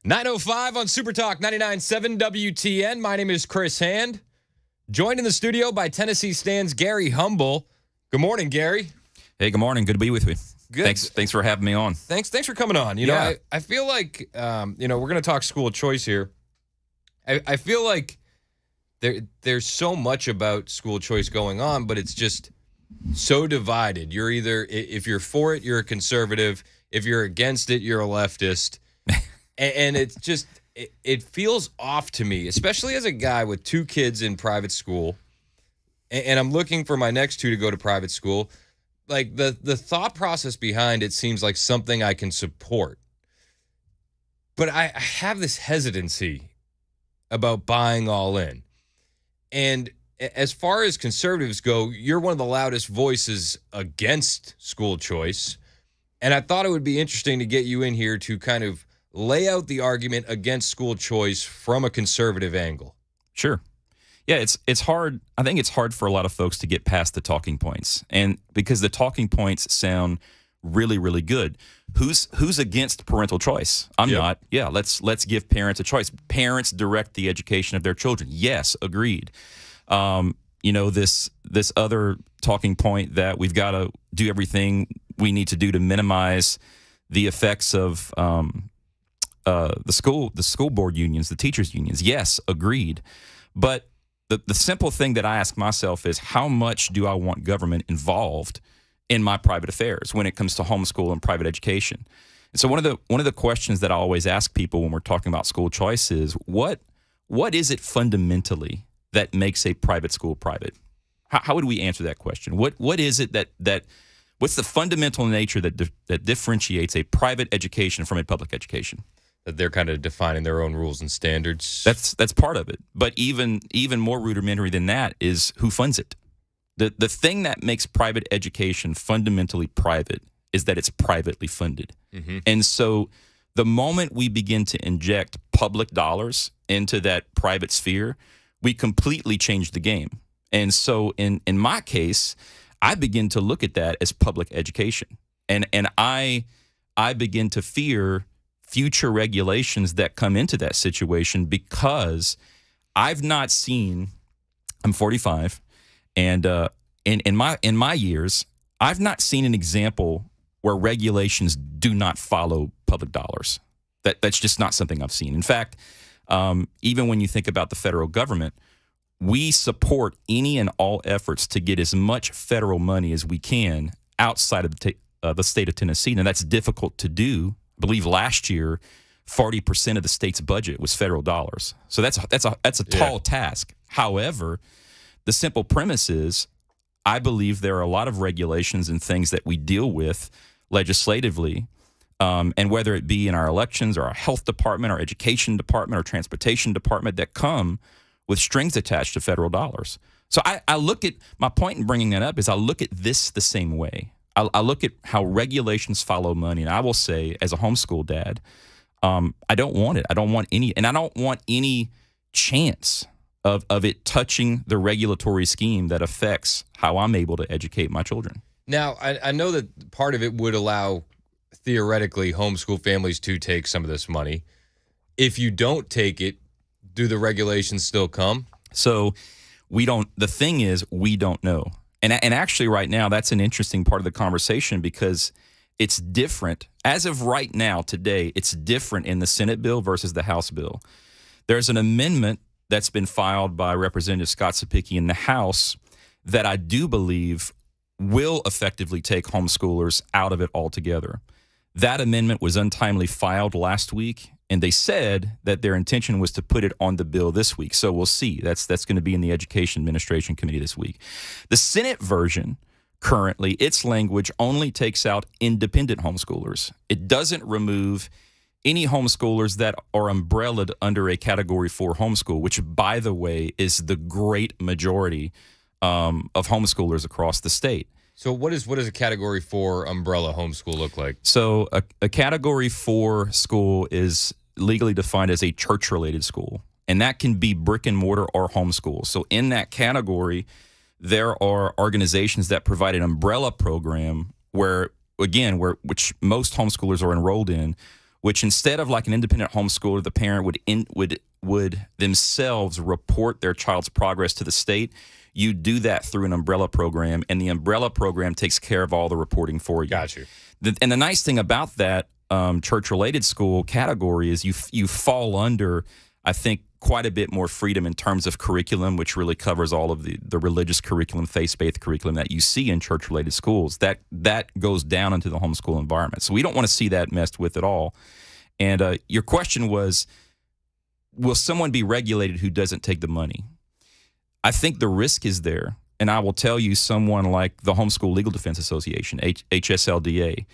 9:05 on Super Talk 99.7 WTN. My name is Chris Hand. Joined in the studio by Tennessee Stand's Gary Humble. Good morning, Gary. Hey, good morning. Good to be with you. Good. Thanks for having me on. Thanks for coming on. You know, I feel like, we're going to talk school choice here. I feel like there's so much about school choice going on, but it's just so divided. You're either, if you're for it, you're a conservative. If you're against it, you're a leftist. And it's just, it feels off to me, especially as a guy with two kids in private school, and I'm looking for my next two to go to private school. Like, the thought process behind it seems like something I can support. But I have this hesitancy about buying all in. And as far as conservatives go, you're one of the loudest voices against school choice. And I thought it would be interesting to get you in here to kind of lay out the argument against school choice from a conservative angle. Sure. Yeah, it's hard. I think it's hard for a lot of folks to get past the talking points, and because the talking points sound really, really good. Who's against parental choice? I'm not. Yeah, let's give parents a choice. Parents direct the education of their children. Yes, agreed. This other talking point that we've got to do everything we need to do to minimize the effects of the school board unions, the teachers unions. Yes, agreed. But the simple thing that I ask myself is, how much do I want government involved in my private affairs when it comes to homeschool and private education? And so one of the questions that I always ask people when we're talking about school choice is, what is it fundamentally that makes a private school private? How would we answer that question? What is it that what's the fundamental nature that differentiates a private education from a public education? That they're kind of defining their own rules and standards. That's part of it. But even more rudimentary than that is who funds it. The thing that makes private education fundamentally private is that it's privately funded. Mm-hmm. And so the moment we begin to inject public dollars into that private sphere, we completely change the game. And so in my case, I begin to look at that as public education. And I begin to fear future regulations that come into that situation, because I've not seen, I'm 45, and in my years, I've not seen an example where regulations do not follow public dollars. That's just not something I've seen. In fact, even when you think about the federal government, we support any and all efforts to get as much federal money as we can outside of the state of Tennessee, and that's difficult to do. I believe last year, 40% of the state's budget was federal dollars. So that's a tall task. However, the simple premise is, I believe there are a lot of regulations and things that we deal with legislatively, and whether it be in our elections or our health department, our education department, or transportation department, that come with strings attached to federal dollars. So I look at, my point in bringing that up is, I look at this the same way. I look at how regulations follow money, and I will say, as a homeschool dad, I don't want it. I don't want any chance of it touching the regulatory scheme that affects how I'm able to educate my children. Now, I know that part of it would allow, theoretically, homeschool families to take some of this money. If you don't take it, do the regulations still come? So the thing is, we don't know. And actually right now, that's an interesting part of the conversation, because it's different. As of right now, today, it's different in the Senate bill versus the House bill. There's an amendment that's been filed by Representative Scott Sapicki in the House that I do believe will effectively take homeschoolers out of it altogether. That amendment was untimely filed last week, and they said that their intention was to put it on the bill this week. So we'll see. That's going to be in the Education Administration Committee this week. The Senate version, currently, its language only takes out independent homeschoolers. It doesn't remove any homeschoolers that are umbrellaed under a Category 4 homeschool, which, by the way, is the great majority of homeschoolers across the state. So what does a Category 4 umbrella homeschool look like? So a Category 4 school is legally defined as a church-related school, and that can be brick and mortar or homeschool. So in that category, there are organizations that provide an umbrella program which most homeschoolers are enrolled in, which instead of like an independent homeschooler, the parent would themselves report their child's progress to the state. You do that through an umbrella program, and the umbrella program takes care of all the reporting for you. Got you. And the nice thing about that church-related school category is you fall under, I think, quite a bit more freedom in terms of curriculum, which really covers all of the religious curriculum, faith-based curriculum that you see in church-related schools. That goes down into the homeschool environment. So we don't want to see that messed with at all. And your question was, will someone be regulated who doesn't take the money? I think the risk is there. And I will tell you, someone like the Homeschool Legal Defense Association, HSLDA,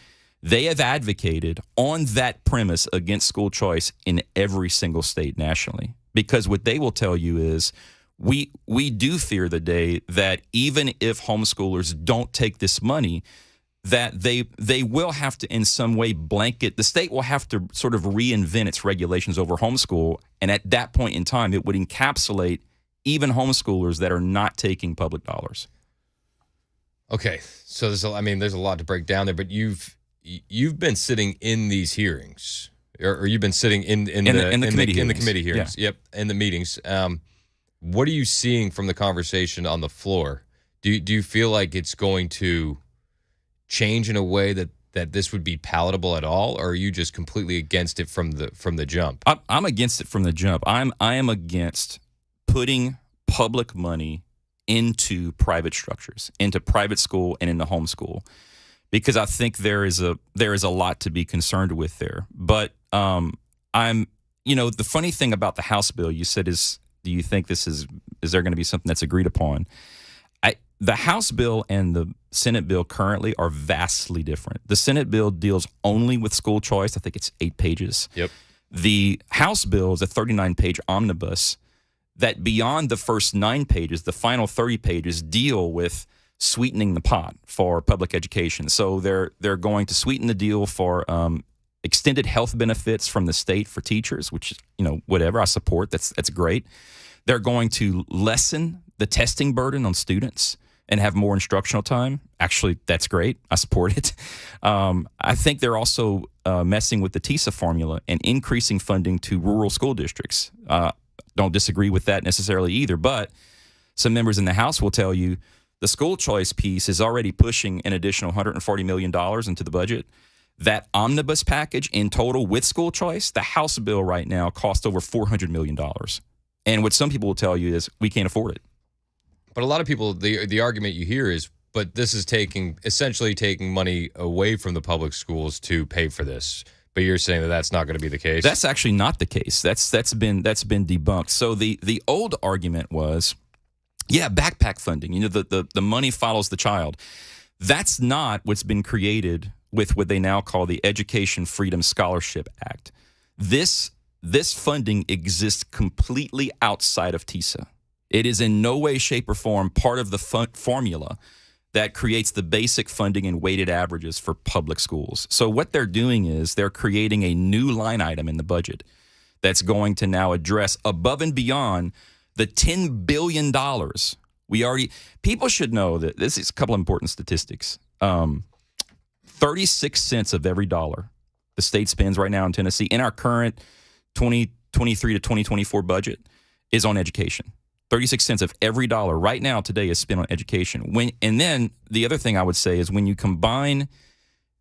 they have advocated on that premise against school choice in every single state nationally. Because what they will tell you is we do fear the day that even if homeschoolers don't take this money, that they will have to in some way blanket, the state will have to sort of reinvent its regulations over homeschool. And at that point in time, it would encapsulate even homeschoolers that are not taking public dollars. Okay, so there's a lot to break down there, but you've been sitting in these hearings, or you've been sitting in the committee hearings. Yeah. Yep, in the meetings. What are you seeing from the conversation on the floor? Do you feel like it's going to change in a way that this would be palatable at all, or are you just completely against it from the jump? I'm against it from the jump. I am against putting public money into private structures, into private school and into homeschool, because I think there is a lot to be concerned with there. But the funny thing about the House bill, you said, do you think is there going to be something that's agreed upon? The House bill and the Senate bill currently are vastly different. The Senate bill deals only with school choice. I think it's 8 pages. Yep. The House bill is a 39-page omnibus that beyond the first 9 pages, the final 30 pages deal with sweetening the pot for public education. So they're going to sweeten the deal for extended health benefits from the state for teachers, which, whatever, I support. That's great. They're going to lessen the testing burden on students and have more instructional time. Actually, that's great. I support it. I think they're also messing with the TISA formula and increasing funding to rural school districts. Don't disagree with that necessarily either, but some members in the House will tell you the school choice piece is already pushing an additional $140 million into the budget. That omnibus package in total with school choice, the House bill right now costs over $400 million. And what some people will tell you is we can't afford it. But a lot of people, the argument you hear is, but this is essentially taking money away from the public schools to pay for this. But you're saying that that's not going to be the case? That's actually not the case. That's been debunked. So the old argument was, backpack funding. The money follows the child. That's not what's been created with what they now call the Education Freedom Scholarship Act. This funding exists completely outside of TISA. It is in no way, shape, or form part of the formula that creates the basic funding and weighted averages for public schools. So what they're doing is they're creating a new line item in the budget that's going to now address above and beyond the $10 billion. People should know that this is a couple of important statistics. 36 cents of every dollar the state spends right now in Tennessee in our current 2023 to 2024 budget is on education. 36 cents of every dollar right now today is spent on education. And then the other thing I would say is when you combine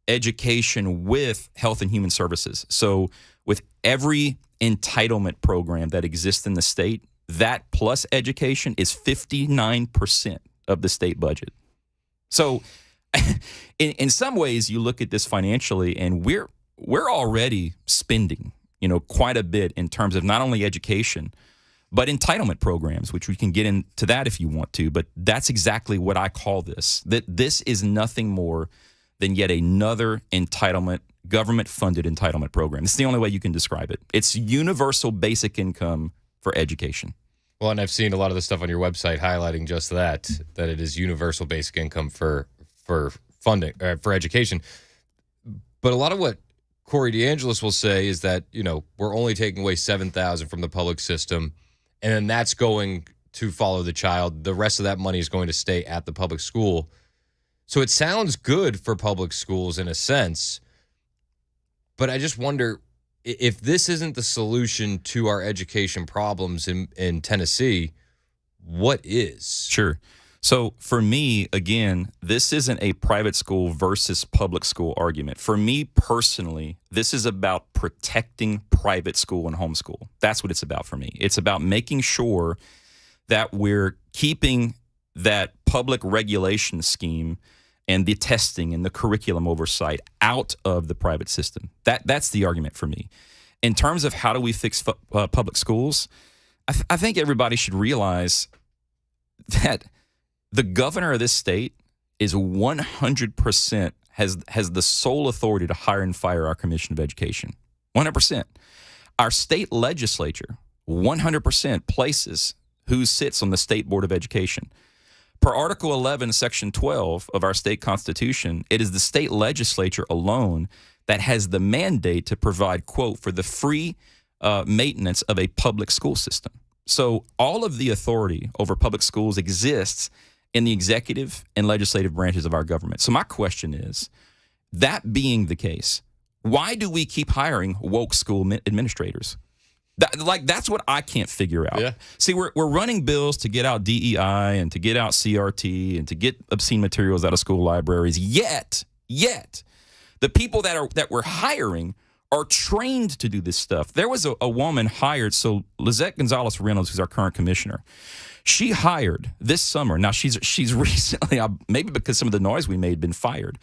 education with health and human services, so with every entitlement program that exists in the state, that plus education is 59% of the state budget. So in some ways, you look at this financially, and we're already spending, quite a bit in terms of not only education, but entitlement programs, which we can get into that if you want to. But that's exactly what I call this. That this is nothing more than yet another entitlement, government-funded entitlement program. It's the only way you can describe it. It's universal basic income for education. Well, and I've seen a lot of the stuff on your website highlighting just that it is universal basic income for funding, for education. But a lot of what Corey DeAngelis will say is that, we're only taking away $7,000 from the public system, and then that's going to follow the child. The rest of that money is going to stay at the public school. So it sounds good for public schools in a sense, but I just wonder, if this isn't the solution to our education problems in Tennessee, what is? Sure. So for me, again, this isn't a private school versus public school argument. For me personally, this is about protecting private school and homeschool. That's what it's about for me. It's about making sure that we're keeping that public regulation scheme and the testing and the curriculum oversight out of the private system. That's the argument for me. In terms of how do we fix public schools, I think everybody should realize that the governor of this state is 100% has the sole authority to hire and fire our Commission of Education. 100%. Our state legislature 100% places who sits on the State Board of Education. Per Article 11, Section 12 of our state constitution, it is the state legislature alone that has the mandate to provide, quote, for the free maintenance of a public school system. So all of the authority over public schools exists in the executive and legislative branches of our government. So my question is, that being the case, why do we keep hiring woke school administrators? That's what I can't figure out. Yeah. See, we're running bills to get out DEI and to get out CRT and to get obscene materials out of school libraries. Yet the people that we're hiring are trained to do this stuff. There was a woman hired, so Lizette Gonzalez-Reynolds, who's our current commissioner, she hired this summer. Now, she's recently, maybe because some of the noise we made, been fired.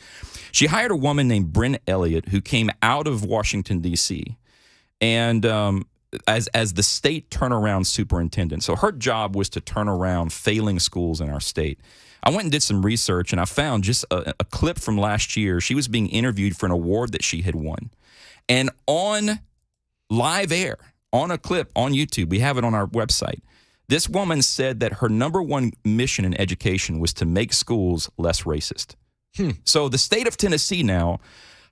She hired a woman named Bryn Elliott who came out of Washington, D.C., and as the state turnaround superintendent. So her job was to turn around failing schools in our state. I went and did some research, and I found just a clip from last year. She was being interviewed for an award that she had won. And on live air, on a clip on YouTube, we have it on our website, this woman said that her number one mission in education was to make schools less racist. So the state of Tennessee now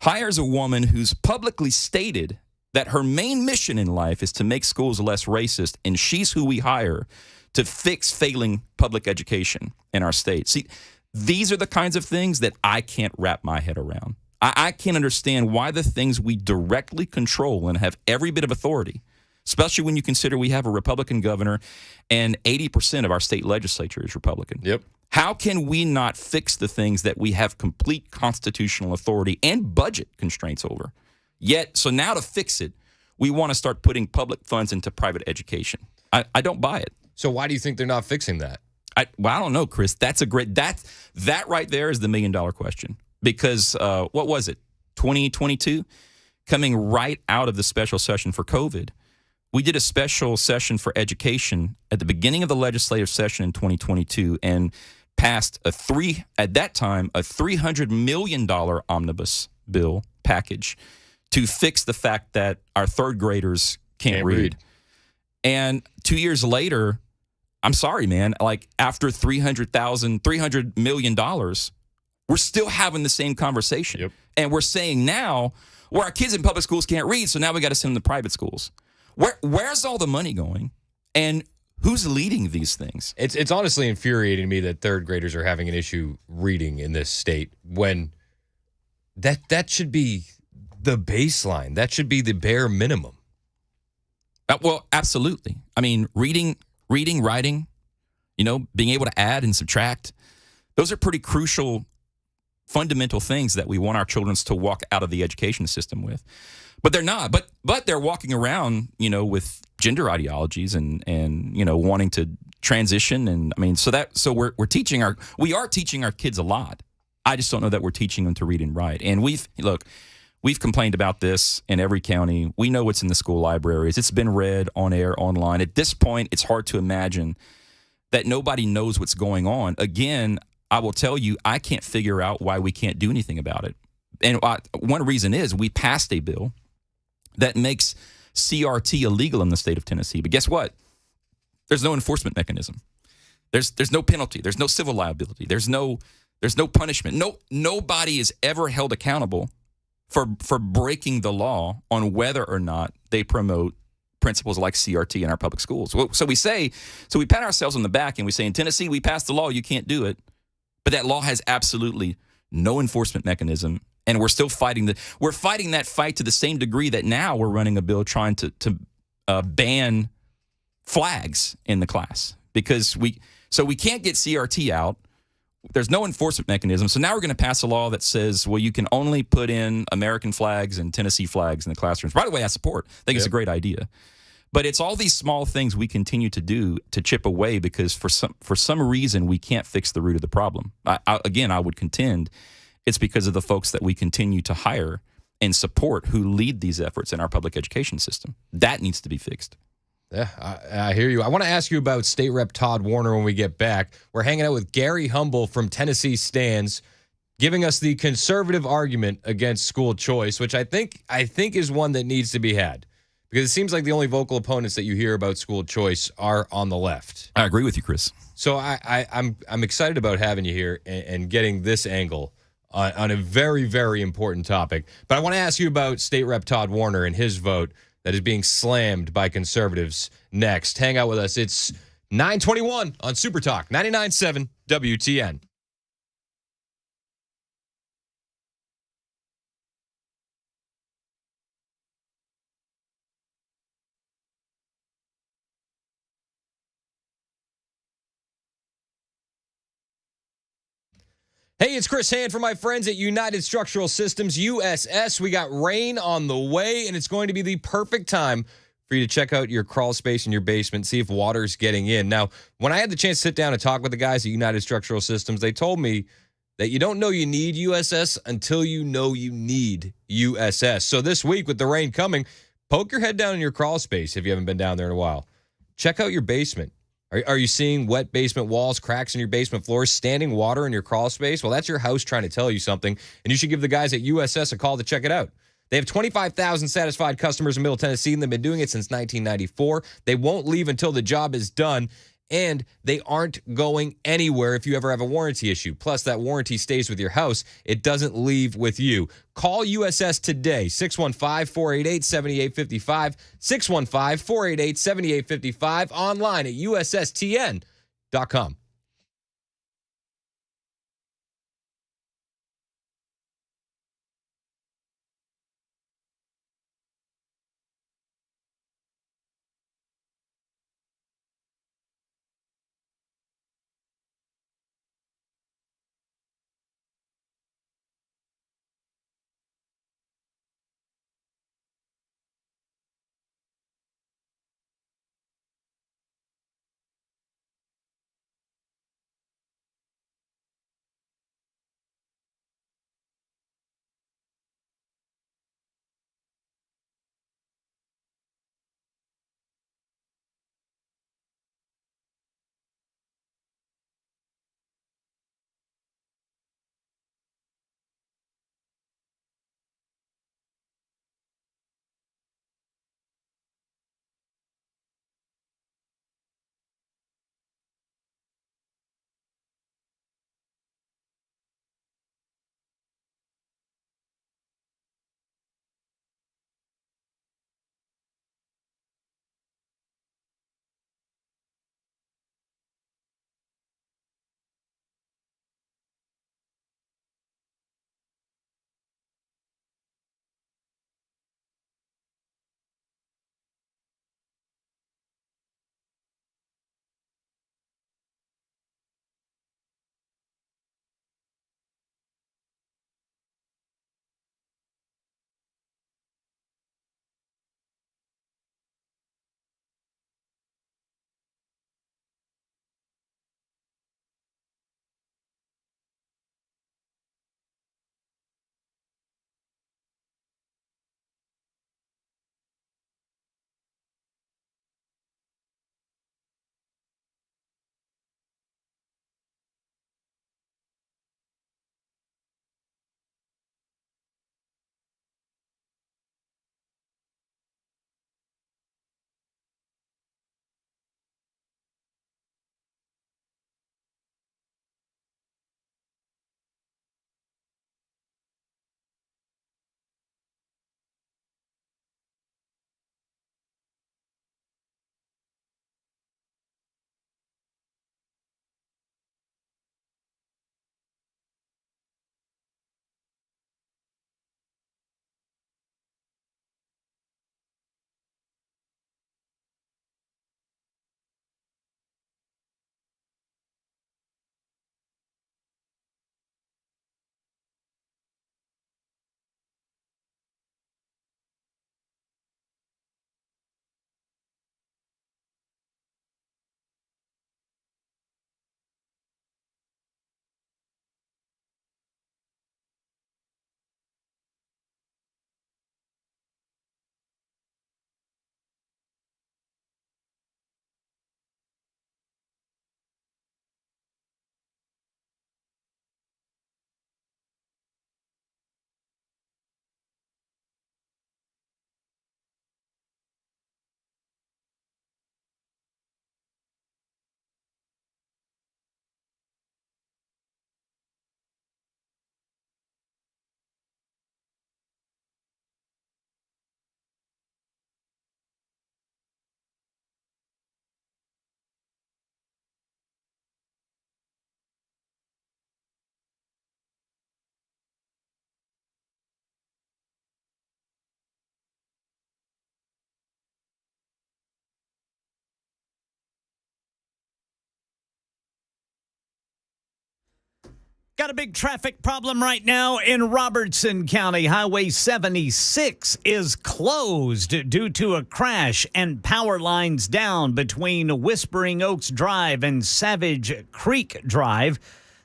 hires a woman who's publicly stated that her main mission in life is to make schools less racist, and she's who we hire to fix failing public education in our state. See, these are the kinds of things that I can't wrap my head around. I can't understand why the things we directly control and have every bit of authority, especially when you consider we have a Republican governor and 80% of our state legislature is Republican. Yep. How can we not fix the things that we have complete constitutional authority and budget constraints over? Yet, so now to fix it, we want to start putting public funds into private education. I don't buy it. So why do you think they're not fixing that? I don't know, Chris. That's a great, that right there is the $1 million question. Because what was it, 2022? Coming right out of the special session for COVID, we did a special session for education at the beginning of the legislative session in 2022 and passed at that time, a $300 million omnibus bill package to fix the fact that our third graders can't read. And 2 years later, I'm sorry, man, like after $300 million, we're still having the same conversation. Yep. And we're saying now, well, our kids in public schools can't read, so now we got to send them to private schools. Where's all the money going? And who's leading these things? It's honestly infuriating to me that third graders are having an issue reading in this state when that should be the baseline. That should be the bare minimum. Well, absolutely. I mean, reading, writing, being able to add and subtract, those are pretty crucial, fundamental things that we want our children to walk out of the education system with. But they're not. But they're walking around, with gender ideologies and wanting to transition. And I mean, so we are teaching our kids a lot. I just don't know that we're teaching them to read and write. And we've complained about this in every county. We know what's in the school libraries. It's been read on air, online. At this point, it's hard to imagine that nobody knows what's going on. Again, I will tell you, I can't figure out why we can't do anything about it. And one reason is we passed a bill that makes CRT illegal in the state of Tennessee. But guess what? There's no enforcement mechanism. There's no penalty. There's no civil liability. There's no punishment. Nobody is ever held accountable for breaking the law on whether or not they promote principles like CRT in our public schools. So we pat ourselves on the back and we say, in Tennessee, we passed the law, you can't do it. But that law has absolutely no enforcement mechanism And we're still fighting that fight to the same degree that now we're running a bill trying to ban flags in the class because we can't get CRT out. There's no enforcement mechanism. So now we're going to pass a law that says, well, you can only put in American flags and Tennessee flags in the classrooms. By the way, I support. I think it's a great idea. But it's all these small things we continue to do to chip away because for some reason we can't fix the root of the problem. I would contend it's because of the folks that we continue to hire and support who lead these efforts in our public education system. That needs to be fixed. Yeah, I hear you. I want to ask you about State Rep Todd Warner when we get back. We're hanging out with Gary Humble from Tennessee Stands, giving us the conservative argument against school choice, which I think is one that needs to be had. Because it seems like the only vocal opponents that you hear about school choice are on the left. I agree with you, Chris. So I'm excited about having you here and getting this angle on a very, very important topic. But I want to ask you about State Rep Todd Warner and his vote that is being slammed by conservatives next. Hang out with us. It's 9:21 on Super Talk 99.7 WTN. Hey, it's Chris Hand from my friends at United Structural Systems, USS. We got rain on the way, and it's going to be the perfect time for you to check out your crawl space in your basement, see if water's getting in. Now, when I had the chance to sit down and talk with the guys at United Structural Systems, they told me that you don't know you need USS until you know you need USS. So this week, with the rain coming, poke your head down in your crawl space if you haven't been down there in a while. Check out your basement. Are you seeing wet basement walls, cracks in your basement floors, standing water in your crawl space? Well, that's your house trying to tell you something, and you should give the guys at USS a call to check it out. They have 25,000 satisfied customers in Middle Tennessee, and they've been doing it since 1994. They won't leave until the job is done, and they aren't going anywhere if you ever have a warranty issue. Plus, that warranty stays with your house. It doesn't leave with you. Call USS today, 615-488-7855, 615-488-7855, online at USSTN.com. Got a big traffic problem right now in Robertson County. Highway 76 is closed due to a crash and power lines down between Whispering Oaks Drive and Savage Creek Drive.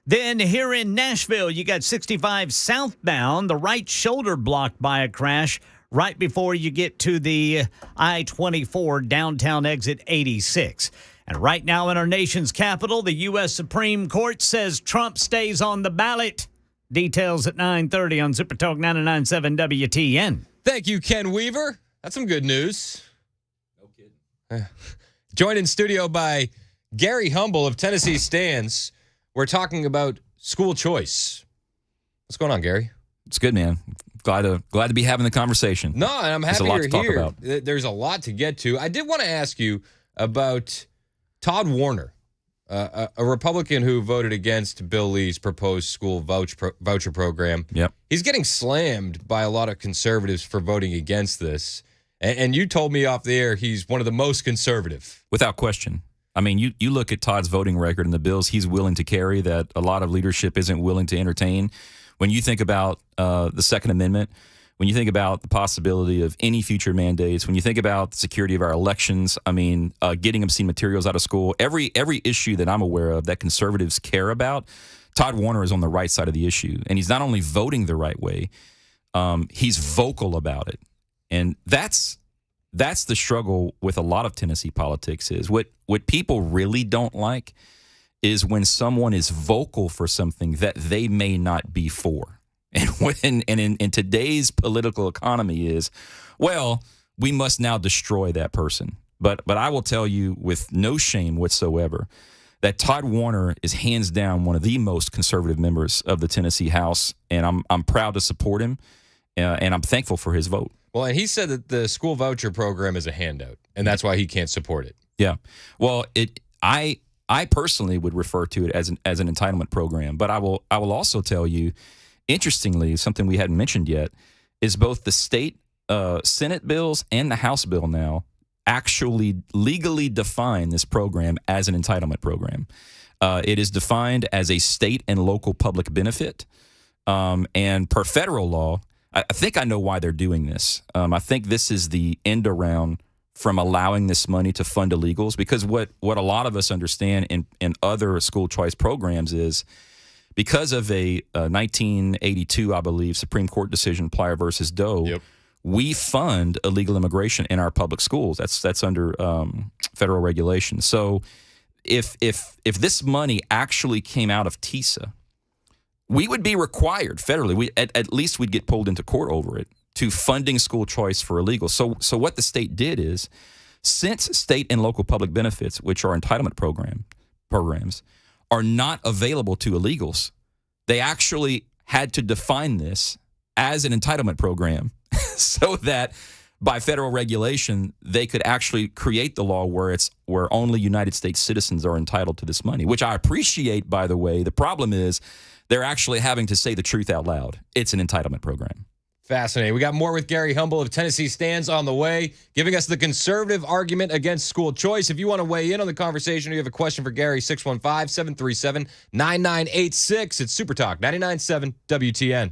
Then here in Nashville, you got 65 southbound, the right shoulder blocked by a crash right before you get to the I-24 downtown exit 86. And right now in our nation's capital, the U.S. Supreme Court says Trump stays on the ballot. Details at 9:30 on Super Talk 99.7 WTN. Thank you, Ken Weaver. That's some good news. No kidding. Joined in studio by Gary Humble of Tennessee Stands. We're talking about school choice. What's going on, Gary? It's good, man. Glad to be having the conversation. No, and I'm happy you're here. There's a lot to get to. I did want to ask you about Todd Warner, a Republican who voted against Bill Lee's proposed school voucher program. Yep. He's getting slammed by a lot of conservatives for voting against this. And you told me off the air he's one of the most conservative. Without question. I mean, you look at Todd's voting record and the bills he's willing to carry that a lot of leadership isn't willing to entertain. When you think about the Second Amendment, when you think about the possibility of any future mandates, when you think about the security of our elections, I mean, getting obscene materials out of school, every issue that I'm aware of that conservatives care about, Todd Warner is on the right side of the issue. And he's not only voting the right way, he's vocal about it. And that's the struggle with a lot of Tennessee politics is what people really don't like is when someone is vocal for something that they may not be for. And in today's political economy is, well, we must now destroy that person. But I will tell you with no shame whatsoever that Todd Warner is hands down one of the most conservative members of the Tennessee House, and I'm proud to support him, and I'm thankful for his vote. Well, and he said that the school voucher program is a handout, and that's why he can't support it. Yeah. Well, I personally would refer to it as an entitlement program, but I will also tell you, interestingly, something we hadn't mentioned yet is both the state Senate bills and the House bill now actually legally define this program as an entitlement program. It is defined as a state and local public benefit, and per federal law, I think I know why they're doing this. I think this is the end around from allowing this money to fund illegals, because what a lot of us understand in other school choice programs is because of a 1982, I believe, Supreme Court decision, Plyer versus Doe, yep, we fund illegal immigration in our public schools. That's under federal regulation. So if this money actually came out of TISA, we would be required federally, at least we'd get pulled into court over it, to funding school choice for illegals. So what the state did is, since state and local public benefits, which are entitlement programs, are not available to illegals, they actually had to define this as an entitlement program so that by federal regulation, they could actually create the law where only United States citizens are entitled to this money, which I appreciate, by the way. The problem is they're actually having to say the truth out loud. It's an entitlement program. Fascinating. We got more with Gary Humble of Tennessee Stands on the way, giving us the conservative argument against school choice. If you want to weigh in on the conversation or you have a question for Gary, 615-737-9986. It's Super Talk 99.7 WTN.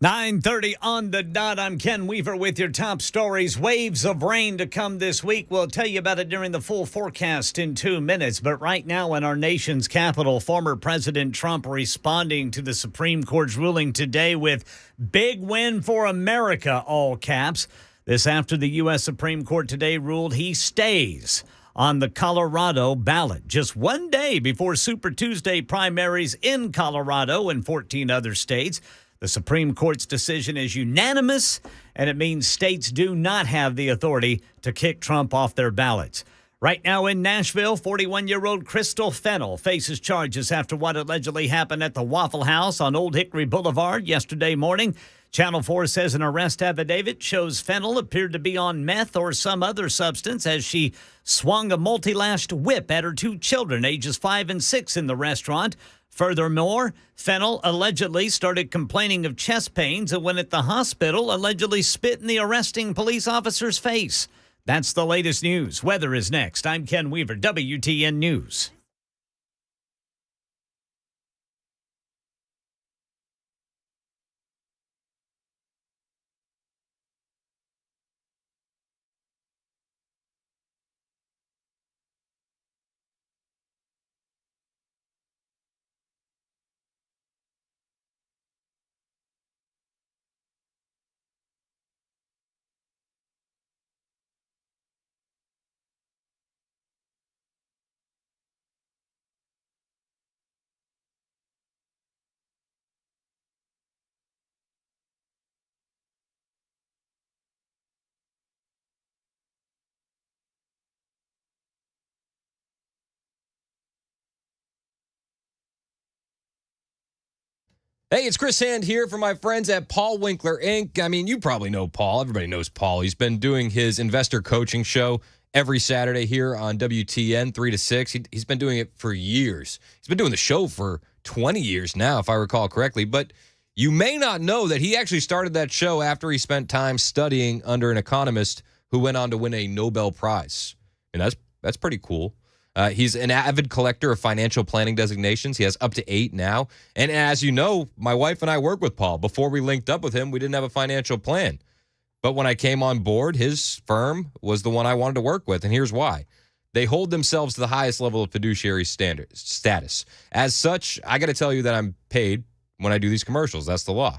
"9:30 on the dot. I'm Ken Weaver with your top stories. Waves of rain to come this week. We'll tell you about it during the full forecast in 2 minutes. But right now in our nation's capital, former President Trump responding to the Supreme Court's ruling today with "big win for America," all caps. This after the U.S. Supreme Court today ruled he stays on the Colorado ballot, just 1 day before Super Tuesday primaries in Colorado and 14 other states. The Supreme Court's decision is unanimous, and it means states do not have the authority to kick Trump off their ballots. Right now in Nashville, 41-year-old Crystal Fennell faces charges after what allegedly happened at the Waffle House on Old Hickory Boulevard yesterday morning. Channel 4 says an arrest affidavit shows Fennell appeared to be on meth or some other substance as she swung a multi-lashed whip at her two children, ages 5 and 6, in the restaurant. Furthermore, Fennell allegedly started complaining of chest pains and when at the hospital allegedly spit in the arresting police officer's face. That's the latest news. Weather is next. I'm Ken Weaver, WTN News. Hey, it's Chris Hand here for my friends at Paul Winkler Inc. I mean, you probably know Paul. Everybody knows Paul. He's been doing his investor coaching show every Saturday here on WTN 3 to 6. He's been doing it for years. He's been doing the show for 20 years now, if I recall correctly. But you may not know that he actually started that show after he spent time studying under an economist who went on to win a Nobel Prize. And that's pretty cool. He's an avid collector of financial planning designations. He has up to 8 now. And as you know, my wife and I work with Paul. Before we linked up with him, we didn't have a financial plan. But when I came on board, his firm was the one I wanted to work with. And here's why. They hold themselves to the highest level of fiduciary status. As such, I got to tell you that I'm paid when I do these commercials. That's the law.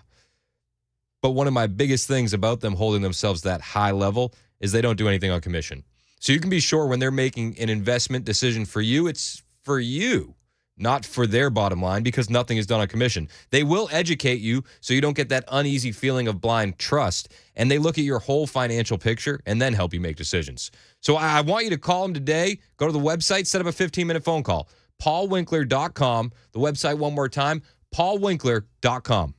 But one of my biggest things about them holding themselves that high level is they don't do anything on commission. So you can be sure when they're making an investment decision for you, it's for you, not for their bottom line, because nothing is done on commission. They will educate you so you don't get that uneasy feeling of blind trust, and they look at your whole financial picture and then help you make decisions. So I want you to call them today. Go to the website, set up a 15-minute phone call. paulwinkler.com. The website one more time, paulwinkler.com.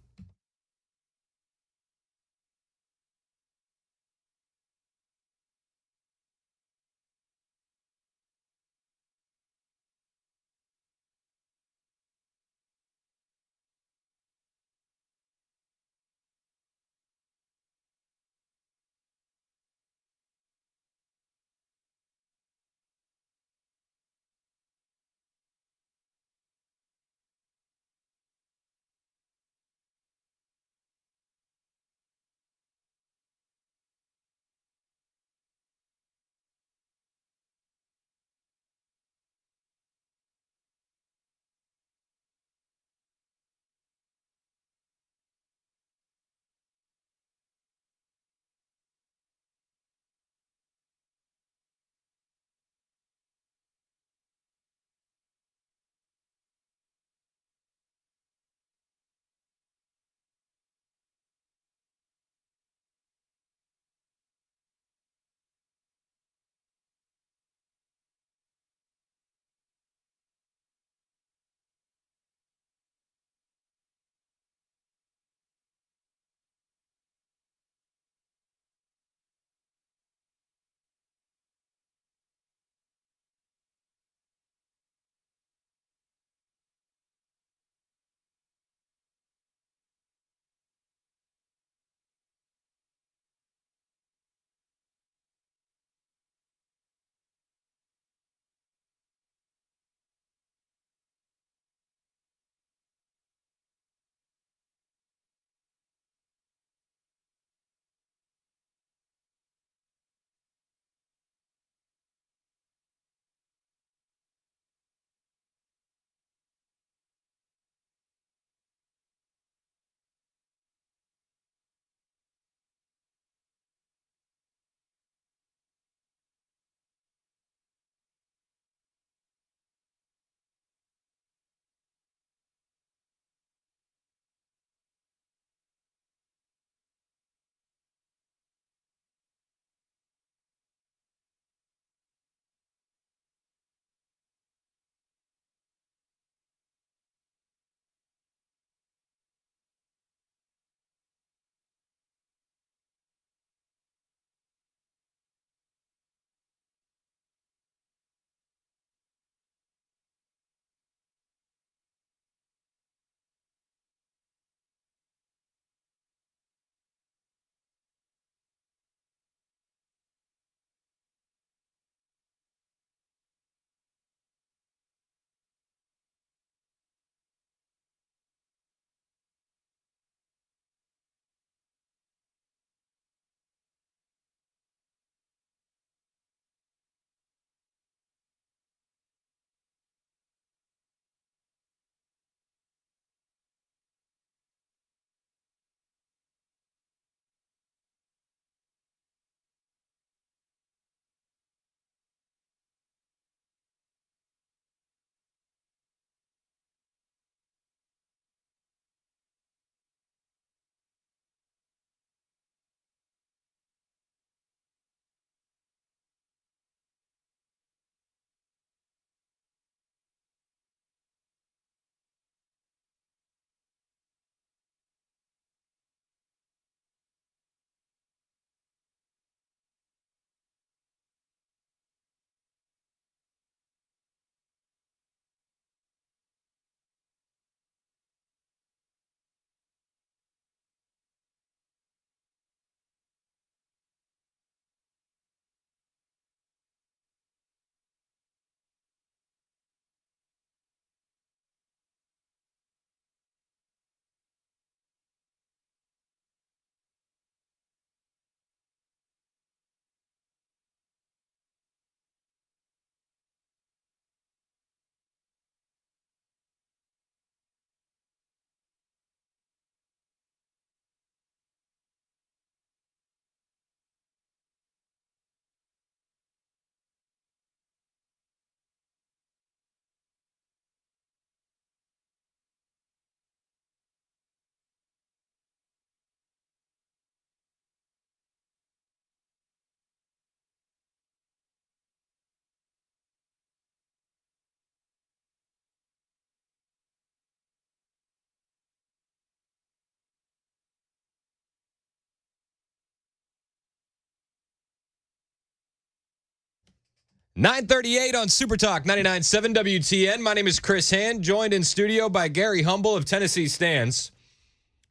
9:38 on Super Talk 99.7 WTN. My name is Chris Hand, joined in studio by Gary Humble of Tennessee Stands.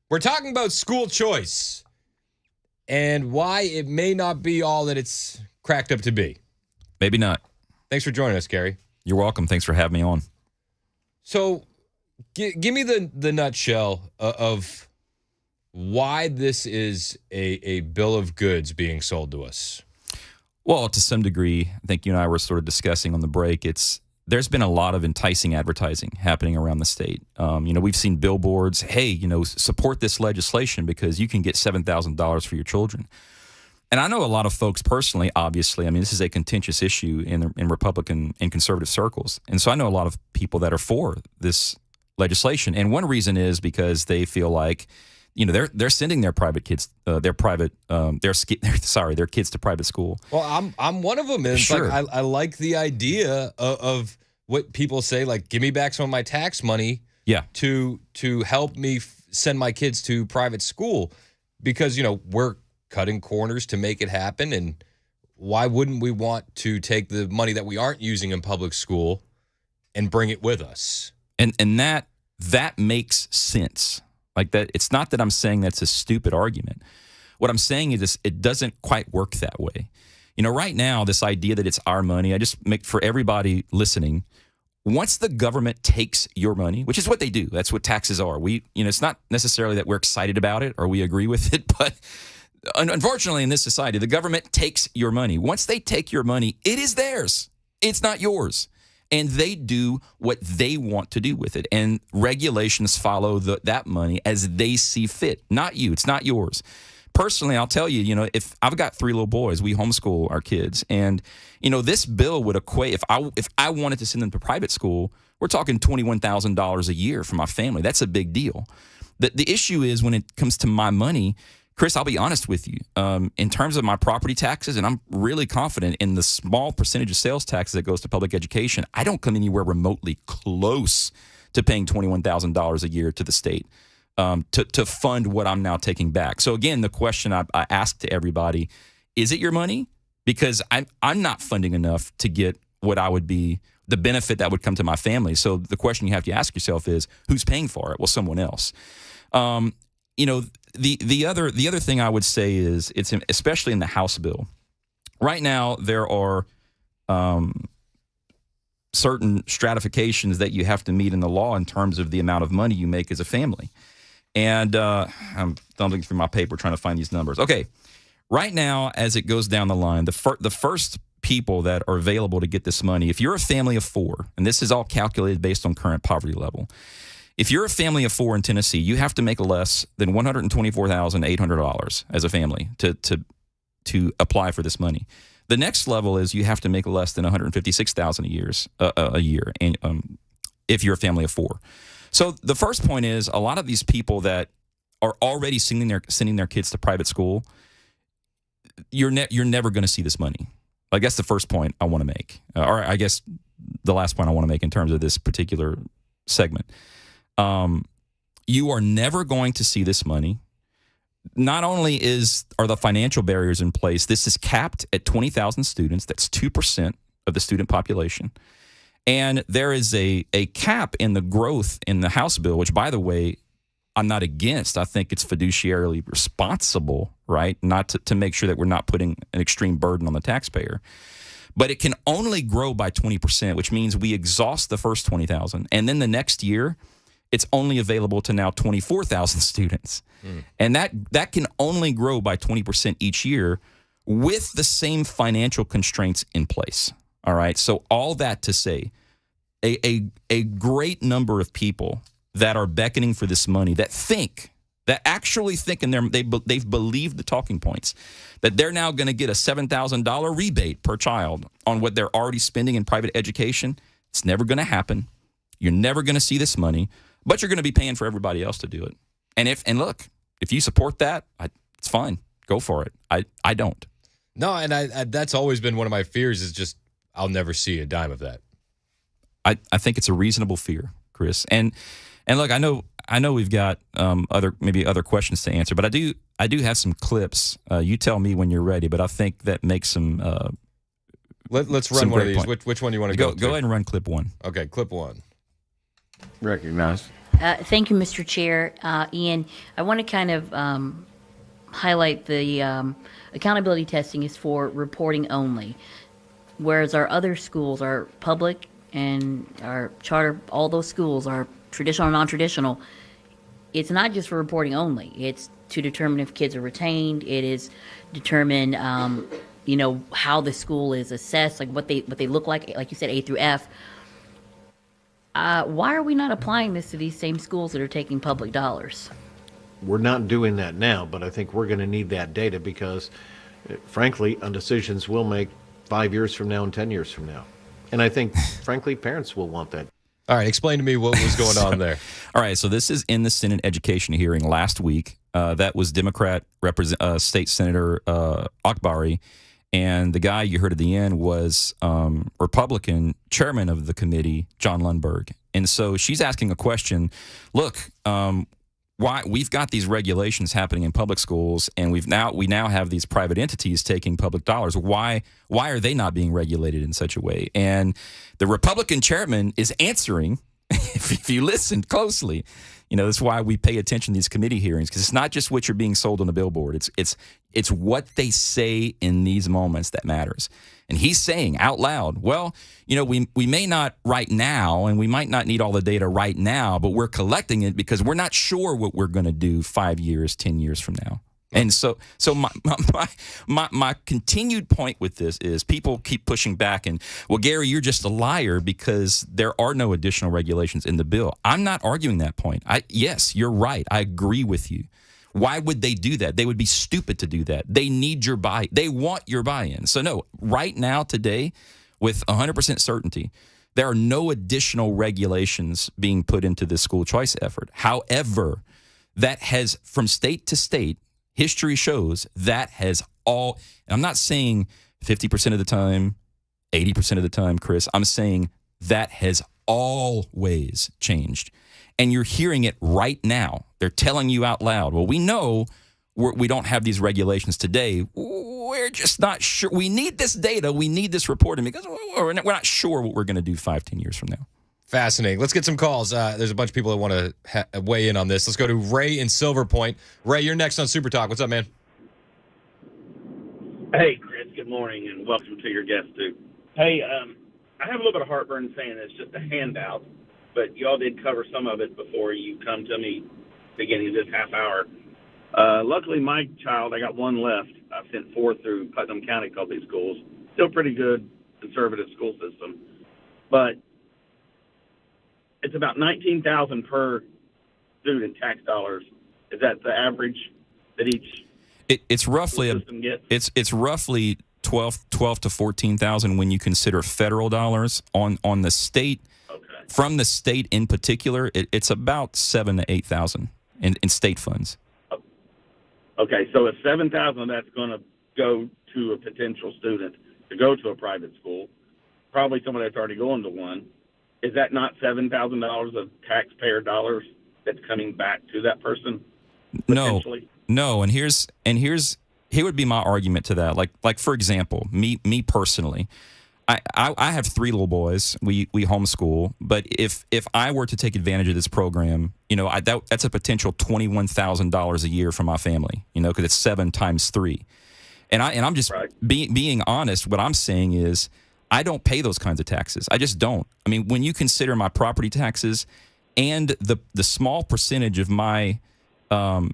We're talking about school choice and why it may not be all that it's cracked up to be. Maybe not. Thanks for joining us, Gary. You're welcome. Thanks for having me on. So, give me the nutshell of why this is a bill of goods being sold to us. Well, to some degree, I think you and I were sort of discussing on the break, there's been a lot of enticing advertising happening around the state. We've seen billboards, hey, support this legislation because you can get $7,000 for your children. And I know a lot of folks personally, obviously. I mean, this is a contentious issue in Republican and conservative circles. And so I know a lot of people that are for this legislation. And one reason is because they feel like, they're sending their private kids, their kids to private school. Well, I'm one of them. And sure. It's like I like the idea of what people say, like, give me back some of my tax money, to help me send my kids to private school, because we're cutting corners to make it happen. And why wouldn't we want to take the money that we aren't using in public school and bring it with us? And that makes sense. Like that, it's not that I'm saying that's a stupid argument. What I'm saying is it doesn't quite work that way. Right now, this idea that it's our money, I just make for everybody listening, once the government takes your money, which is what they do, that's what taxes are. It's not necessarily that we're excited about it or we agree with it, but unfortunately in this society, the government takes your money. Once they take your money, it is theirs. It's not yours. And they do what they want to do with it. And regulations follow that money as they see fit. Not you. It's not yours. Personally, I'll tell you, if I've got 3 little boys, we homeschool our kids. And, this bill would equate, if I wanted to send them to private school, we're talking $21,000 a year for my family. That's a big deal. The issue is when it comes to my money, Chris, I'll be honest with you. In terms of my property taxes, and I'm really confident in the small percentage of sales taxes that goes to public education, I don't come anywhere remotely close to paying $21,000 a year to the state to fund what I'm now taking back. So again, the question I ask to everybody, is it your money? Because I'm not funding enough to get what I would be, the benefit that would come to my family. So the question you have to ask yourself is, who's paying for it? Well, someone else. The other thing I would say is it's especially in the House bill. Right now, there are certain stratifications that you have to meet in the law in terms of the amount of money you make as a family. And I'm thumbing through my paper trying to find these numbers. Okay, right now, as it goes down the line, the first people that are available to get this money, if you're a family of 4, and this is all calculated based on current poverty level, if you're a family of 4 in Tennessee, you have to make less than $124,800 as a family to apply for this money. The next level is you have to make less than $156,000 a year, and if you're a family of 4. So the first point is a lot of these people that are already sending their kids to private school, you're never going to see this money. Like that's the first point I want to make, or I guess the last point I want to make in terms of this particular segment. You are never going to see this money. Not only are the financial barriers in place, this is capped at 20,000 students. That's 2% of the student population. And there is a cap in the growth in the House bill, which, by the way, I'm not against. I think it's fiduciarily responsible, right, not to make sure that we're not putting an extreme burden on the taxpayer. But it can only grow by 20%, which means we exhaust the first 20,000. And then the next year, it's only available to now 24,000 students. And that can only grow by 20% each year with the same financial constraints in place. All right. So all that to say, a great number of people that are beckoning for this money that actually think, and they've believed the talking points, that they're now going to get a $7,000 rebate per child on what they're already spending in private education. It's never going to happen. You're never going to see this money, but you're going to be paying for everybody else to do it. And look, if you support that, it's fine. Go for it. I don't. No, and I that's always been one of my fears is just I'll never see a dime of that. I think it's a reasonable fear, Chris. And look, I know we've got other questions to answer, but I do have some clips. You tell me when you're ready, but I think that makes some Let's run Some one of great these. point. Which one do you want to Go go ahead and run clip one. Okay, clip one. Recognized. Thank you, Mr. Chair. Ian, I want to kind of highlight the accountability testing is for reporting only, whereas our other schools are public and our charter, all those schools are traditional or non-traditional. It's not just for reporting only. It's to determine if kids are retained. It is determine, how the school is assessed, like what they look like you said, A through F. Why are we not applying this to these same schools that are taking public dollars? We're not doing that now, but I think we're going to need that data because, frankly, on decisions we'll make 5 years from now and 10 years from now. And I think, frankly, parents will want that. All right, explain to me what was going on there. All right, so this is in the Senate education hearing last week. That was Democrat State Senator Akbari, and the guy you heard at the end was Republican chairman of the committee, John Lundberg. And so she's asking a question. Look, why we've got these regulations happening in public schools, and we now have these private entities taking public dollars. Why are they not being regulated in such a way? And the Republican chairman is answering. If you listen closely, that's why we pay attention to these committee hearings, because it's not just what you're being sold on the billboard. It's what they say in these moments that matters. And he's saying out loud, well, we may not right now, and we might not need all the data right now, but we're collecting it because we're not sure what we're going to do 5 years, 10 years from now. And so my continued point with this is people keep pushing back and, well, Gary, you're just a liar because there are no additional regulations in the bill. I'm not arguing that point. Yes, you're right. I agree with you. Why would they do that? They would be stupid to do that. They need your buy. They want your buy-in. So no, right now, today, with 100% certainty, there are no additional regulations being put into this school choice effort. However, that has, from state to state, history shows that has all, and I'm not saying 50% of the time, 80% of the time, Chris, I'm saying that has always changed. And you're hearing it right now. They're telling you out loud, well, we know we don't have these regulations today. We're just not sure. We need this data. We need this reporting because we're not sure what we're going to do 5-10 years from now. Fascinating. Let's get some calls. There's a bunch of people that want to weigh in on this. Let's go to Ray in Silver Point. Ray, you're next on Super Talk. What's up, man? Hey, Chris. Good morning, and welcome to your guest, too. Hey, I have a little bit of heartburn saying it's just a handout, but y'all did cover some of it before you come to me beginning of this half hour. Luckily, my child, I got one left. I've sent 4 through Putnam County public schools. Still pretty good conservative school system. But it's about $19,000 per student tax dollars. Is that the average that each it's roughly system gets? It's roughly 12 to 14,000 when you consider federal dollars on the state. Okay. From the state in particular, it's about 7,000 to 8,000 in state funds. Okay, so if 7,000 that's going to go to a potential student to go to a private school, probably someone that's already going to one. Is that not $7,000 of taxpayer dollars that's coming back to that person? No. And here would be my argument to that. Like for example, me personally, I have 3 little boys. We homeschool, but if I were to take advantage of this program, that's a potential $21,000 a year for my family. Because it's 7 times 3, and I'm just right. being honest. What I'm saying is, I don't pay those kinds of taxes. I just don't. I mean, when you consider my property taxes and the small percentage of my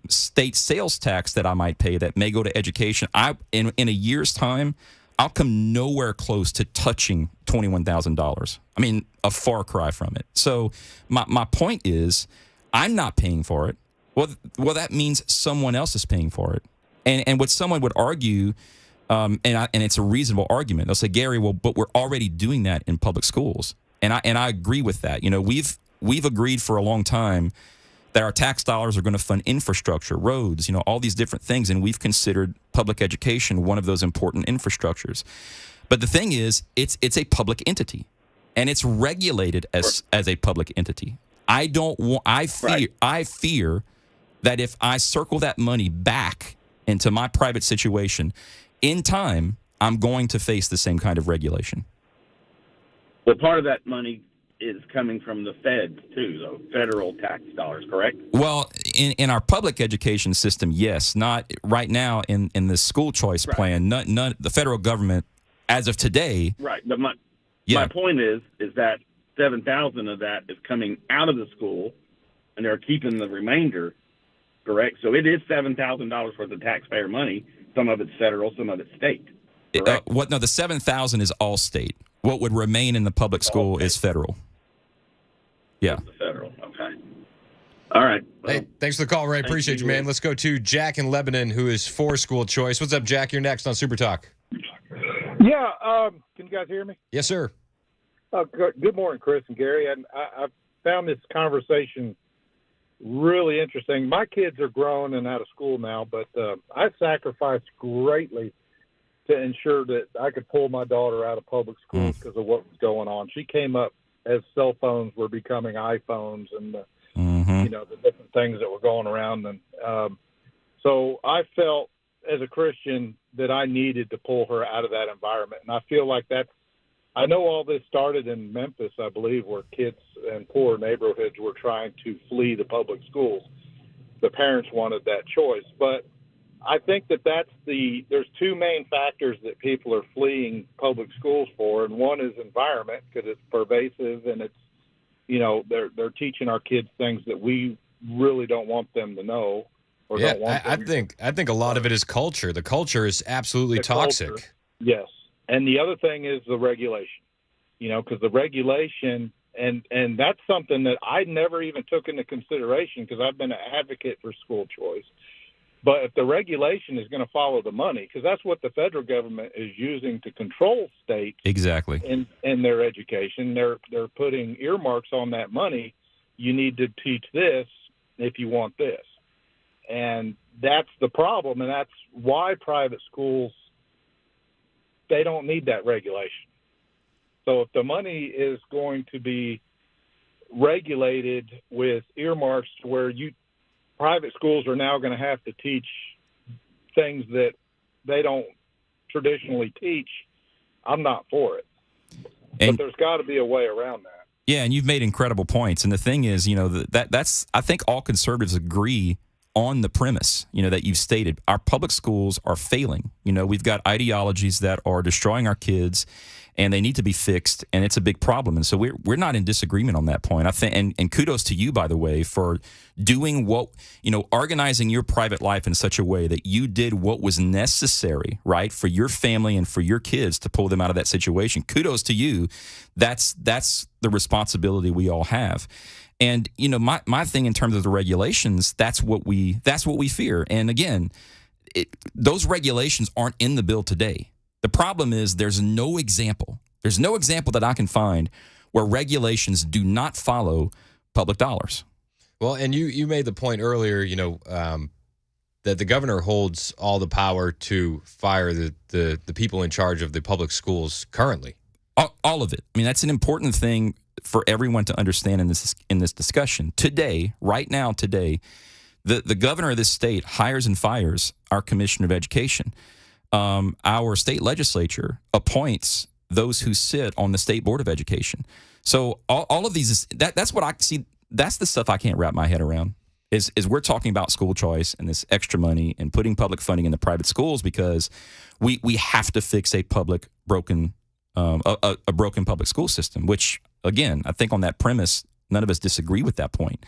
state sales tax that I might pay that may go to education, in a year's time, I'll come nowhere close to touching $21,000. I mean, a far cry from it. So my point is, I'm not paying for it. Well, that means someone else is paying for it. And what someone would argue, and it's a reasonable argument. They'll say, Gary, well, but we're already doing that in public schools, and I agree with that. We've agreed for a long time that our tax dollars are going to fund infrastructure, roads, all these different things, and we've considered public education one of those important infrastructures. But the thing is, it's a public entity, and it's regulated as a public entity. I fear that if I circle that money back into my private situation, in time, I'm going to face the same kind of regulation. Well, part of that money is coming from the feds, too, though, federal tax dollars, correct? Well, in our public education system, yes. Not right now in the school choice plan. None, the federal government, as of today. Right. But my point is that 7,000 of that is coming out of the school, and they're keeping the remainder, correct? So it is $7,000 worth of taxpayer money. Some of it's federal, some of it's state. No, the 7,000 is all state. What would remain in the public school is federal. Yeah. The federal. Okay. All right. Well, hey, thanks for the call, Ray. Appreciate you, man. Let's go to Jack in Lebanon, who is for school choice. What's up, Jack? You're next on Super Talk. Yeah. Can you guys hear me? Yes, sir. Good morning, Chris and Gary. I found this conversation really interesting. My kids are grown and out of school now, but I sacrificed greatly to ensure that I could pull my daughter out of public schools because of what was going on. She came up as cell phones were becoming iPhones and the different things that were going around. And so I felt as a Christian that I needed to pull her out of that environment. And I feel like I know all this started in Memphis, I believe, where kids in poor neighborhoods were trying to flee the public schools. The parents wanted that choice. But I think there's two main factors that people are fleeing public schools for, and one is environment because it's pervasive and it's, they're teaching our kids things that we really don't want them to know or don't want them. I think a lot of it is culture. The culture is absolutely toxic. Culture, yes. And the other thing is the regulation, because the regulation, and that's something that I never even took into consideration because I've been an advocate for school choice. But if the regulation is going to follow the money, because that's what the federal government is using to control states exactly in their education, they're putting earmarks on that money. You need to teach this if you want this. And that's the problem, and that's why private schools, they don't need that regulation. So if the money is going to be regulated with earmarks to where private schools are now going to have to teach things that they don't traditionally teach, I'm not for it. But there's got to be a way around that. Yeah, and you've made incredible points. And the thing is, that's I think all conservatives agree on the premise, that you've stated. Our public schools are failing. We've got ideologies that are destroying our kids, and they need to be fixed, and it's a big problem. And so we're not in disagreement on that point. I think, and kudos to you, by the way, for doing organizing your private life in such a way that you did what was necessary, right, for your family and for your kids to pull them out of that situation. Kudos to you. That's the responsibility we all have. And my thing in terms of the regulations, that's what we fear. And again, those regulations aren't in the bill today. The problem is there's no example that I can find where regulations do not follow public dollars. Well, and you made the point earlier, that the governor holds all the power to fire the people in charge of the public schools currently. All of it. I mean, that's an important thing for everyone to understand in this discussion. Today, right now, the governor of this state hires and fires our commissioner of education. Our state legislature appoints those who sit on the state board of education. So all of these that's what I see. That's the stuff I can't wrap my head around. Is we're talking about school choice and this extra money and putting public funding in the private schools because we have to fix a broken public school system. Which again, I think on that premise, none of us disagree with that point.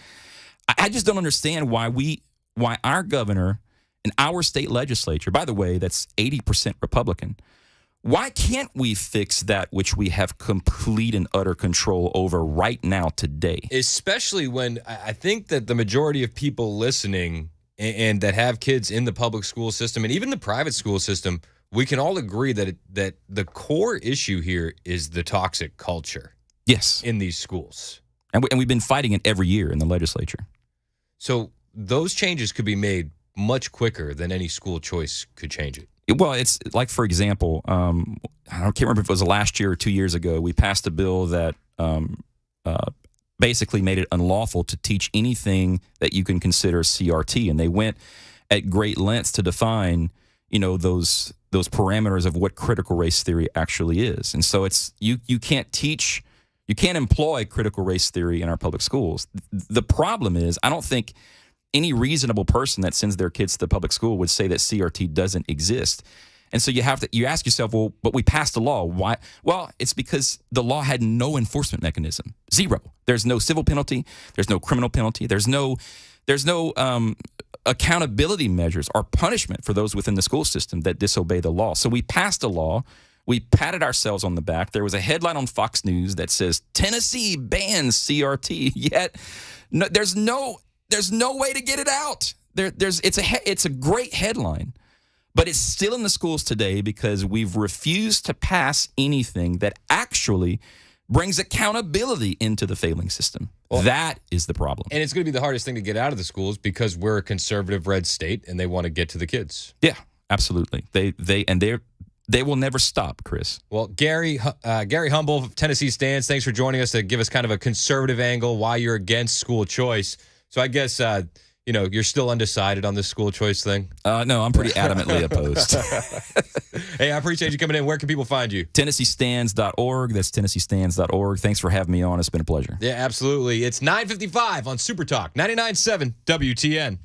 I just don't understand why our governor and our state legislature, by the way, that's 80% Republican, why can't we fix that which we have complete and utter control over right now today? Especially when I think that the majority of people listening and that have kids in the public school system and even the private school system, we can all agree that the core issue here is the toxic culture. Yes. In these schools. And we've been fighting it every year in the legislature. So those changes could be made much quicker than any school choice could change it. Well, it's like, for example, I can't remember if it was last year or 2 years ago, we passed a bill that basically made it unlawful to teach anything that you can consider CRT. And they went at great lengths to define, those parameters of what critical race theory actually is. And so it's you can't employ critical race theory in our public schools. The problem is, I don't think any reasonable person that sends their kids to the public school would say that CRT doesn't exist. And so you ask yourself, well, but we passed a law. Why? Well, it's because the law had no enforcement mechanism. Zero. There's no civil penalty. There's no criminal penalty. There's no accountability measures or punishment for those within the school system that disobey the law. So we passed a law. We patted ourselves on the back. There was a headline on Fox News that says Tennessee bans CRT. Yet there's no way to get it out. It's a great headline. But it's still in the schools today because we've refused to pass anything that actually brings accountability into the failing system. Well, that is the problem. And it's going to be the hardest thing to get out of the schools because we're a conservative red state and they want to get to the kids. Yeah, absolutely. They will never stop, Chris. Well, Gary Humble of Tennessee Stands, thanks for joining us to give us kind of a conservative angle why you're against school choice. So I guess you're still undecided on this school choice thing? No, I'm pretty adamantly opposed. Hey, I appreciate you coming in. Where can people find you? TennesseeStands.org. That's TennesseeStands.org. Thanks for having me on. It's been a pleasure. Yeah, absolutely. It's 9:55 on Super Talk, 99.7 WTN.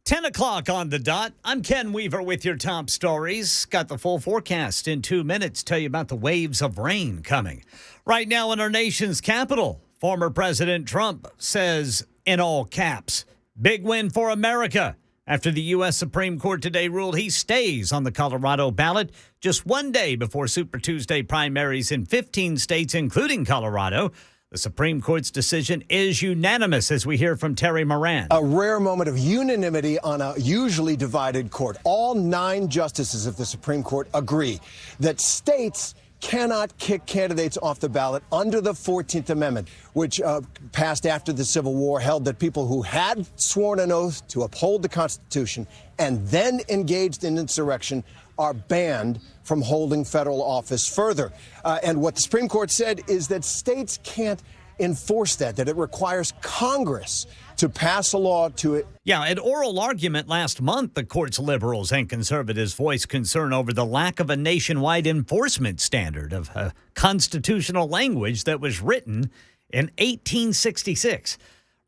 10 o'clock on the dot. I'm Ken Weaver with your top stories. Got the full forecast in 2 minutes. Tell you about the waves of rain coming. Right now in our nation's capital, former President Trump says, in all caps, big win for America. After the U.S. Supreme Court today ruled he stays on the Colorado ballot just one day before Super Tuesday primaries in 15 states, including Colorado. The Supreme Court's decision is unanimous, as we hear from Terry Moran. A rare moment of unanimity on a usually divided court. All 9 justices of the Supreme Court agree that states cannot kick candidates off the ballot under the 14th Amendment, which passed after the Civil War, held that people who had sworn an oath to uphold the Constitution and then engaged in insurrection are banned from holding federal office further. And what the Supreme Court said is that states can't enforce that it requires Congress to pass a law to it. Yeah, at oral argument last month, the court's liberals and conservatives voiced concern over the lack of a nationwide enforcement standard of constitutional language that was written in 1866.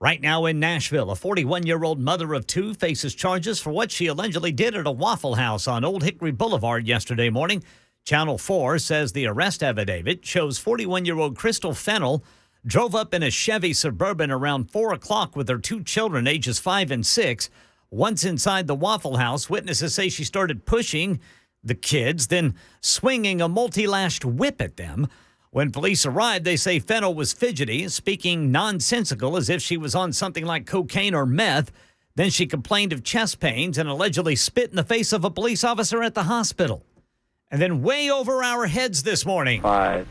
Right now in Nashville, a 41-year-old mother of 2 faces charges for what she allegedly did at a Waffle House on Old Hickory Boulevard yesterday morning. Channel 4 says the arrest affidavit shows 41-year-old Crystal Fennell drove up in a Chevy Suburban around 4 o'clock with her 2 children, ages 5 and 6. Once inside the Waffle House, witnesses say she started pushing the kids, then swinging a multi-lashed whip at them. When police arrived, they say Fennell was fidgety, speaking nonsensical as if she was on something like cocaine or meth. Then she complained of chest pains and allegedly spit in the face of a police officer at the hospital. And then way over our heads this morning, 5,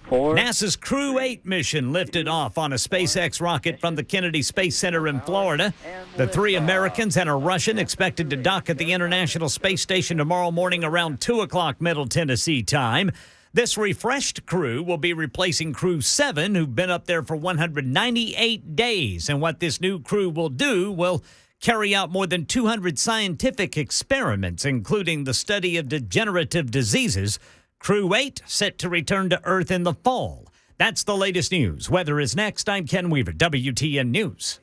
4. NASA's Crew 8 mission lifted off on a SpaceX rocket from the Kennedy Space Center in Florida. The 3 Americans and a Russian expected to dock at the International Space Station tomorrow morning around 2 o'clock Middle Tennessee time. This refreshed crew will be replacing Crew 7, who've been up there for 198 days. And what this new crew will do will carry out more than 200 scientific experiments, including the study of degenerative diseases. Crew 8 set to return to Earth in the fall. That's the latest news. Weather is next. I'm Ken Weaver, WTN News.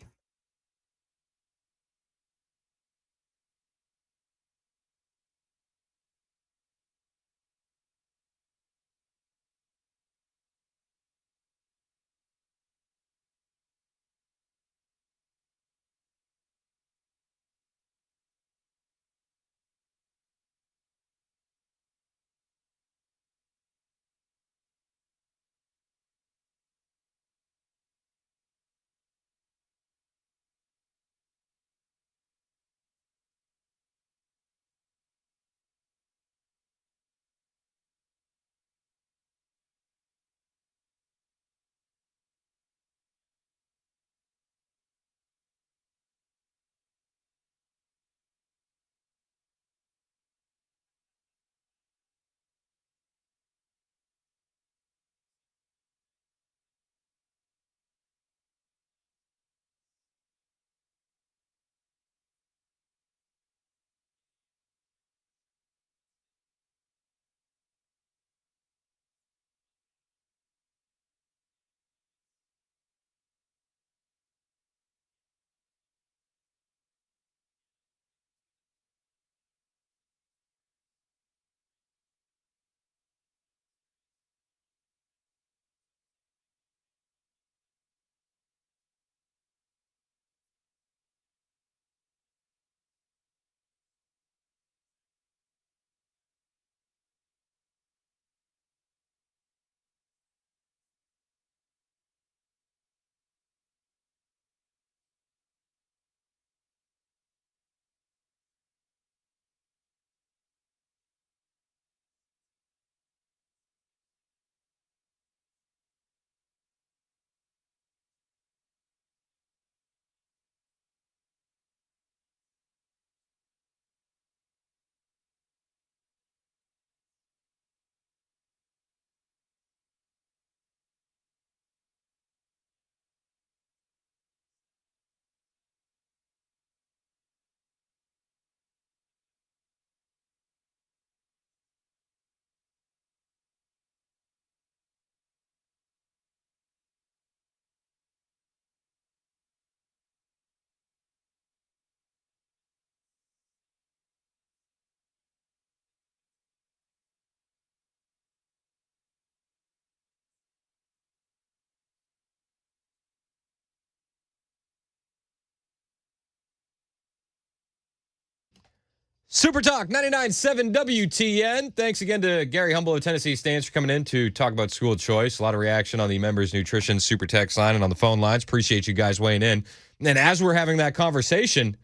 Super Talk 99.7 WTN. Thanks again to Gary Humble of Tennessee Stands for coming in to talk about school choice. A lot of reaction on the Members Nutrition Super Text line and on the phone lines. Appreciate you guys weighing in. And as we're having that conversation,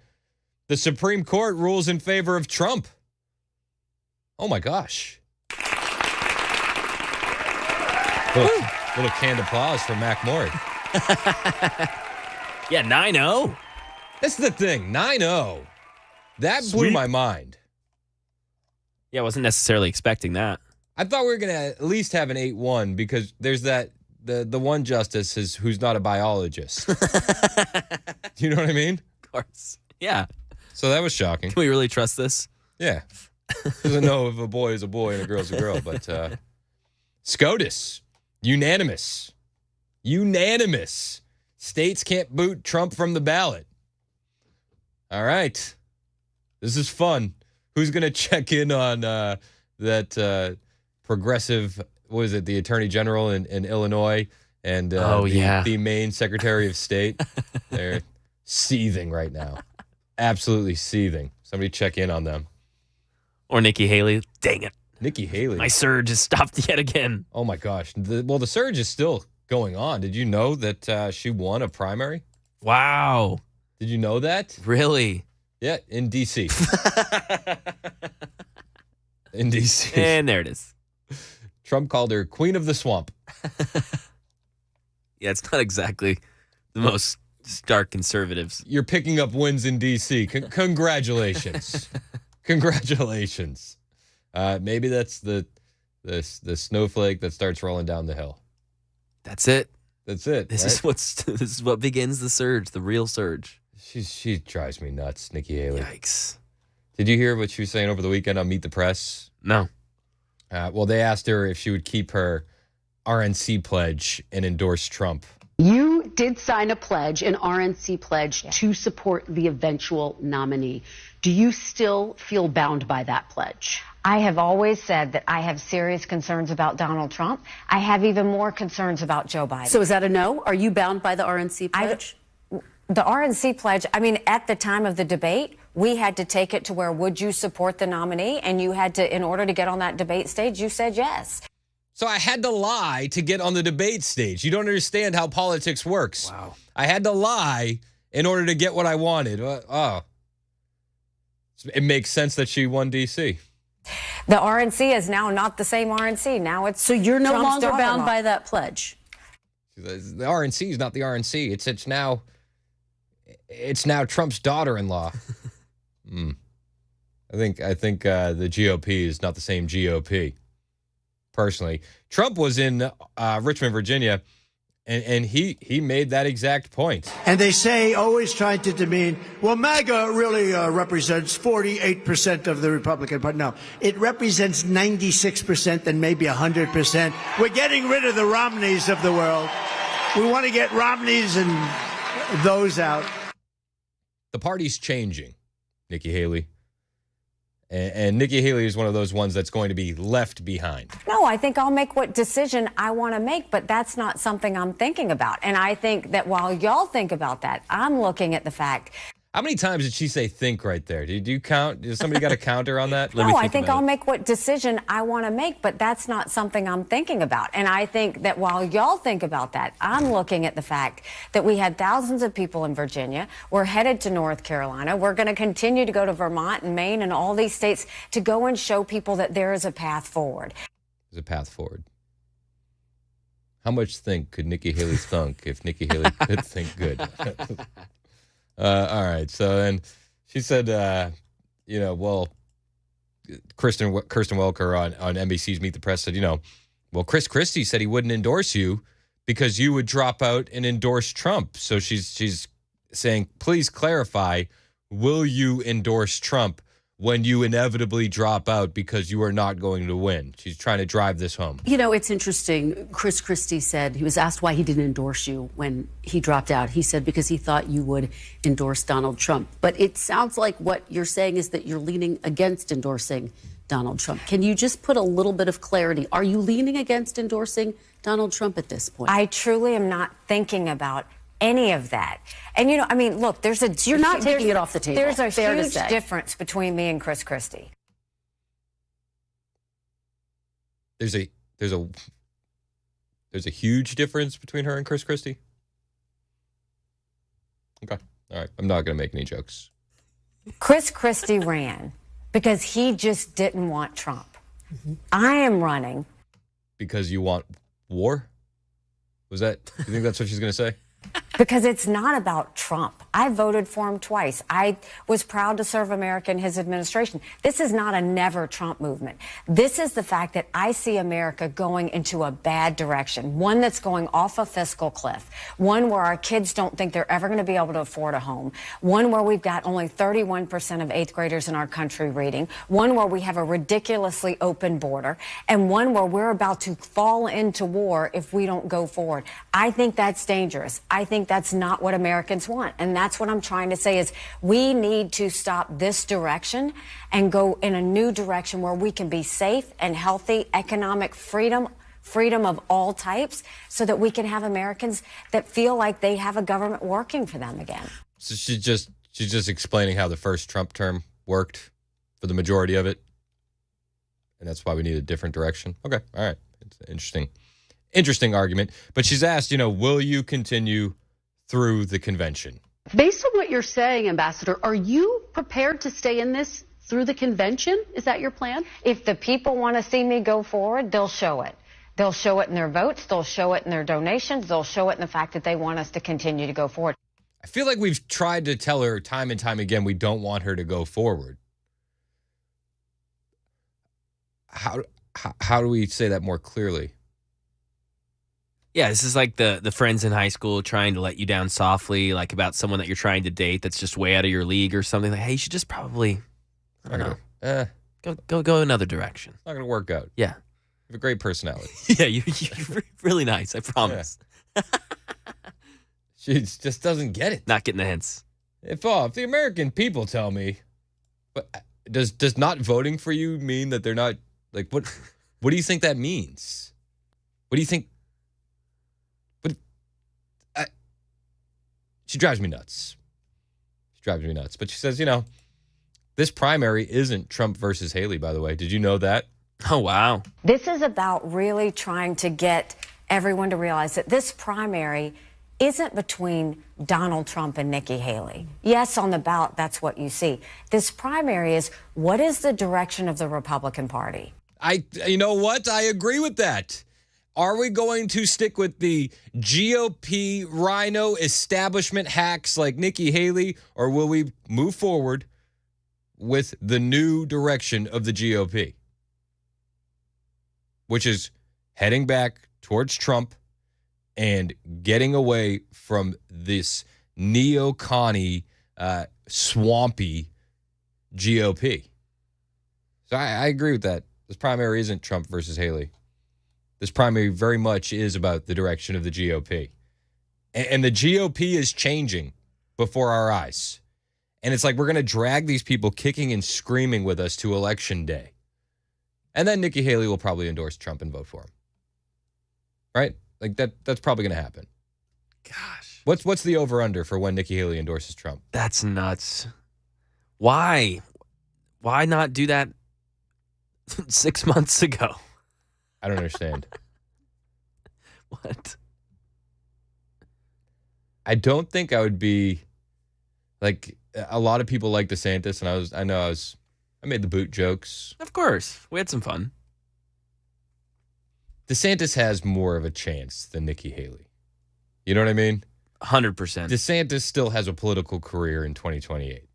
the Supreme Court rules in favor of Trump. Oh, my gosh. Little canned applause for Mac Maury. Yeah, 9-0. That's the thing, 9-0. That blew my mind. Yeah, I wasn't necessarily expecting that. I thought we were going to at least have an 8-1 because there's that the one justice who's not a biologist. Do you know what I mean? Of course. Yeah. So that was shocking. Can we really trust this? Yeah. Doesn't know if a boy is a boy and a girl's a girl, but SCOTUS, unanimous. States can't boot Trump from the ballot. All right. This is fun. Who's going to check in on that progressive, what is it, the Attorney General in Illinois and the Maine Secretary of State? They're seething right now. Absolutely seething. Somebody check in on them. Or Nikki Haley. Dang it. Nikki Haley. My surge has stopped yet again. Oh, my gosh. The surge is still going on. Did you know that she won a primary? Wow. Did you know that? Really? Yeah, in D.C. In D.C. And there it is. Trump called her Queen of the Swamp. Yeah, it's not exactly the most stark conservatives. You're picking up wins in D.C. Congratulations. Congratulations. Maybe that's the snowflake that starts rolling down the hill. That's it. That's it. This is what begins the surge, the real surge. She drives me nuts, Nikki Haley. Yikes. Did you hear what she was saying over the weekend on Meet the Press? No. Well, they asked her if she would keep her RNC pledge and endorse Trump. You did sign a pledge, an RNC pledge, to support the eventual nominee. Do you still feel bound by that pledge? I have always said that I have serious concerns about Donald Trump. I have even more concerns about Joe Biden. So is that a no? Are you bound by the RNC pledge? The RNC pledge, I mean, at the time of the debate, we had to take it to where would you support the nominee? And you had to, in order to get on that debate stage, you said yes. So I had to lie to get on the debate stage. You don't understand how politics works. Wow. I had to lie in order to get what I wanted. Oh. It makes sense that she won D.C. The RNC is now not the same RNC. Now it's So you're no Trump's longer bound daughter-in-law. by that pledge? The RNC is not the RNC. It's now Trump's daughter-in-law. I think the GOP is not the same GOP. Personally, Trump was in Richmond, Virginia, and he made that exact point. And they say, always trying to demean, well, MAGA really represents 48% of the Republican Party. No, it represents 96% and maybe 100%. We're getting rid of the Romneys of the world. We want to get Romneys and those out. The party's changing, Nikki Haley. And Nikki Haley is one of those ones that's going to be left behind. No, I think I'll make what decision I want to make, but that's not something I'm thinking about. And I think that while y'all think about that, I'm looking at the fact. How many times did she say think right there? Did you count? Did somebody got a counter on that? No, I think I'll make what decision I want to make, but that's not something I'm thinking about. And I think that while y'all think about that, I'm looking at the fact that we had thousands of people in Virginia. We're headed to North Carolina. We're going to continue to go to Vermont and Maine and all these states to go and show people that there is a path forward. There's a path forward. How much think could Nikki Haley thunk if Nikki Haley could think good? All right. So then she said, Kristen Welker on NBC's Meet the Press said, well, Chris Christie said he wouldn't endorse you because you would drop out and endorse Trump. So she's saying, please clarify, will you endorse Trump when you inevitably drop out because you are not going to win? She's trying to drive this home. It's interesting. Chris Christie said, he was asked why he didn't endorse you when he dropped out. He said because he thought you would endorse Donald Trump. But it sounds like what you're saying is that you're leaning against endorsing Donald Trump. Can you just put a little bit of clarity? Are you leaning against endorsing Donald Trump at this point? I truly am not thinking about any of that. And, I mean, look, there's a... You're not taking it off the table. There's a fair huge to say. difference between me and Chris Christie. There's a huge difference between her and Chris Christie. Okay. All right. I'm not going to make any jokes. Chris Christie ran because he just didn't want Trump. I am running Because you want war? Was that, you think that's what she's going to say? because it's not about Trump. I voted for him twice. I was proud to serve America in his administration. This is not a never Trump movement. This is the fact that I see America going into a bad direction, one that's going off a fiscal cliff, one where our kids don't think they're ever going to be able to afford a home, one where we've got only 31% of eighth graders in our country reading, one where we have a ridiculously open border, and one where we're about to fall into war if we don't go forward. I think that's dangerous. I think that's not what Americans want. And that's what I'm trying to say is we need to stop this direction and go in a new direction where we can be safe and healthy, economic freedom of all types, so that we can have Americans that feel like they have a government working for them again. So she's just explaining how the first Trump term worked for the majority of it. And that's why we need a different direction. Okay. All right. It's an interesting argument. But she's asked, will you continue through the convention? Based on what you're saying, Ambassador, are you prepared to stay in this through the convention? Is that your plan? If the people want to see me go forward, they'll show it. They'll show it in their votes. They'll show it in their donations. They'll show it in the fact that they want us to continue to go forward. I feel like we've tried to tell her time and time again we don't want her to go forward. How do we say that more clearly? Yeah, this is like the friends in high school trying to let you down softly, like about someone that you're trying to date that's just way out of your league or something. Like, hey, you should just probably, I don't know, go another direction. It's not going to work out. Yeah. You have a great personality. Yeah, you're really nice, I promise. Yeah. She just doesn't get it. Not getting the hints. If the American people tell me, but does not voting for you mean that they're not, like, what do you think that means? What do you think? She drives me nuts. But she says, this primary isn't Trump versus Haley, by the way. Did you know that? Oh, wow. This is about really trying to get everyone to realize that this primary isn't between Donald Trump and Nikki Haley. Yes, on the ballot, that's what you see. This primary is, what is the direction of the Republican Party? You know what? I agree with that. Are we going to stick with the GOP rhino establishment hacks like Nikki Haley, or will we move forward with the new direction of the GOP, which is heading back towards Trump and getting away from this neocon-y, swampy GOP? So I agree with that. This primary isn't Trump versus Haley. This primary very much is about the direction of the GOP. And the GOP is changing before our eyes. And it's like we're going to drag these people kicking and screaming with us to Election Day. And then Nikki Haley will probably endorse Trump and vote for him. Right? Like that's probably going to happen. Gosh. What's the over-under for when Nikki Haley endorses Trump? That's nuts. Why? Why not do that 6 months ago? I don't understand. What? I don't think I would be like a lot of people like DeSantis, and I made the boot jokes. Of course. We had some fun. DeSantis has more of a chance than Nikki Haley. You know what I mean? 100%. DeSantis still has a political career in 2028.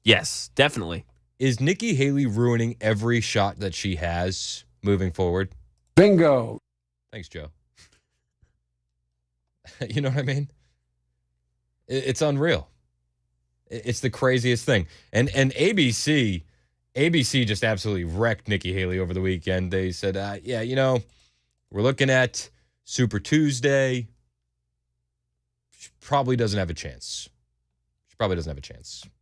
Yes, definitely. Is Nikki Haley ruining every shot that she has moving forward? Bingo. Thanks, Joe. You know what I mean? It's unreal. It's the craziest thing. And ABC just absolutely wrecked Nikki Haley over the weekend. They said, we're looking at Super Tuesday. She probably doesn't have a chance.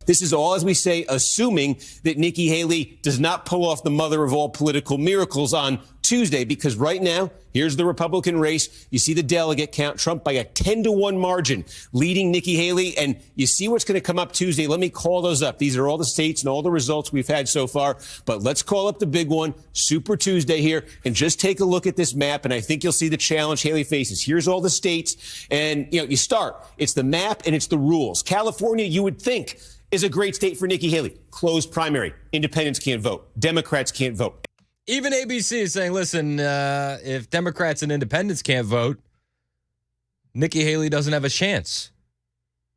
This is all, as we say, assuming that Nikki Haley does not pull off the mother of all political miracles on Tuesday, because right now, here's the Republican race. You see the delegate count, Trump by a 10-1 margin, leading Nikki Haley. And you see what's going to come up Tuesday. Let me call those up. These are all the states and all the results we've had so far. But let's call up the big one, Super Tuesday here, and just take a look at this map. And I think you'll see the challenge Haley faces. Here's all the states. And, you start. It's the map and it's the rules. California, you would think, is a great state for Nikki Haley. Closed primary. Independents can't vote. Democrats can't vote. Even ABC is saying, listen, if Democrats and independents can't vote, Nikki Haley doesn't have a chance.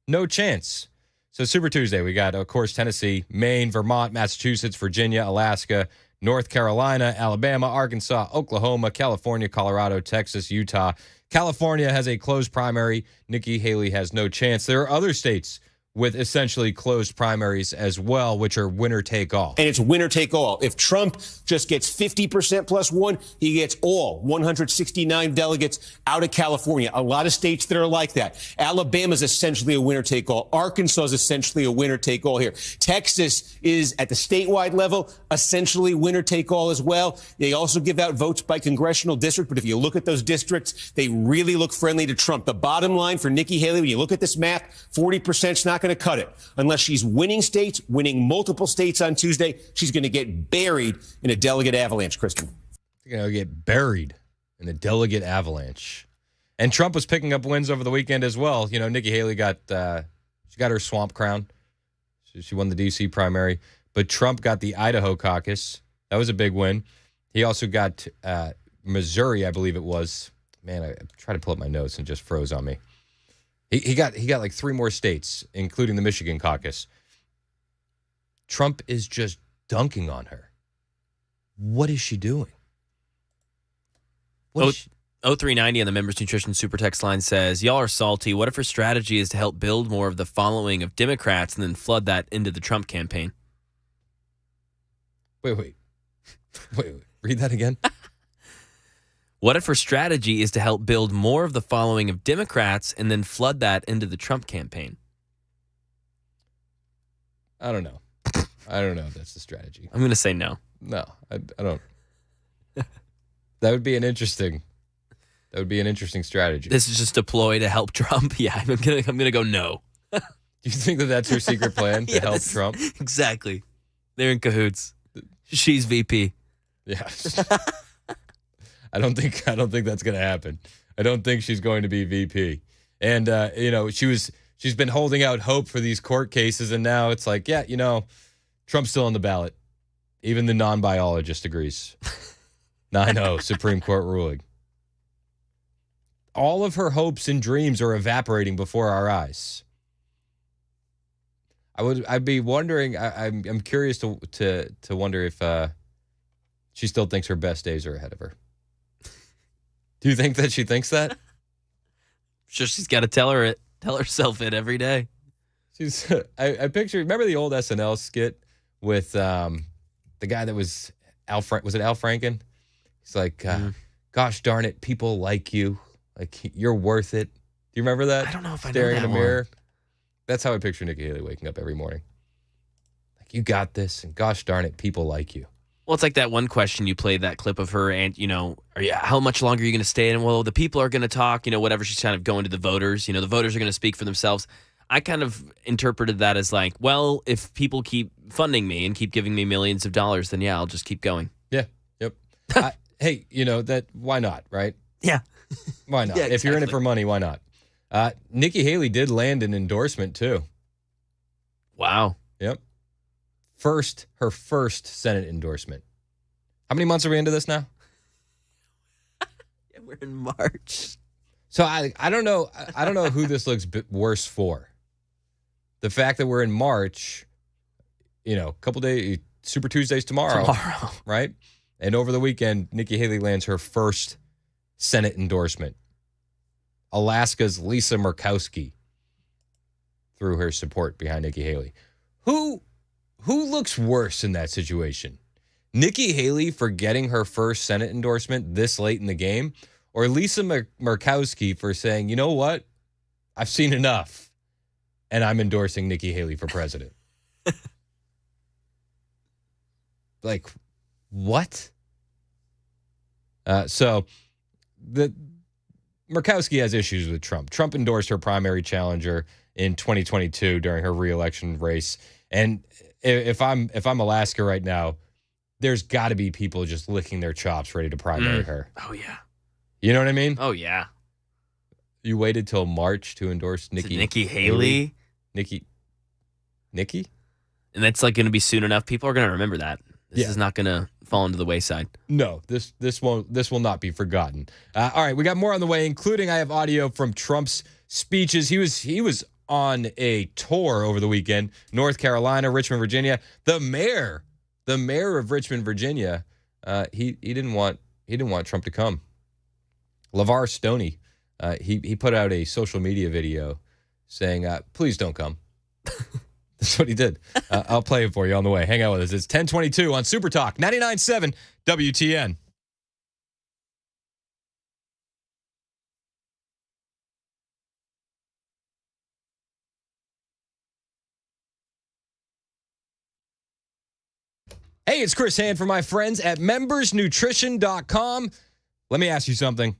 No chance. So Super Tuesday, we got, of course, Tennessee, Maine, Vermont, Massachusetts, Virginia, Alaska, North Carolina, Alabama, Arkansas, Oklahoma, California, Colorado, Texas, Utah. California has a closed primary. Nikki Haley has no chance. There are other states with essentially closed primaries as well, which are winner take all. And it's winner take all. If Trump just gets 50% plus one, he gets all 169 delegates out of California. A lot of states that are like that. Alabama's essentially a winner take all. Arkansas is essentially a winner take all here. Texas is at the statewide level, essentially winner take all as well. They also give out votes by congressional district. But if you look at those districts, they really look friendly to Trump. The bottom line for Nikki Haley, when you look at this map, 40% is not going to cut it. Unless she's winning states, winning multiple states on Tuesday, she's going to get buried in a delegate avalanche, Kristen. She's going to get buried in a delegate avalanche. And Trump was picking up wins over the weekend as well. Nikki Haley got her swamp crown. She won the D.C. primary. But Trump got the Idaho caucus. That was a big win. He also got Missouri, I believe it was. Man, I tried to pull up my notes and just froze on me. He got like 3 more states, including the Michigan caucus. Trump is just dunking on her. What is she doing? 0390 on the Members Nutrition Super Text line says, y'all are salty. What if her strategy is to help build more of the following of Democrats and then flood that into the Trump campaign? Wait. Read that again. What if her strategy is to help build more of the following of Democrats and then flood that into the Trump campaign? I don't know. I don't know if that's the strategy. I'm going to say no. No, I don't. That would be an interesting strategy. This is just a ploy to help Trump. Yeah, I'm gonna go no. Do you think that that's her secret plan to help Trump? Exactly. They're in cahoots. She's VP. Yeah. I don't think that's going to happen. I don't think she's going to be VP. And she's been holding out hope for these court cases, and now it's like, Trump's still on the ballot. Even the non-biologist agrees. 9-0 Supreme Court ruling. All of her hopes and dreams are evaporating before our eyes. I'd be wondering. I'm curious to wonder if she still thinks her best days are ahead of her. Do you think that she thinks that? Sure, she's got to tell herself it every day. I picture. Remember the old SNL skit with the guy that was was it Al Franken? He's like, gosh darn it, people like you. Like, you're worth it. Do you remember that? I don't know if I know Staring that in the mirror. That's how I picture Nikki Haley waking up every morning. Like, you got this, and gosh darn it, people like you. Well, it's like that one question you played, that clip of her, and, how much longer are you going to stay? And, well, the people are going to talk, whatever. She's kind of going to the voters. The voters are going to speak for themselves. I kind of interpreted that as like, well, if people keep funding me and keep giving me millions of dollars, then, I'll just keep going. Yeah, yep. Hey, why not, right? Yeah. Why not? Yeah, If you're in it for money, why not? Nikki Haley did land an endorsement, too. Wow. Yep. Her first Senate endorsement. How many months are we into this now? Yeah, we're in March. So I don't know. I don't know who this looks worse for. The fact that we're in March, a couple days, Super Tuesday's tomorrow, right? And over the weekend, Nikki Haley lands her first Senate endorsement. Alaska's Lisa Murkowski threw her support behind Nikki Haley. Who looks worse in that situation? Nikki Haley for getting her first Senate endorsement this late in the game, or Lisa Murkowski for saying, you know what? I've seen enough, and I'm endorsing Nikki Haley for president. Like, what? So the Murkowski has issues with Trump. Trump endorsed her primary challenger in 2022 during her reelection race. And if I'm Alaska right now, there's got to be people just licking their chops ready to primary her. Oh, yeah. You know what I mean? Oh, yeah. You waited till March to endorse Nikki Haley. Nikki? And that's like going to be soon enough. People are going to remember that. This is not going to fall into the wayside. No, this will not be forgotten. All right, we got more on the way, including I have audio from Trump's speeches. He was on a tour over the weekend, North Carolina, Richmond, Virginia. The mayor of Richmond, Virginia, he didn't want Trump to come. LeVar Stoney, he put out a social media video saying, "Please don't come." That's what he did. I'll play it for you on the way. Hang out with us. It's 10:22 on Super Talk 99.7 WTN. Hey, it's Chris Hand from my friends at membersnutrition.com. Let me ask you something.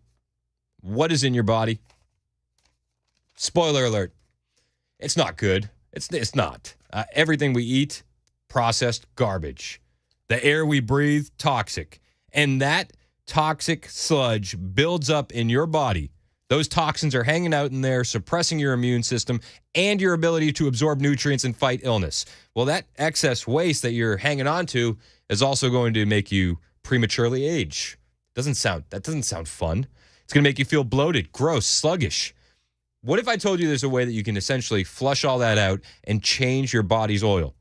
What is in your body? Spoiler alert. It's not good. It's not. Everything we eat, processed garbage. The air we breathe, toxic. And that toxic sludge builds up in your body. Those toxins are hanging out in there, suppressing your immune system and your ability to absorb nutrients and fight illness. Well, that excess waste that you're hanging on to is also going to make you prematurely age. That doesn't sound fun. It's going to make you feel bloated, gross, sluggish. What if I told you there's a way that you can essentially flush all that out and change your body's oil?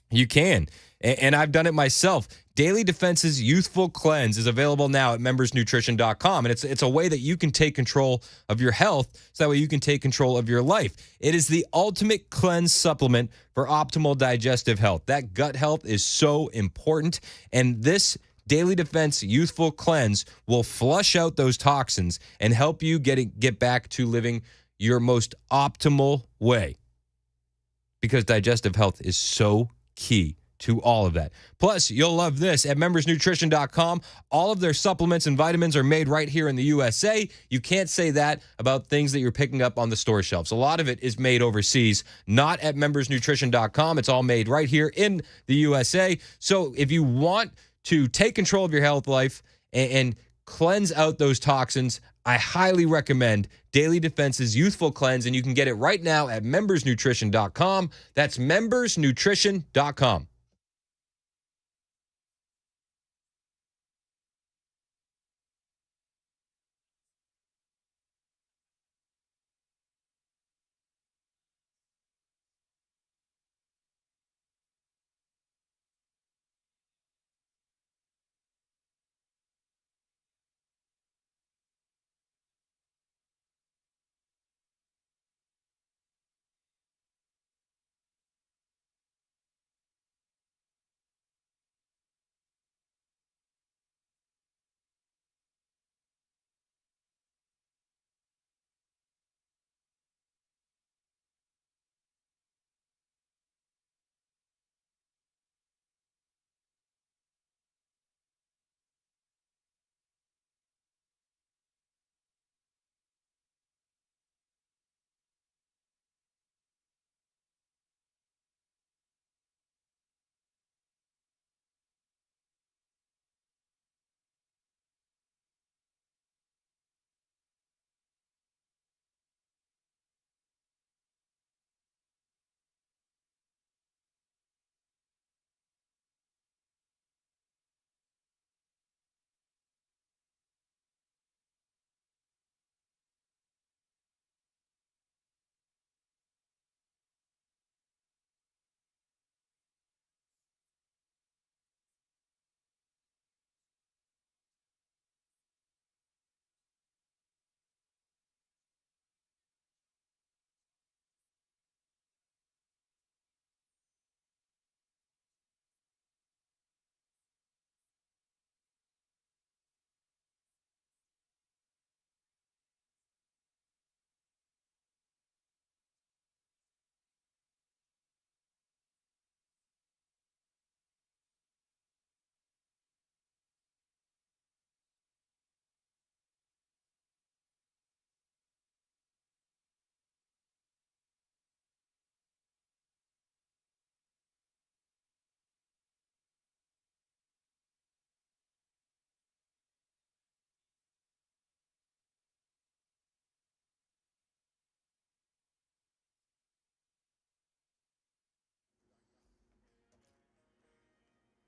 You can, and I've done it myself. Daily Defense's Youthful Cleanse is available now at membersnutrition.com, and it's a way that you can take control of your health so that way you can take control of your life. It is the ultimate cleanse supplement for optimal digestive health. That gut health is so important, and this Daily Defense Youthful Cleanse will flush out those toxins and help you get back to living your most optimal way, because digestive health is so key to all of that. Plus, you'll love this. At membersnutrition.com, all of their supplements and vitamins are made right here in the USA. You can't say that about things that you're picking up on the store shelves. A lot of it is made overseas, not at membersnutrition.com. It's all made right here in the USA. So if you want to take control of your health life and cleanse out those toxins, I highly recommend Daily Defense's Youthful Cleanse, and you can get it right now at membersnutrition.com. That's membersnutrition.com.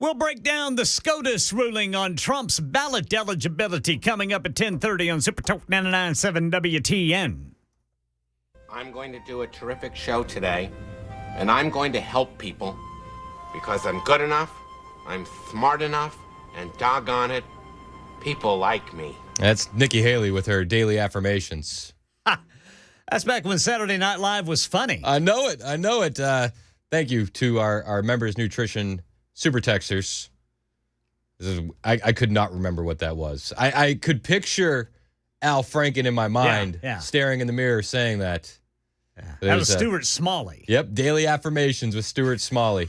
We'll break down the SCOTUS ruling on Trump's ballot eligibility coming up at 10:30 on Super Talk 99.7 WTN. I'm going to do a terrific show today, and I'm going to help people because I'm good enough, I'm smart enough, and doggone it, people like me. That's Nikki Haley with her daily affirmations. That's back when Saturday Night Live was funny. I know it. Thank you to our members nutrition super texters. I could not remember what that was. I could picture Al Franken in my mind staring in the mirror saying that. Yeah. That was Stuart Smalley. Yep, daily affirmations with Stuart Smalley.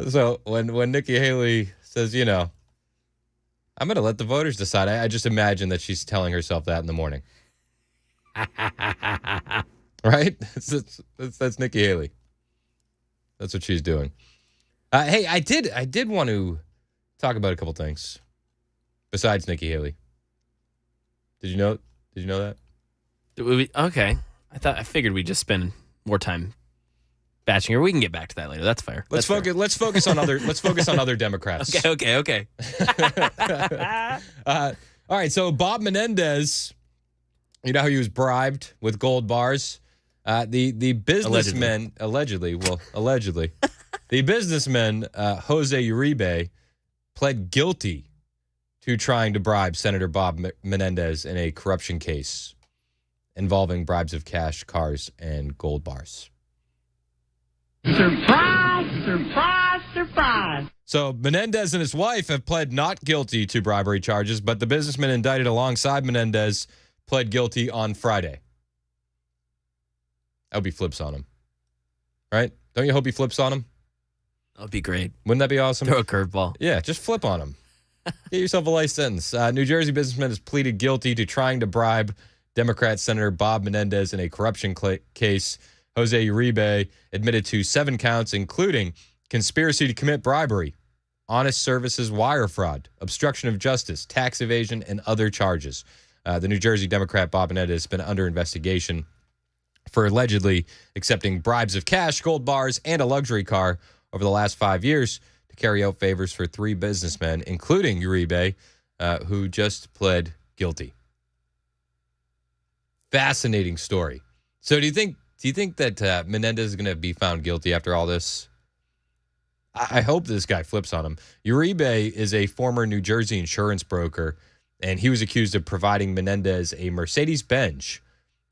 So when Nikki Haley says, I'm going to let the voters decide, I just imagine that she's telling herself that in the morning. Right? That's Nikki Haley. That's what she's doing. Hey, I did want to talk about a couple things besides Nikki Haley. Did you know that? Okay. I figured we'd just spend more time batching her. We can get back to that later. That's fair. Let's focus on other Democrats. Okay. All right, so Bob Menendez, you know how he was bribed with gold bars? The businessman allegedly, the businessman Jose Uribe pled guilty to trying to bribe Senator Bob Menendez in a corruption case involving bribes of cash, cars, and gold bars. Surprise, surprise, surprise. So Menendez and his wife have pled not guilty to bribery charges, but the businessman indicted alongside Menendez pled guilty on Friday. I hope he flips on him. Right? Don't you hope he flips on him? That would be great. Wouldn't that be awesome? Throw a curveball. Yeah, just flip on him. Get yourself a life sentence. New Jersey businessman has pleaded guilty to trying to bribe Democrat Senator Bob Menendez in a corruption case. Jose Uribe admitted to 7 counts, including conspiracy to commit bribery, honest services wire fraud, obstruction of justice, tax evasion, and other charges. The New Jersey Democrat Bob Menendez has been under investigation for allegedly accepting bribes of cash, gold bars, and a luxury car over the last 5 years to carry out favors for 3 businessmen, including Uribe, who just pled guilty. Fascinating story. So do you think that Menendez is going to be found guilty after all this? I hope this guy flips on him. Uribe is a former New Jersey insurance broker, and he was accused of providing Menendez a Mercedes-Benz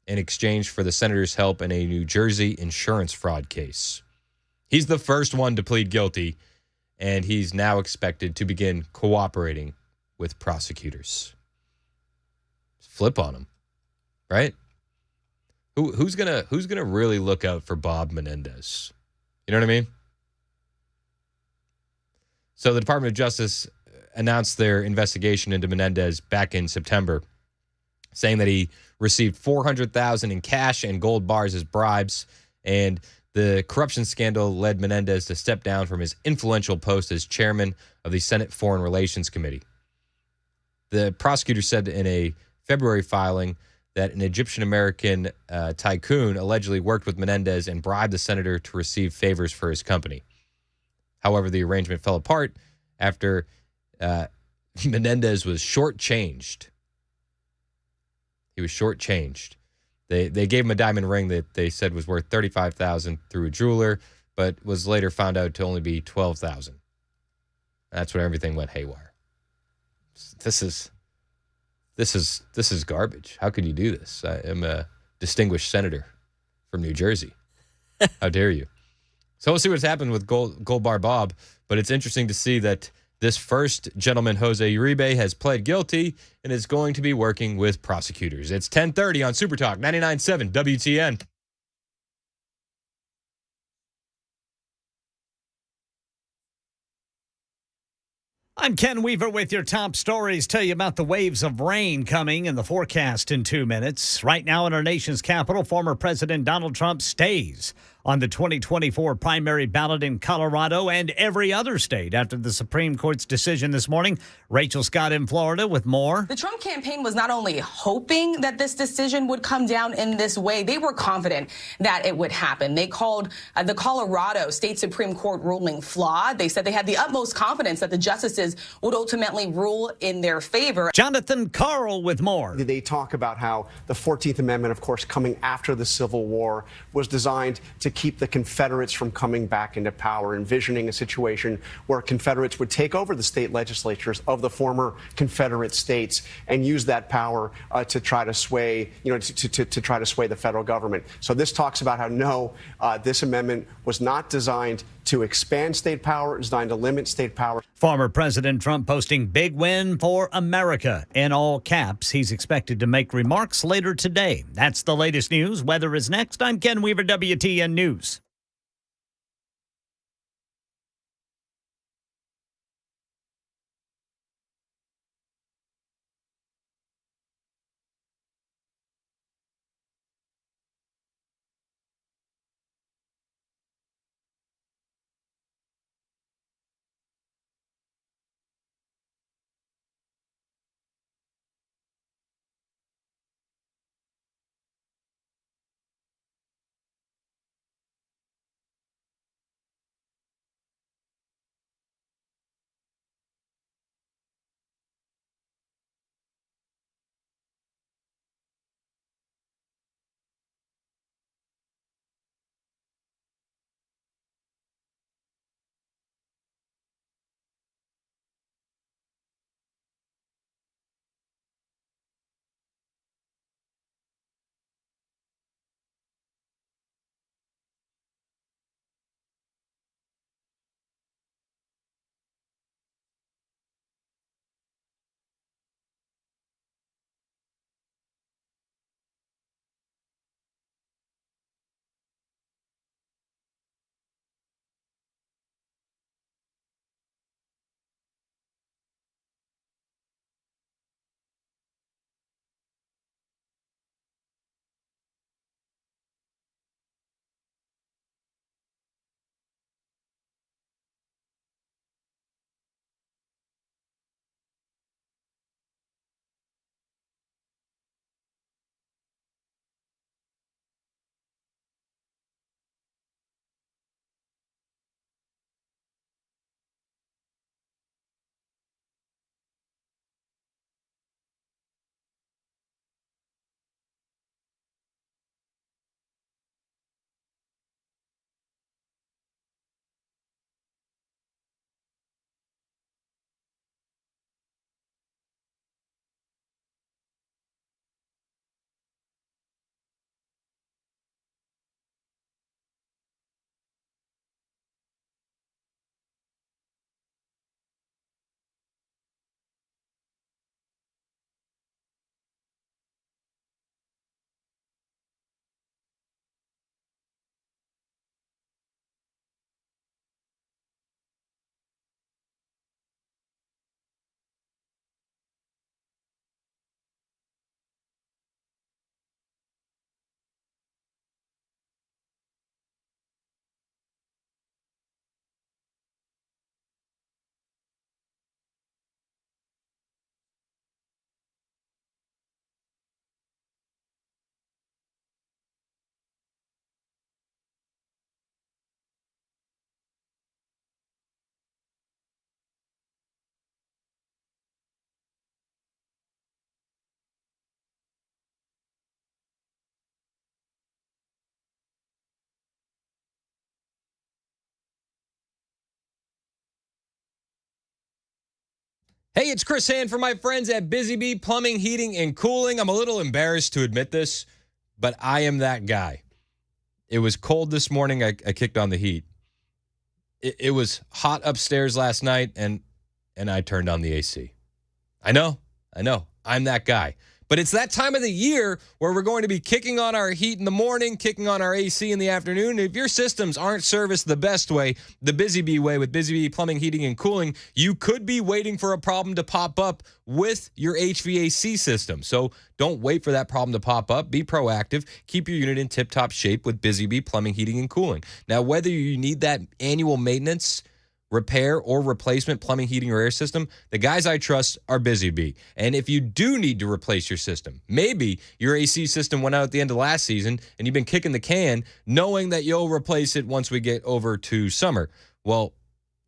in exchange for the senator's help in a New Jersey insurance fraud case. He's the first one to plead guilty, and he's now expected to begin cooperating with prosecutors. Flip on him, right? Who's gonna really look out for Bob Menendez? You know what I mean? So the Department of Justice announced their investigation into Menendez back in September, saying that he received $400,000 in cash and gold bars as bribes, and the corruption scandal led Menendez to step down from his influential post as chairman of the Senate Foreign Relations Committee. The prosecutor said in a February filing that an Egyptian-American tycoon allegedly worked with Menendez and bribed the senator to receive favors for his company. However, the arrangement fell apart after Menendez was shortchanged. He was shortchanged. They gave him a diamond ring that they said was worth $35,000 through a jeweler, but was later found out to only be $12,000. That's when everything went haywire. This is garbage. How could you do this? I am a distinguished senator from New Jersey. How dare you? So we'll see what's happened with Gold Bar Bob, but it's interesting to see that this first gentleman, Jose Uribe, has pled guilty and is going to be working with prosecutors. It's 10:30 on Super Talk 99.7 WTN. I'm Ken Weaver with your top stories. Tell you about the waves of rain coming in the forecast in 2 minutes. Right now in our nation's capital, former President Donald Trump stays on the 2024 primary ballot in Colorado and every other state after the Supreme Court's decision this morning. Rachel Scott in Florida with more. The Trump campaign was not only hoping that this decision would come down in this way, they were confident that it would happen. They called the Colorado State Supreme Court ruling flawed. They said they had the utmost confidence that the justices would ultimately rule in their favor. Jonathan Carl with more. They talk about how the 14th Amendment, of course, coming after the Civil War, was designed to keep the Confederates from coming back into power, envisioning a situation where Confederates would take over the state legislatures of the former Confederate states and use that power to try to sway, to try to sway the federal government. So this talks about how no, this amendment was not designed to expand state power, it's designed to limit state power. Former President Trump posting big win for America in all caps. He's expected to make remarks later today. That's the latest news. Weather is next. I'm Ken Weaver, WTN News. Hey, it's Chris Hand from my friends at Busy Bee Plumbing, Heating, and Cooling. I'm a little embarrassed to admit this, but I am that guy. It was cold this morning. I kicked on the heat. It was hot upstairs last night, and I turned on the AC. I know. I'm that guy. But it's that time of the year where we're going to be kicking on our heat in the morning, kicking on our AC in the afternoon. If your systems aren't serviced the best way, the Busy Bee way with Busy Bee Plumbing, Heating, and Cooling, you could be waiting for a problem to pop up with your HVAC system. So don't wait for that problem to pop up. Be proactive. Keep your unit in tip-top shape with Busy Bee Plumbing, Heating, and Cooling. Now, whether you need that annual maintenance, repair, or replacement plumbing, heating, or air system, the guys I trust are Busy Bee. And if you do need to replace your system, maybe your AC system went out at the end of last season and you've been kicking the can knowing that you'll replace it once we get over to summer. Well,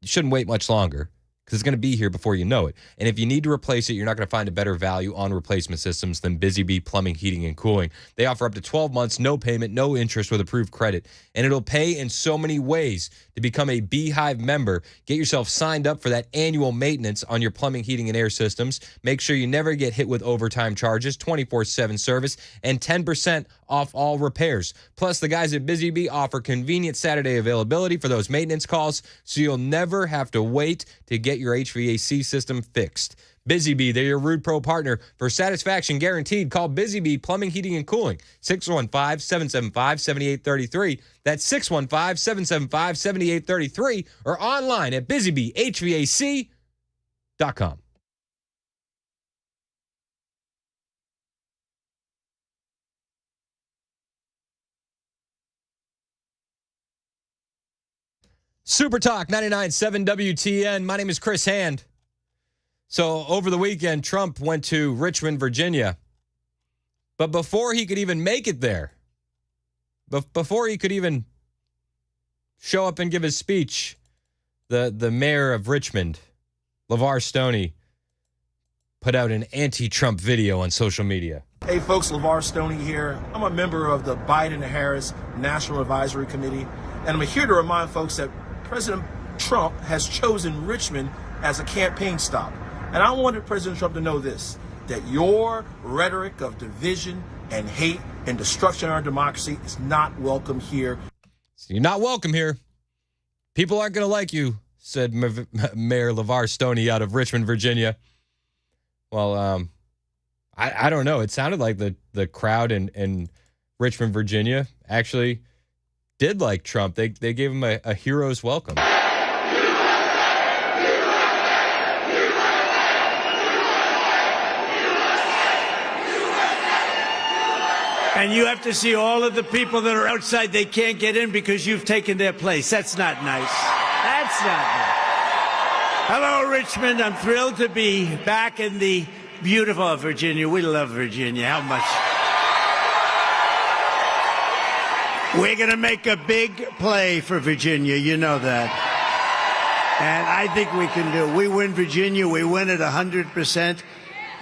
you shouldn't wait much longer because it's going to be here before you know it. And if you need to replace it, you're not going to find a better value on replacement systems than Busy Bee Plumbing, Heating, and Cooling. They offer up to 12 months, no payment, no interest with approved credit. And it'll pay in so many ways. To become a Beehive member, get yourself signed up for that annual maintenance on your plumbing, heating, and air systems. Make sure you never get hit with overtime charges, 24/7 service, and 10% off all repairs. Plus, the guys at Busy Bee offer convenient Saturday availability for those maintenance calls, so you'll never have to wait to get your HVAC system fixed. Busy Bee, they're your Rude Pro partner. For satisfaction guaranteed, call Busy Bee Plumbing, Heating, and Cooling, 615-775-7833. That's 615-775-7833 or online at busybeehvac.com. Super Talk 99.7 WTN. My name is Chris Hand. So over the weekend, Trump went to Richmond, Virginia. But before he could even make it there, before he could even show up and give his speech, the mayor of Richmond, LeVar Stoney, put out an anti-Trump video on social media. Hey folks, LeVar Stoney here. I'm a member of the Biden-Harris National Advisory Committee, and I'm here to remind folks that President Trump has chosen Richmond as a campaign stop. And I wanted President Trump to know this, that your rhetoric of division and hate and destruction of our democracy is not welcome here. You're not welcome here. People aren't going to like you, said Mayor LeVar Stoney out of Richmond, Virginia. Well, I don't know. It sounded like the crowd in Richmond, Virginia actually did like Trump. They gave him a hero's welcome. And you have to see all of the people that are outside. They can't get in because you've taken their place. That's not nice. That's not nice. Hello, Richmond. I'm thrilled to be back in the beautiful Virginia. We love Virginia. How much? We're going to make a big play for Virginia. You know that. And I think we can do it. We win Virginia. We win it 100%.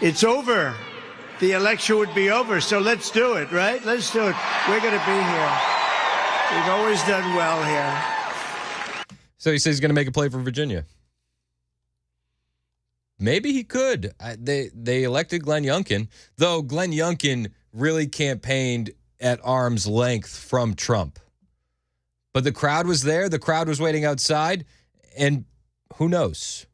It's over. The election would be over, so let's do it, right? Let's do it. We're going to be here. We've always done well here. So he says he's going to make a play for Virginia. Maybe he could. They elected Glenn Youngkin, though Glenn Youngkin really campaigned at arm's length from Trump. But the crowd was there. The crowd was waiting outside. And who knows?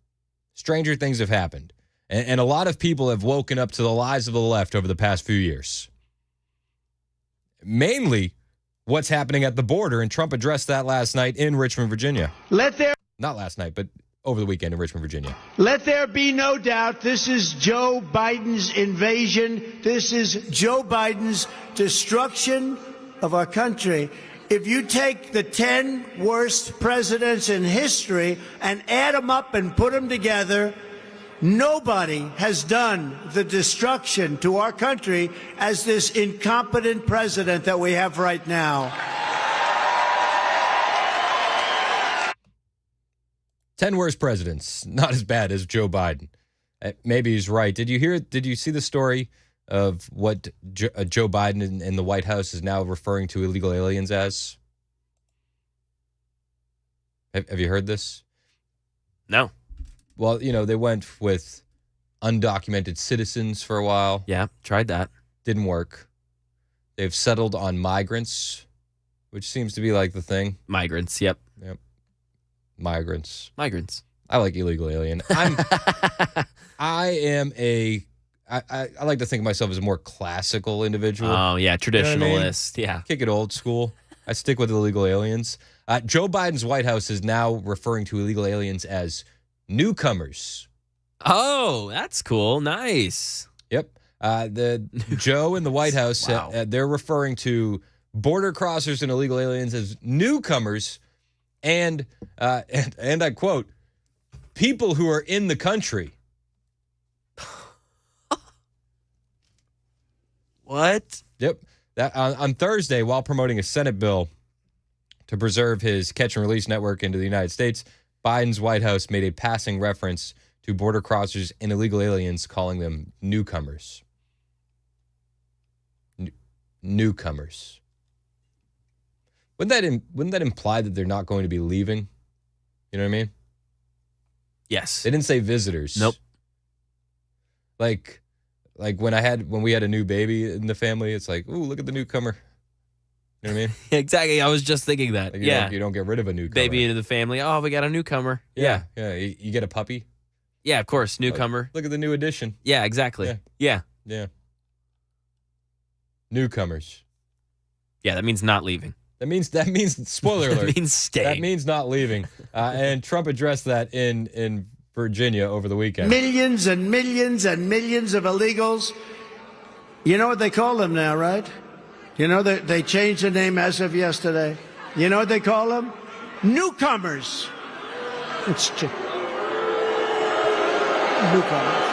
Stranger things have happened. And a lot of people have woken up to the lies of the left over the past few years. Mainly what's happening at the border, and Trump addressed that last night in Richmond, Virginia. Not last night, but over the weekend in Richmond, Virginia. Let there be no doubt, this is Joe Biden's invasion. This is Joe Biden's destruction of our country. If you take the 10 worst presidents in history and add them up and put them together, nobody has done the destruction to our country as this incompetent president that we have right now. 10 worst presidents, not as bad as Joe Biden. Maybe he's right. Did you see the story of what Joe Biden in the White House is now referring to illegal aliens as? Have you heard this? No. Well, they went with undocumented citizens for a while. Yeah, tried that. Didn't work. They've settled on migrants, which seems to be like the thing. Migrants, yep. Migrants. Migrants. I like illegal alien. I I like to think of myself as a more classical individual. Oh, yeah, You know what I mean? traditionalist. Yeah. Kick it old school. I stick with illegal aliens. Joe Biden's White House is now referring to illegal aliens as newcomers. Oh, that's cool. Nice. Yep. The Joe in the White House, they're referring to border crossers and illegal aliens as newcomers, and I quote, people who are in the country. What? Yep. That on Thursday, while promoting a Senate bill to preserve his catch and release network into the United States, Biden's White House made a passing reference to border crossers and illegal aliens, calling them newcomers. Newcomers. Wouldn't that imply that they're not going to be leaving? You know what I mean? Yes. They didn't say visitors. Nope. Like when we had a new baby in the family, it's like, ooh, look at the newcomer. You know what I mean? Exactly. I was just thinking that. Like Yeah. You don't get rid of a newcomer. Baby into the family. Oh, we got a newcomer. Yeah. You get a puppy. Yeah, of course. Newcomer. Look at the new addition. Yeah, exactly. Yeah. Newcomers. Yeah, that means not leaving. That means spoiler alert. That means staying. That means not leaving. And Trump addressed that in Virginia over the weekend. Millions and millions and millions of illegals. You know what they call them now, right? You know, they changed the name as of yesterday. You know what they call them? Newcomers. It's newcomers.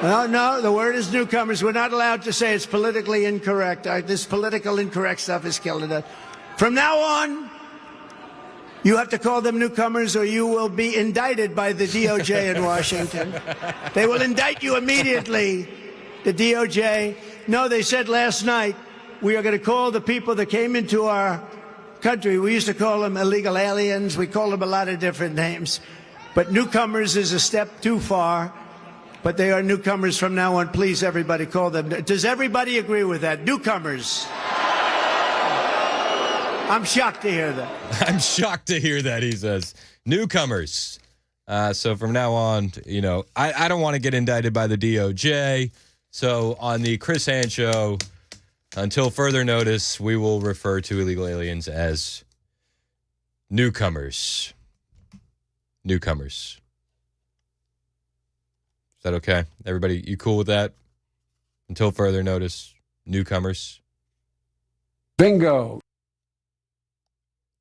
No, the word is newcomers. We're not allowed to say it's politically incorrect. This political incorrect stuff is killing us. From now on, you have to call them newcomers or you will be indicted by the DOJ in Washington. They will indict you immediately, the DOJ. No, they said last night, we are going to call the people that came into our country. We used to call them illegal aliens. We call them a lot of different names. But newcomers is a step too far. But they are newcomers from now on. Please, everybody, call them. Does everybody agree with that? Newcomers. I'm shocked to hear that. I'm shocked to hear that, he says. Newcomers. So from now on, you know, I don't want to get indicted by the DOJ. So on the Chris Hand Show, until further notice, we will refer to illegal aliens as newcomers. Newcomers. Is that okay? Everybody, you cool with that? Until further notice, newcomers. Bingo.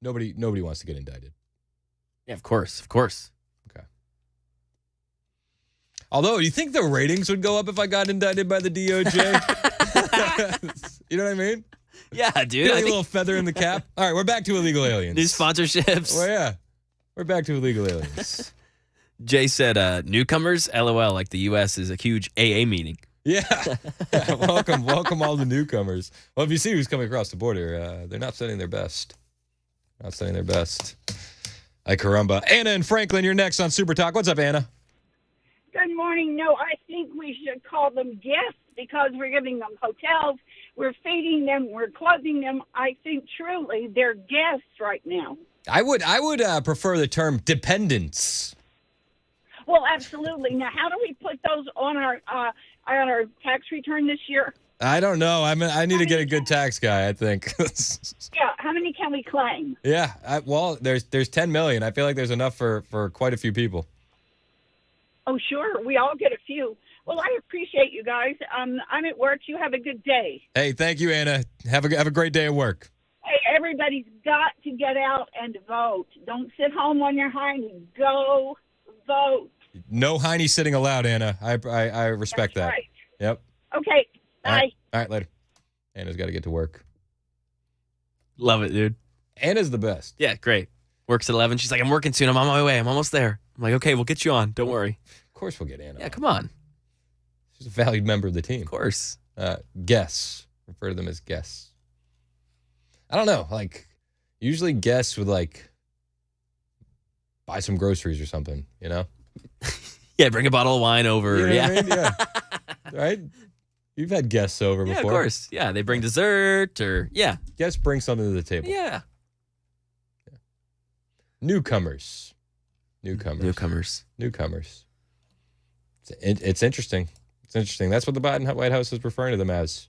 Nobody wants to get indicted. Yeah, of course. Of course. Okay. Although, do you think the ratings would go up if I got indicted by the DOJ? You know what I mean? Yeah, dude. Like a little feather in the cap. All right, we're back to illegal aliens. These sponsorships. Well, yeah. We're back to illegal aliens. Jay said, newcomers, LOL, like the U.S. is a huge AA meeting. Yeah. Welcome all the newcomers. Well, if you see who's coming across the border, they're not studying their best. Not studying their best. Ay, caramba. Anna and Franklin, you're next on Super Talk. What's up, Anna? Good morning. No, I think we should call them guests because we're giving them hotels, we're feeding them, we're clothing them. I think truly they're guests right now. I would prefer the term dependents. Well, absolutely. Now, how do we put those on our tax return this year? I don't know. I need to get a good tax guy, I think. Yeah, how many can we claim? Yeah. There's 10 million. I feel like there's enough for quite a few people. Oh, sure. We all get a few. Well, I appreciate you guys. I'm at work. You have a good day. Hey, thank you, Anna. Have a great day at work. Hey, everybody's got to get out and vote. Don't sit home on your hind. Go vote. No hiney sitting allowed, Anna. I respect that. Right. Yep. Okay. Bye. All right, later. Anna's got to get to work. Love it, dude. Anna's the best. Yeah, great. Works at 11. She's like, I'm working soon. I'm on my way. I'm almost there. I'm like, okay, we'll get you on. Don't worry. Of course we'll get Anna. Yeah, come on. She's a valued member of the team. Of course. Guests. Refer to them as guests. I don't know. Like, usually guests would, like, buy some groceries or something, you know? Yeah, bring a bottle of wine over. You know yeah. what I mean? Yeah. Right? You've had guests over Yeah, before. of course. Yeah, they bring dessert or, yeah. Guests bring something to the table. Yeah. Newcomers. It's interesting. It's interesting. That's what the Biden White House is referring to them as.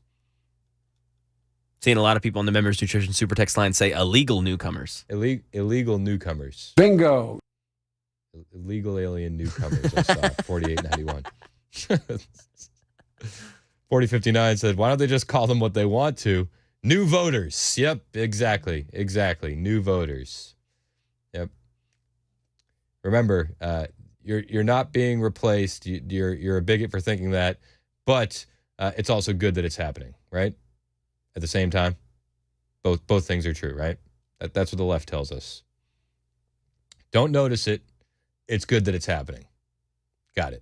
Seeing a lot of people on the Members Nutrition Super Text line say illegal newcomers. Illegal newcomers. Bingo. Illegal alien newcomers. I saw $48.91. 4059 said, why don't they just call them what they want to? New voters. Yep, exactly. New voters. Yep. Remember, you're not being replaced. You're a bigot for thinking that, but it's also good that it's happening, right? At the same time, both things are true, right? That's what the left tells us. Don't notice it. It's good that it's happening. Got it.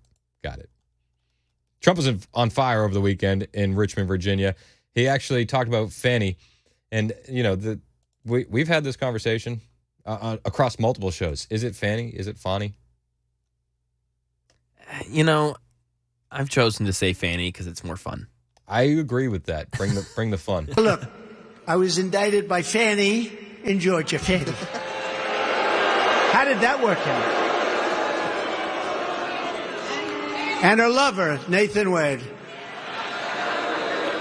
Trump was on fire over the weekend in Richmond, Virginia. He actually talked about Fannie, and we've had this conversation across multiple shows. Is it Fannie? Is it Fannie? I've chosen to say Fannie because it's more fun. I agree with that. Bring the fun. Look, I was indicted by Fannie in Georgia. Fannie. How did that work out? And her lover, Nathan Wade.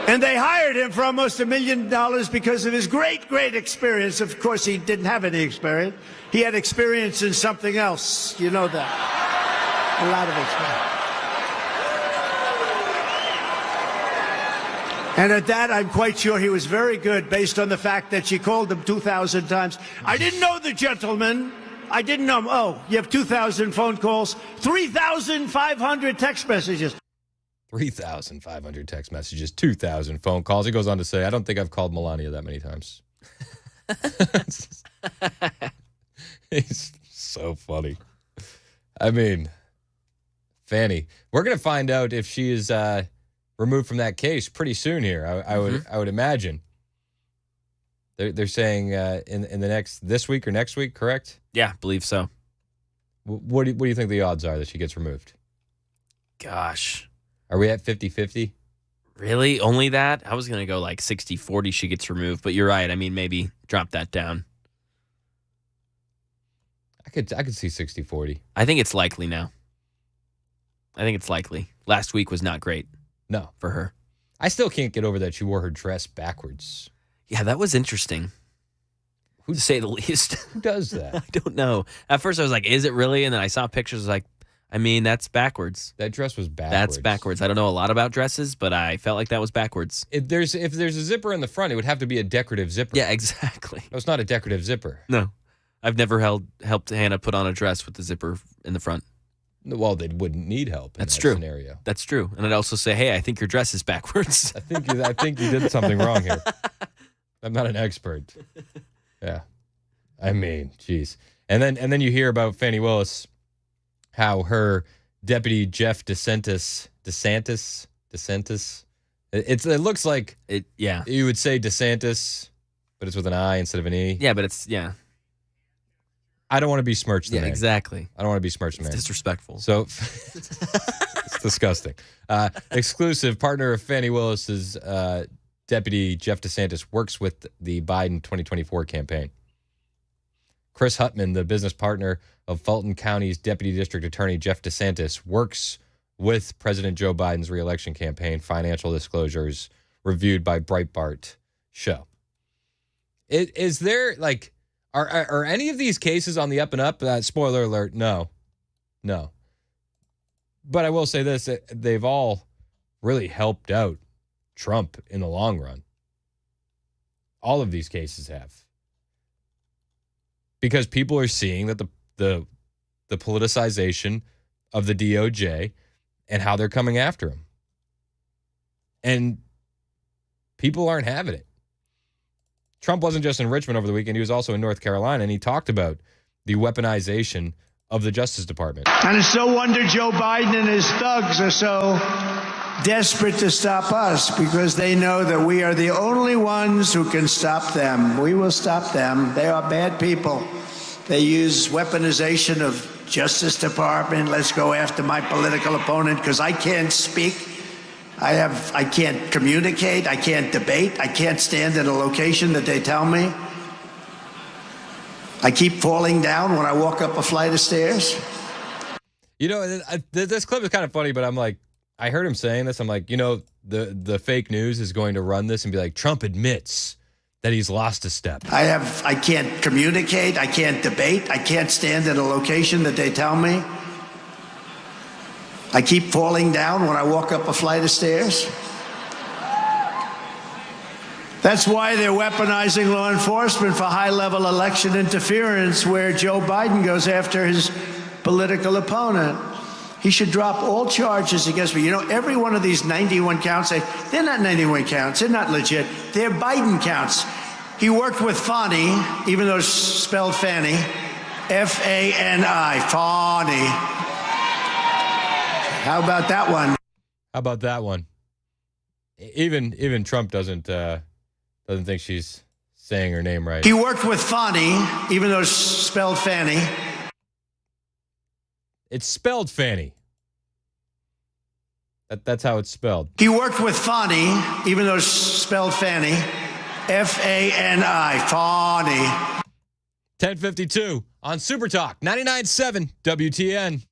And they hired him for almost $1 million because of his great experience. Of course, he didn't have any experience. He had experience in something else. You know that. A lot of experience. And at that, I'm quite sure he was very good based on the fact that she called him 2,000 times. I didn't know the gentleman. I didn't know him. Oh, you have 2,000 phone calls, 3,500 text messages. 3,500 text messages, 2,000 phone calls. He goes on to say, I don't think I've called Melania that many times. He's so funny. I mean, Fannie. We're going to find out if she is removed from that case pretty soon here. I would imagine. They're saying in this week or next week, correct? Yeah, believe so. What do you think the odds are that she gets removed? Gosh. Are we at 50-50? Really? Only that? I was going to go like 60-40 she gets removed, but you're right. I mean, maybe drop that down. I could see 60-40. I think it's likely now. I think it's likely. Last week was not great. No. For her. I still can't get over that she wore her dress backwards. Yeah, that was interesting. To say the least. Who does that? I don't know. At first I was like, is it really? And then I saw pictures like, I mean, that's backwards. That dress was backwards. That's backwards. I don't know a lot about dresses, but I felt like that was backwards. If there's a zipper in the front, it would have to be a decorative zipper. Yeah, exactly. No, it's not a decorative zipper. No. I've never helped Hannah put on a dress with the zipper in the front. Well, they wouldn't need help in that scenario. That's true. And I'd also say, hey, I think your dress is backwards. I think you did something wrong here. I'm not an expert. Yeah. I mean, geez. And then you hear about Fannie Willis, how her deputy Jeff DeSantis. It looks like it. Yeah. You would say DeSantis, but it's with an I instead of an E. Yeah, but it's I don't want to besmirch the man. Exactly. I don't want to besmirch the man. It's disrespectful. So it's disgusting. Exclusive partner of Fannie Willis's deputy Jeff DeSantis works with the Biden 2024 campaign. Chris Huttman, the business partner of Fulton County's Deputy District Attorney Jeff DeSantis, works with President Joe Biden's reelection campaign. Financial disclosures reviewed by Breitbart show. Is there like are any of these cases on the up and up? Spoiler alert: no. But I will say this: they've all really helped out Trump in the long run. All of these cases have. Because people are seeing that the politicization of the DOJ and how they're coming after him. And people aren't having it. Trump wasn't just in Richmond over the weekend. He was also in North Carolina, and he talked about the weaponization of the Justice Department. And it's no wonder Joe Biden and his thugs are so desperate to stop us, because they know that we are the only ones who can stop them. We will stop them. They are bad people. They use weaponization of Justice Department. Let's go after my political opponent because I can't speak. I can't communicate. I can't debate. I can't stand in a location that they tell me. I keep falling down when I walk up a flight of stairs. You know, this clip is kind of funny, but I'm like, I heard him saying this. I'm like, the fake news is going to run this and be like, Trump admits that he's lost a step. I can't communicate. I can't debate. I can't stand at a location that they tell me. I keep falling down when I walk up a flight of stairs. That's why they're weaponizing law enforcement for high-level election interference, where Joe Biden goes after his political opponent. He should drop all charges against me. Every one of these 91 counts, they're not 91 counts. They're not legit. They're Biden counts. He worked with Fani, even though it's spelled Fanny, F-A-N-I, Fani. How about that one? How about that one? Even Trump doesn't think she's saying her name right. He worked with Fani, even though it's spelled Fanny. It's spelled Fanny. That's how it's spelled. He worked with Fani, even though it's spelled Fanny. F-A-N-I, Fani. 1052 on Super Talk 99.7 WTN.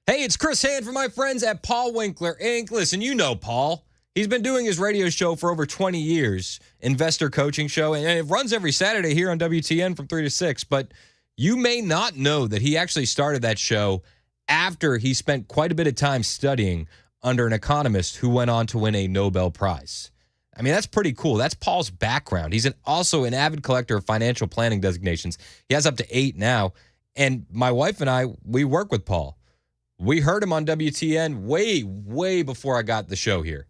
Hey, it's Chris Hand from my friends at Paul Winkler Inc. Listen, you know Paul. He's been doing his radio show for over 20 years, investor coaching show, and it runs every Saturday here on WTN from 3 to 6. But you may not know that he actually started that show after he spent quite a bit of time studying under an economist who went on to win a Nobel Prize. I mean, that's pretty cool. That's Paul's background. He's also an avid collector of financial planning designations. He has up to 8 now. And my wife and I, we work with Paul. We heard him on WTN way before I got the show here.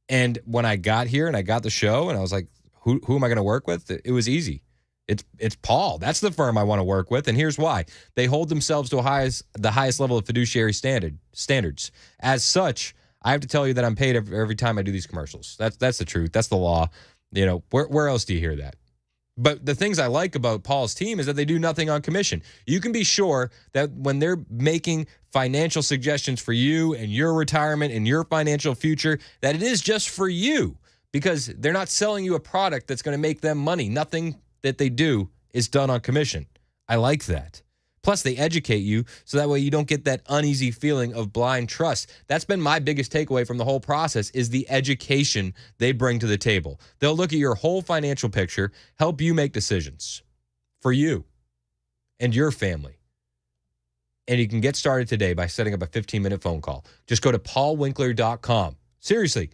And when I got here and I got the show and I was like, who am I going to work with? It was easy. It's Paul. That's the firm I want to work with. And here's why. They hold themselves to the highest level of fiduciary standards. As such, I have to tell you that I'm paid every time I do these commercials. That's the truth. That's the law. Where else do you hear that? But the things I like about Paul's team is that they do nothing on commission. You can be sure that when they're making financial suggestions for you and your retirement and your financial future, that it is just for you, because they're not selling you a product that's going to make them money. Nothing that they do is done on commission. I like that. Plus, they educate you so that way you don't get that uneasy feeling of blind trust. That's been my biggest takeaway from the whole process, is the education they bring to the table. They'll look at your whole financial picture, help you make decisions for you and your family. And you can get started today by setting up a 15-minute phone call. Just go to paulwinkler.com. Seriously,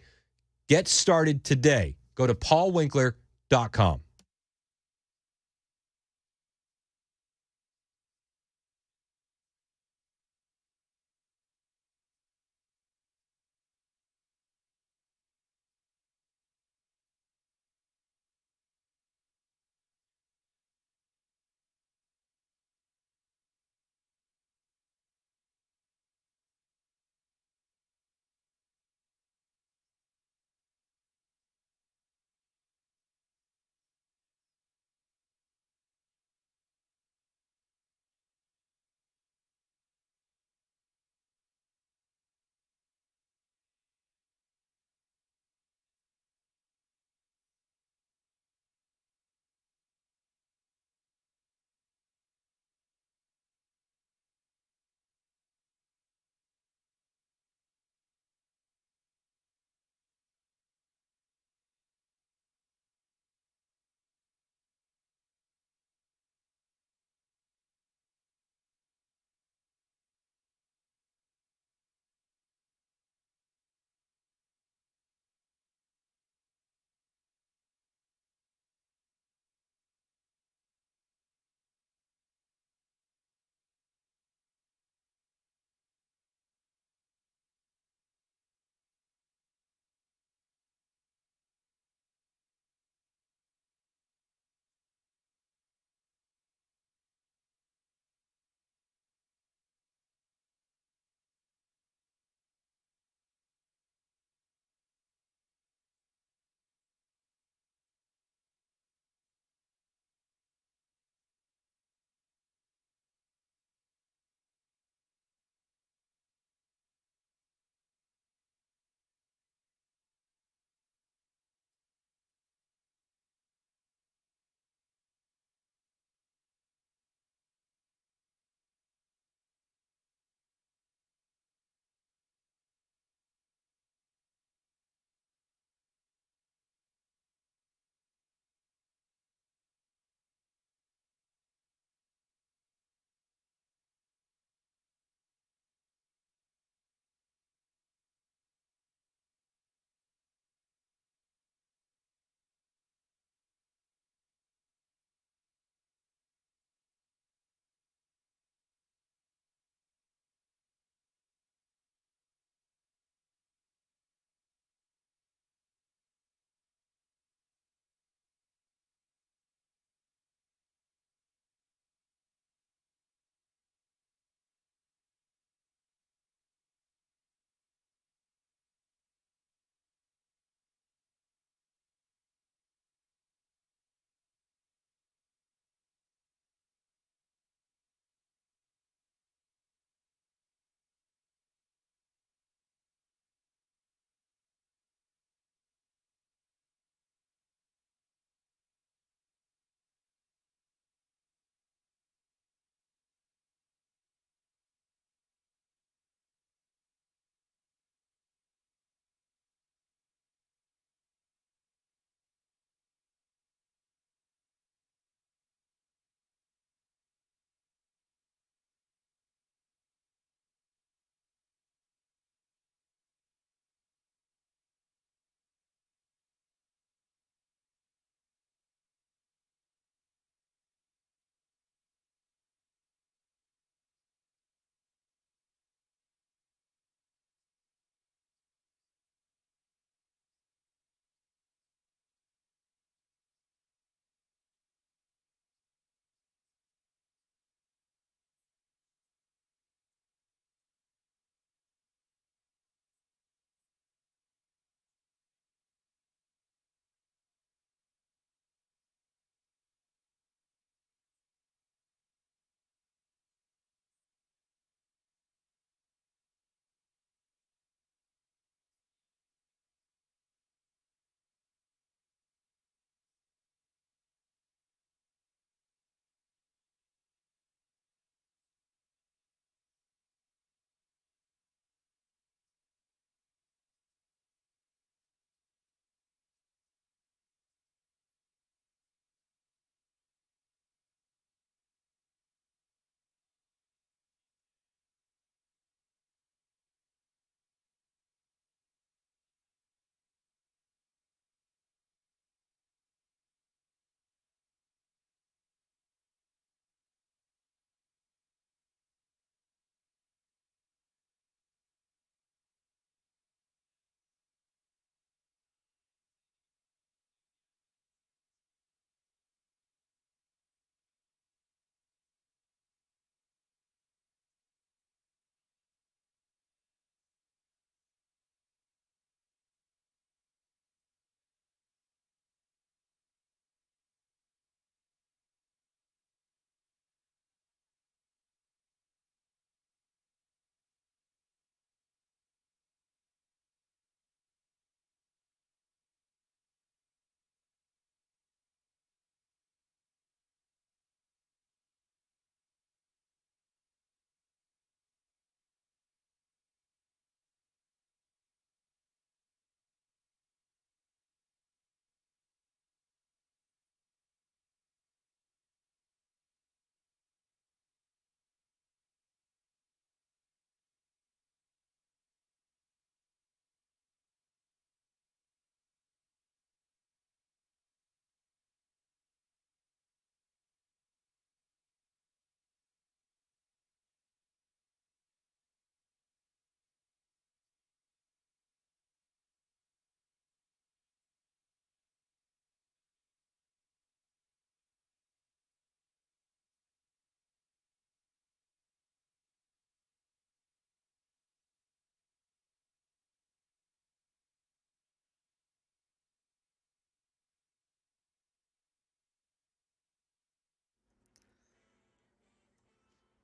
get started today. Go to paulwinkler.com.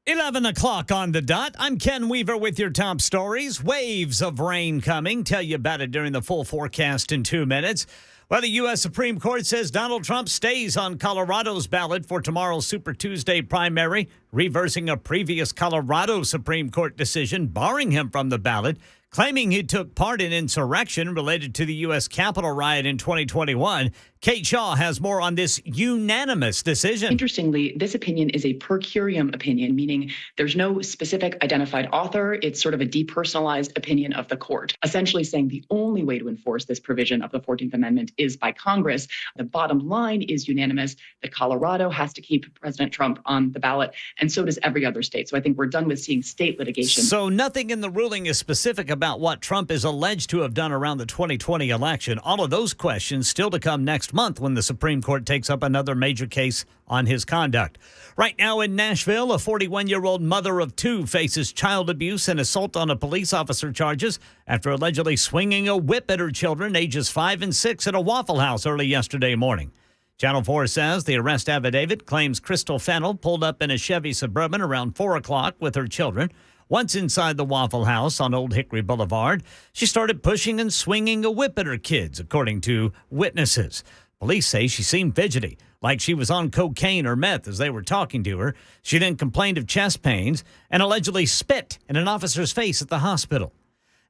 11 o'clock on the dot. I'm Ken Weaver with your top stories. Waves of rain coming. Tell you about it during the full forecast in 2 minutes. Well, the U.S. Supreme Court says Donald Trump stays on Colorado's ballot for tomorrow's Super Tuesday primary, reversing a previous Colorado Supreme Court decision barring him from the ballot, claiming he took part in insurrection related to the U.S. Capitol riot in 2021. Kate Shaw has more on this unanimous decision. Interestingly, this opinion is a per curiam opinion, meaning there's no specific identified author. It's sort of a depersonalized opinion of the court, essentially saying the only way to enforce this provision of the 14th Amendment is by Congress. The bottom line is unanimous that Colorado has to keep President Trump on the ballot, and so does every other state. So I think we're done with seeing state litigation. So nothing in the ruling is specific about what Trump is alleged to have done around the 2020 election. All of those questions still to come next month when the Supreme Court takes up another major case on his conduct. Right now in Nashville, a 41-year-old mother of two faces child abuse and assault on a police officer charges after allegedly swinging a whip at her children, ages 5 and 6, at a Waffle House early yesterday morning. Channel 4 says the arrest affidavit claims Crystal Fennell pulled up in a Chevy Suburban around 4 o'clock with her children. Once inside the Waffle House on Old Hickory Boulevard, she started pushing and swinging a whip at her kids, according to witnesses. Police say she seemed fidgety, like she was on cocaine or meth as they were talking to her. She then complained of chest pains and allegedly spit in an officer's face at the hospital.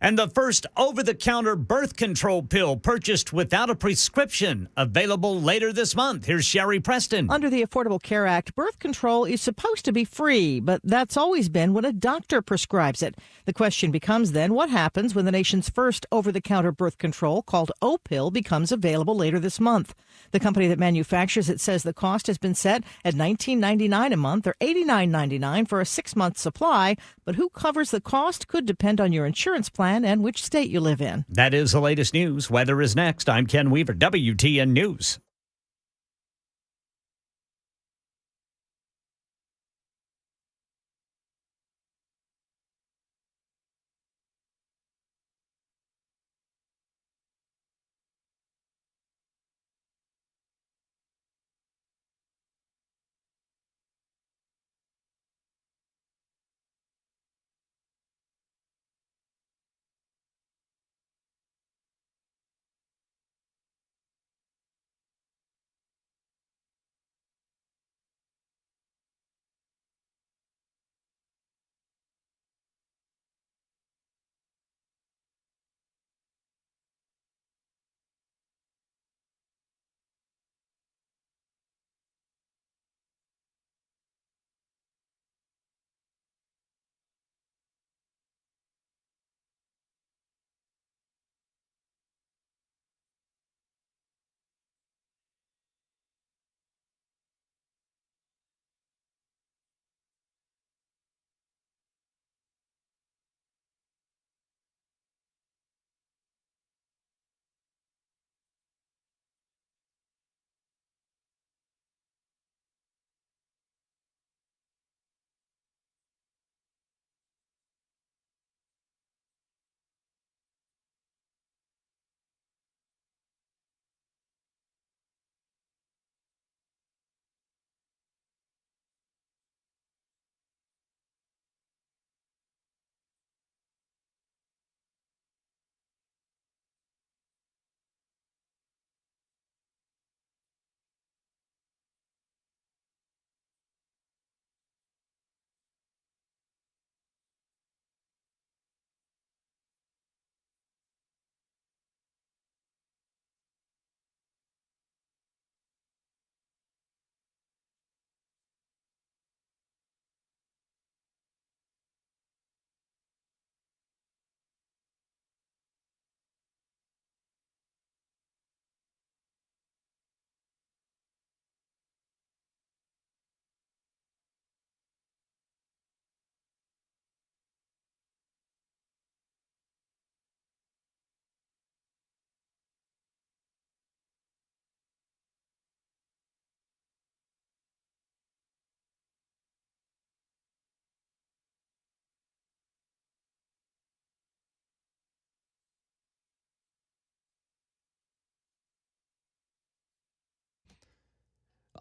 And the first over-the-counter birth control pill purchased without a prescription, available later this month. Here's Sherry Preston. Under the Affordable Care Act, birth control is supposed to be free, but that's always been when a doctor prescribes it. The question becomes then, what happens when the nation's first over-the-counter birth control, called O-Pill, becomes available later this month? The company that manufactures it says the cost has been set at $19.99 a month or $89.99 for a 6-month supply, but who covers the cost could depend on your insurance plan and which state you live in. That is the latest news. Weather is next. I'm Ken Weaver, WTN News.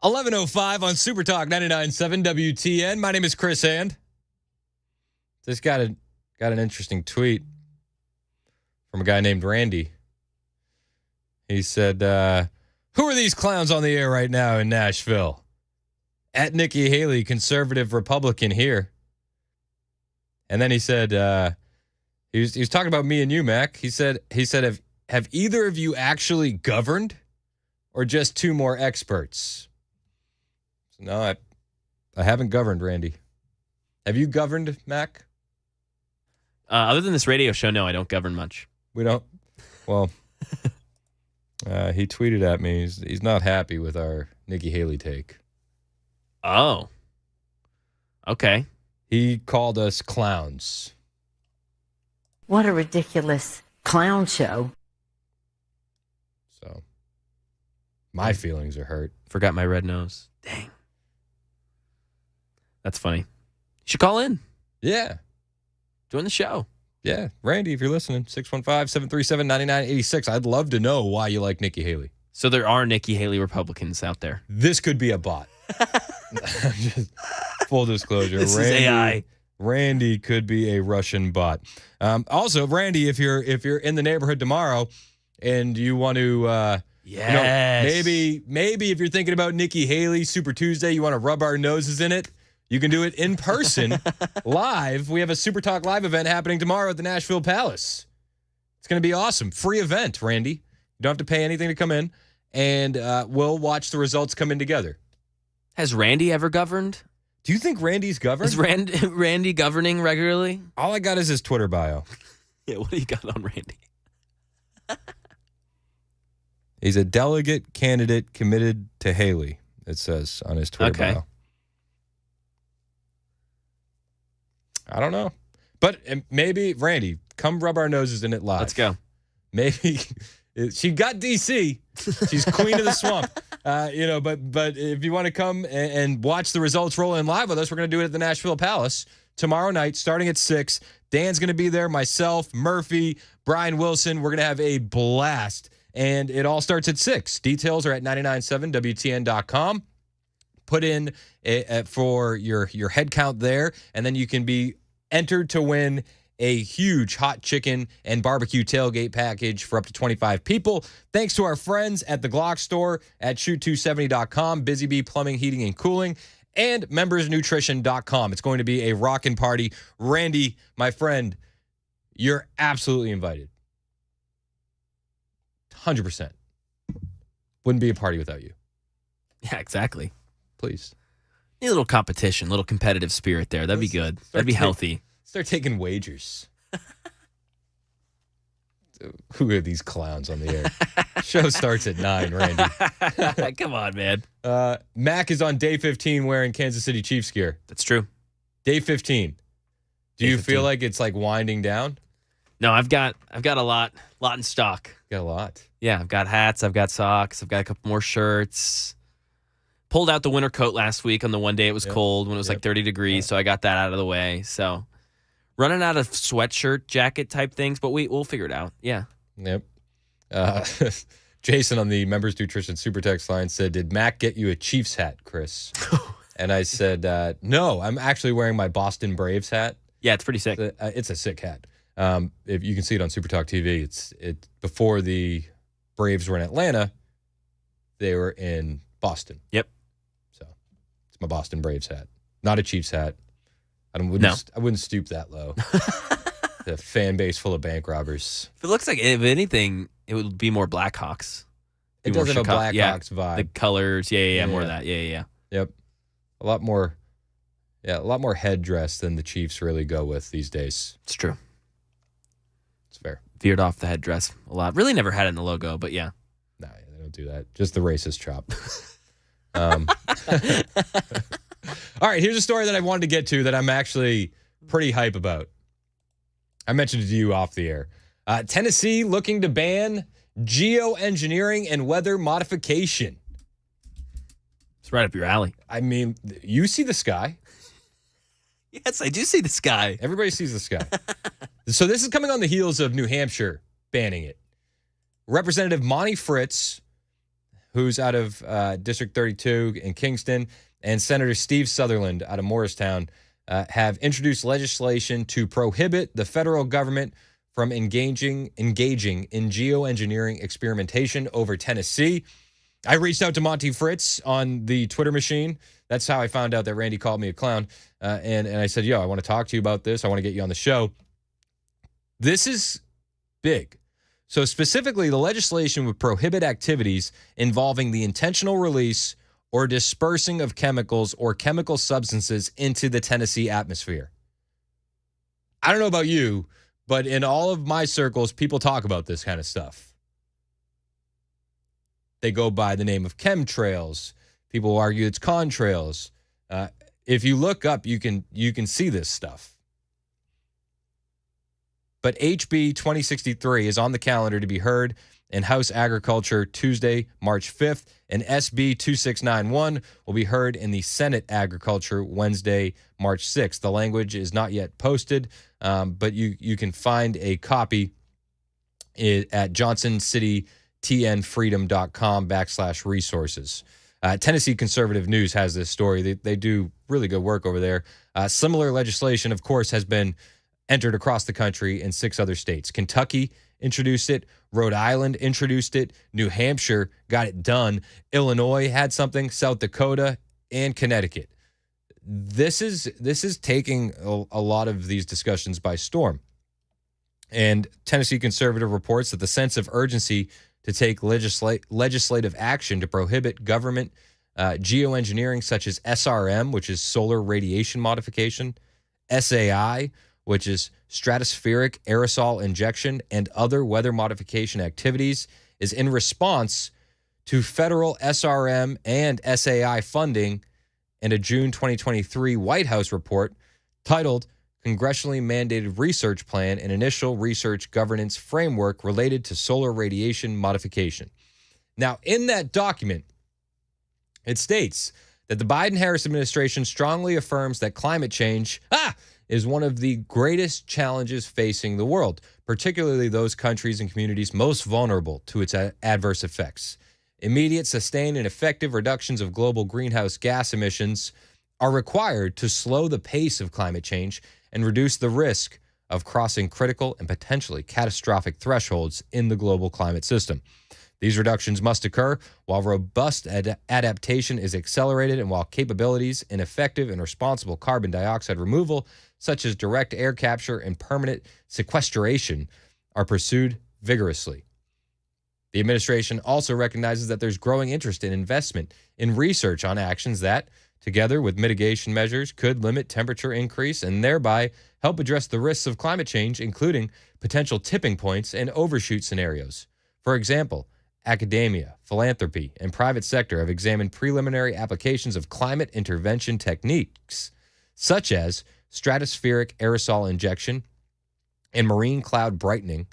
$11:05 on Super Talk 99.7 WTN. My name is Chris Hand. This got an interesting tweet from a guy named Randy. He said, who are these clowns on the air right now in Nashville? At Nikki Haley, conservative Republican here. And then he said, he was talking about me and you, Mac. He said, have either of you actually governed or just two more experts? So, no, I haven't governed, Randy. Have you governed, Mac? Other than this radio show, no, I don't govern much. We don't. Well, he tweeted at me. He's not happy with our Nikki Haley take. Oh. Okay. He called us clowns. What a ridiculous clown show. So, my feelings are hurt. Forgot my red nose. Dang. That's funny. You should call in. Yeah. Join the show. Yeah. Randy, if you're listening, 615-737-9986. I'd love to know why you like Nikki Haley. So there are Nikki Haley Republicans out there. This could be a bot. Just full disclosure. This is AI. Randy could be a Russian bot. Also, Randy, if you're in the neighborhood tomorrow and you want to, maybe if you're thinking about Nikki Haley Super Tuesday, you want to rub our noses in it. You can do it in person, live. We have a Super Talk Live event happening tomorrow at the Nashville Palace. It's going to be awesome. Free event, Randy. You don't have to pay anything to come in, and we'll watch the results come in together. Has Randy ever governed? Do you think Randy's governed? Is Randy governing regularly? All I got is his Twitter bio. Yeah, what do you got on Randy? He's a delegate candidate committed to Haley, it says on his Twitter bio. I don't know. But maybe, Randy, come rub our noses in it live. Let's go. Maybe she got DC. She's queen of the swamp. But if you want to come and watch the results roll in live with us, we're going to do it at the Nashville Palace tomorrow night, starting at 6. Dan's going to be there, myself, Murphy, Brian Wilson. We're going to have a blast. And it all starts at 6. Details are at 997wtn.com. Put in for your head count there, and then you can be entered to win a huge hot chicken and barbecue tailgate package for up to 25 people. Thanks to our friends at the Glock store at shoot270.com, Busy Bee Plumbing, Heating, and Cooling, and membersnutrition.com. It's going to be a rockin' party. Randy, my friend, you're absolutely invited. 100%. Wouldn't be a party without you. Yeah, exactly. Please. Need a little competition, a little competitive spirit there. That'd be good. That'd be healthy. Start taking wagers. Who are these clowns on the air? Show starts at 9, Randy. Come on, man. Mac is on day 15 wearing Kansas City Chiefs gear. That's true. Day 15. Do you feel like it's like winding down? No, I've got a lot in stock. Got a lot. Yeah, I've got hats, I've got socks, I've got a couple more shirts. Pulled out the winter coat last week on the one day it was cold when it was like 30 degrees, so I got that out of the way. So running out of sweatshirt, jacket type things, but we'll figure it out. Yeah. Yep. Jason on the Members Nutrition Super Text line said, did Mac get you a Chiefs hat, Chris? And I said, no, I'm actually wearing my Boston Braves hat. Yeah, it's pretty sick. It's a sick hat. If you can see it on Super Talk TV, it's before the Braves were in Atlanta, they were in Boston. Yep. So it's my Boston Braves hat, not a Chiefs hat. I wouldn't stoop that low. The fan base full of bank robbers. If it looks like, if anything, it would be more Blackhawks. It does have a Blackhawks vibe. The colors, yeah, more of that. Yeah. Yep. A lot more headdress than the Chiefs really go with these days. It's true. It's fair. Veered off the headdress a lot. Really never had it in the logo, but yeah. No, they don't do that. Just the racist chop. All right, here's a story that I wanted to get to that I'm actually pretty hype about. I mentioned it to you off the air. Tennessee looking to ban geoengineering and weather modification. It's right up your alley. I mean, you see the sky. Yes, I do see the sky. Everybody sees the sky. So this is coming on the heels of New Hampshire banning it. Representative Monty Fritz, who's out of District 32 in Kingston, and Senator Steve Sutherland out of Morristown, have introduced legislation to prohibit the federal government from engaging in geoengineering experimentation over Tennessee. I reached out to Monty Fritz on the Twitter machine. That's how I found out that Randy called me a clown. And I said, yo, I want to talk to you about this. I want to get you on the show. This is big. So specifically, the legislation would prohibit activities involving the intentional release or dispersing of chemicals or chemical substances into the Tennessee atmosphere. I don't know about you, but in all of my circles, people talk about this kind of stuff. They go by the name of chemtrails. People argue it's contrails. If you look up, you can see this stuff. But HB 2063 is on the calendar to be heard in House Agriculture Tuesday, March 5th, and SB 2691 will be heard in the Senate Agriculture Wednesday, March 6th. The language is not yet posted, but you can find a copy at johnsoncitytnfreedom.com/resources. Tennessee Conservative News has this story. They do really good work over there. Similar legislation, of course, has been entered across the country in 6 other states. Kentucky introduced it. Rhode Island introduced it. New Hampshire got it done. Illinois had something. South Dakota and Connecticut. This is taking a lot of these discussions by storm. And Tennessee Conservative reports that the sense of urgency to take legislative action to prohibit government geoengineering such as SRM, which is solar radiation modification, SAI, which is stratospheric aerosol injection, and other weather modification activities, is in response to federal SRM and SAI funding and a June 2023 White House report titled Congressionally Mandated Research Plan and Initial Research Governance Framework Related to Solar Radiation Modification. Now, in that document, it states that the Biden-Harris administration strongly affirms that climate change is one of the greatest challenges facing the world, particularly those countries and communities most vulnerable to its adverse effects. Immediate, sustained, and effective reductions of global greenhouse gas emissions are required to slow the pace of climate change and reduce the risk of crossing critical and potentially catastrophic thresholds in the global climate system. These reductions must occur while robust adaptation is accelerated and while capabilities in effective and responsible carbon dioxide removal, such as direct air capture and permanent sequestration, are pursued vigorously. The administration also recognizes that there's growing interest in investment in research on actions that, together with mitigation measures, could limit temperature increase and thereby help address the risks of climate change, including potential tipping points and overshoot scenarios. For example, academia, philanthropy, and private sector have examined preliminary applications of climate intervention techniques, such as stratospheric aerosol injection and marine cloud brightening,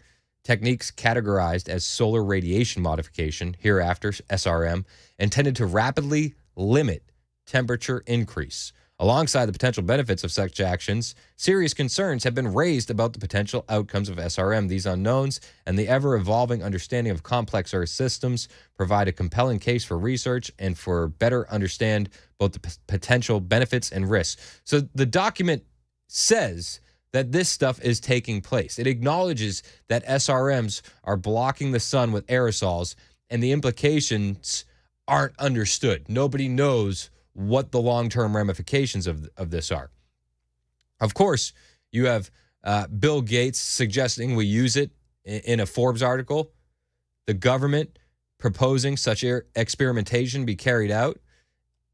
techniques categorized as solar radiation modification, hereafter SRM, intended to rapidly limit temperature increase. Alongside the potential benefits of such actions, serious concerns have been raised about the potential outcomes of SRM. These unknowns and the ever-evolving understanding of complex Earth systems provide a compelling case for research and for better understand both the potential benefits and risks. So the document says that this stuff is taking place. It acknowledges that SRMs are blocking the sun with aerosols, and the implications aren't understood. Nobody knows what the long-term ramifications of this are. Of course, you have Bill Gates suggesting we use it in a Forbes article, the government proposing such experimentation be carried out,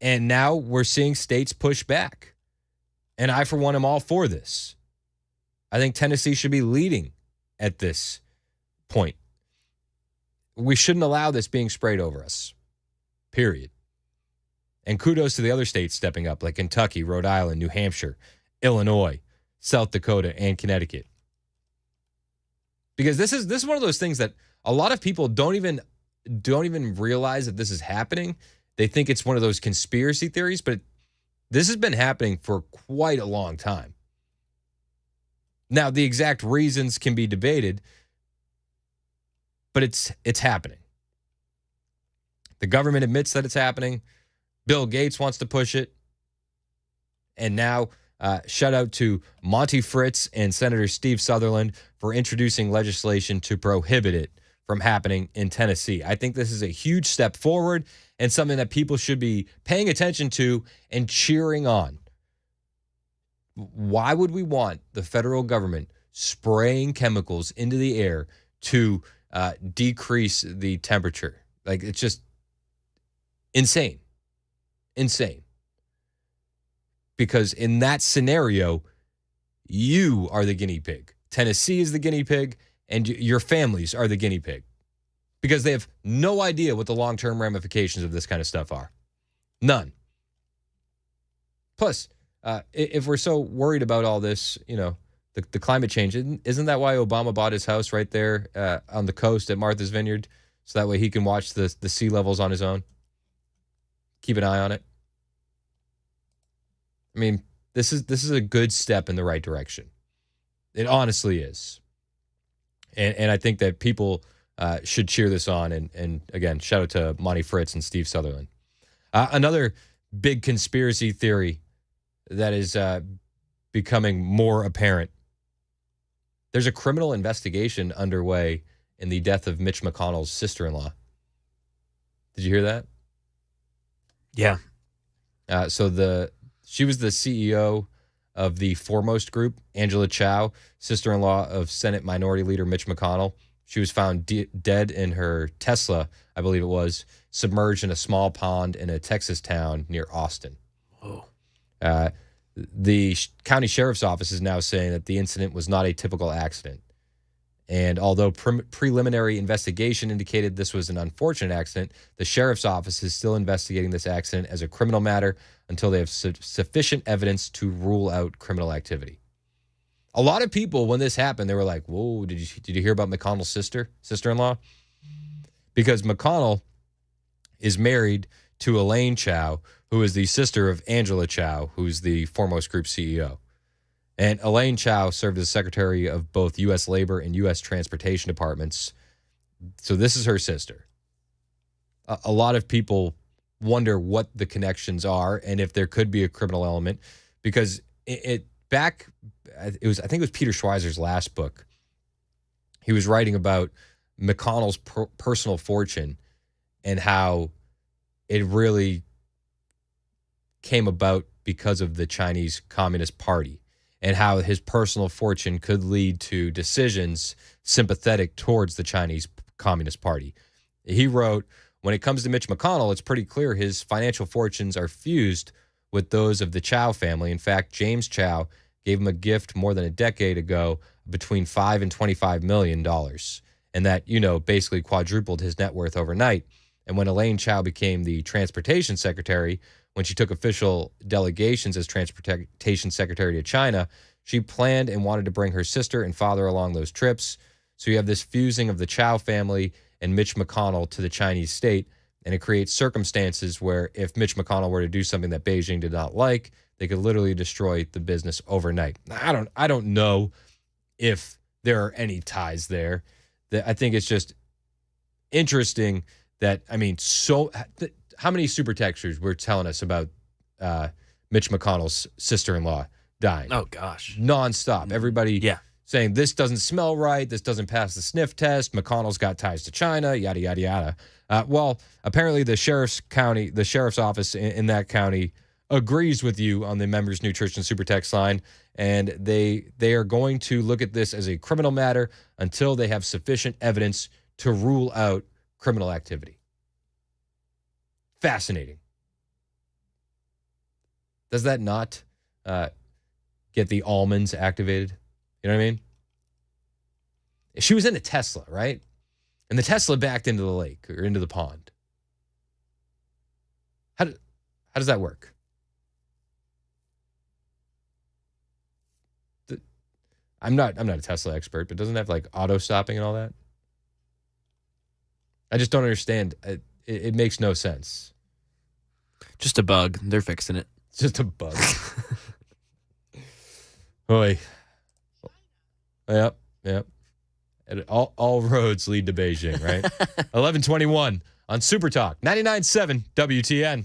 and now we're seeing states push back. And I, for one, am all for this. I think Tennessee should be leading at this point. We shouldn't allow this being sprayed over us, period. And kudos to the other states stepping up, like Kentucky, Rhode Island, New Hampshire, Illinois, South Dakota, and Connecticut. Because this is one of those things that a lot of people don't even realize that this is happening. They think it's one of those conspiracy theories, but this has been happening for quite a long time. Now, the exact reasons can be debated, but it's happening. The government admits that it's happening. Bill Gates wants to push it. And now Shout out to Monty Fritz and Senator Steve Sutherland for introducing legislation to prohibit it from happening in Tennessee. I think this is a huge step forward and something that people should be paying attention to and cheering on. Why would we want the federal government spraying chemicals into the air to decrease the temperature? Like, it's just insane. Insane. Because in that scenario, you are the guinea pig. Tennessee is the guinea pig, and your families are the guinea pig. Because they have no idea what the long-term ramifications of this kind of stuff are. None. Plus, if we're so worried about all this, the climate change, isn't that why Obama bought his house right there on the coast at Martha's Vineyard? So that way he can watch the sea levels on his own? Keep an eye on it. I mean, this is a good step in the right direction. It honestly is. And I think that people should cheer this on. And again, shout out to Monty Fritz and Steve Sutherland. Another big conspiracy theory that is becoming more apparent. There's a criminal investigation underway in the death of Mitch McConnell's sister-in-law. Did you hear that? Yeah. She was the CEO of the Foremost Group, Angela Chow, sister-in-law of Senate Minority Leader Mitch McConnell. She was found dead in her Tesla, I believe it was, submerged in a small pond in a Texas town near Austin. Oh. The county sheriff's office is now saying that the incident was not a typical accident. And although preliminary investigation indicated this was an unfortunate accident, the sheriff's office is still investigating this accident as a criminal matter until they have sufficient evidence to rule out criminal activity. A lot of people, when this happened, they were like, whoa, did you hear about McConnell's sister-in-law? Because McConnell is married to Elaine Chow, who is the sister of Angela Chow, who's the Foremost Group CEO. And Elaine Chow served as secretary of both U.S. Labor and U.S. Transportation Departments. So this is her sister. A lot of people wonder what the connections are and if there could be a criminal element, because I think it was Peter Schweizer's last book. He was writing about McConnell's personal fortune and how it really came about because of the Chinese Communist Party, and how his personal fortune could lead to decisions sympathetic towards the Chinese Communist Party. He wrote, when it comes to Mitch McConnell, it's pretty clear his financial fortunes are fused with those of the Chow family. In fact, James Chow gave him a gift more than a decade ago between $5 and $25 million. And that, basically quadrupled his net worth overnight. And when Elaine Chow became the transportation secretary, when she took official delegations as transportation secretary to China, she planned and wanted to bring her sister and father along those trips. So you have this fusing of the Chow family and Mitch McConnell to the Chinese state, and it creates circumstances where if Mitch McConnell were to do something that Beijing did not like, they could literally destroy the business overnight. I don't know if there are any ties there. I think it's just interesting that, how many super texters were telling us about Mitch McConnell's sister-in-law dying? Oh, gosh. Nonstop. Everybody saying this doesn't smell right, this doesn't pass the sniff test, McConnell's got ties to China, yada, yada, yada. Well, apparently the sheriff's office in that county agrees with you on the members' nutrition super text line, and they are going to look at this as a criminal matter until they have sufficient evidence to rule out criminal activity. Fascinating. Does that not get the almonds activated? You know what I mean? She was in a Tesla, right? And the Tesla backed into the lake or into the pond. How does that work? I'm not a Tesla expert, but doesn't it have like auto stopping and all that? I just don't understand. It makes no sense. Just a bug. They're fixing it. It's just a bug. Oy. Yep. And all roads lead to Beijing, right? 11:21 on Super Talk 99.7 WTN.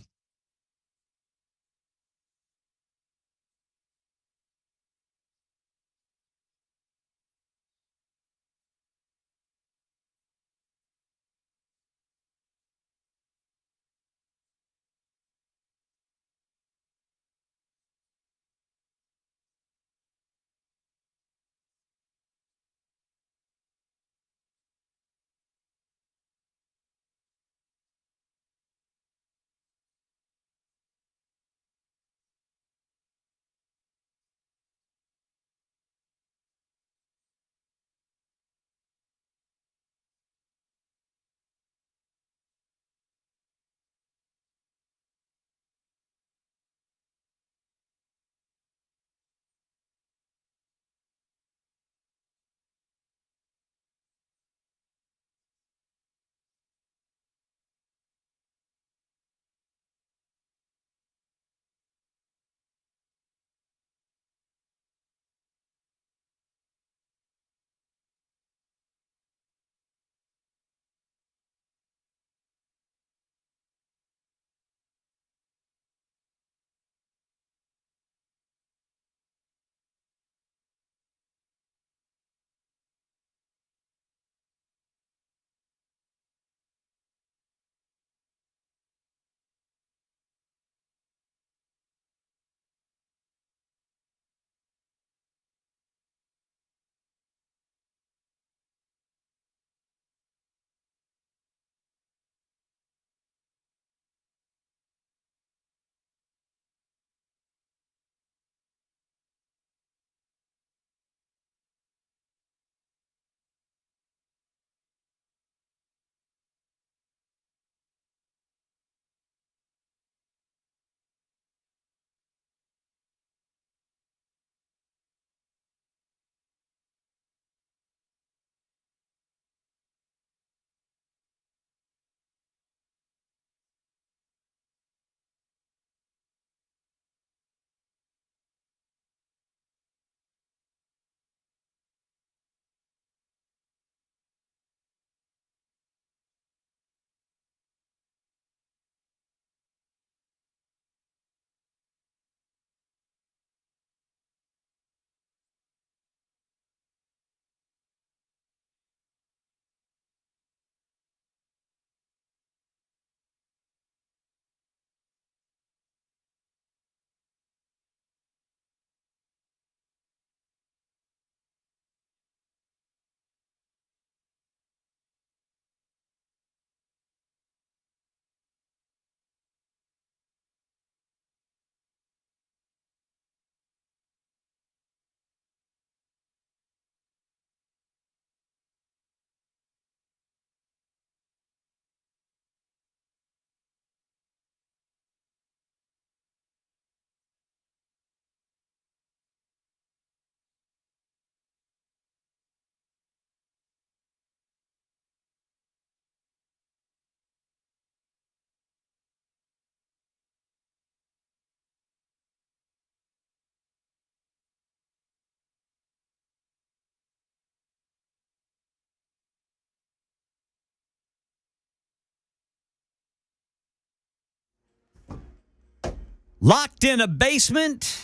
Locked in a basement,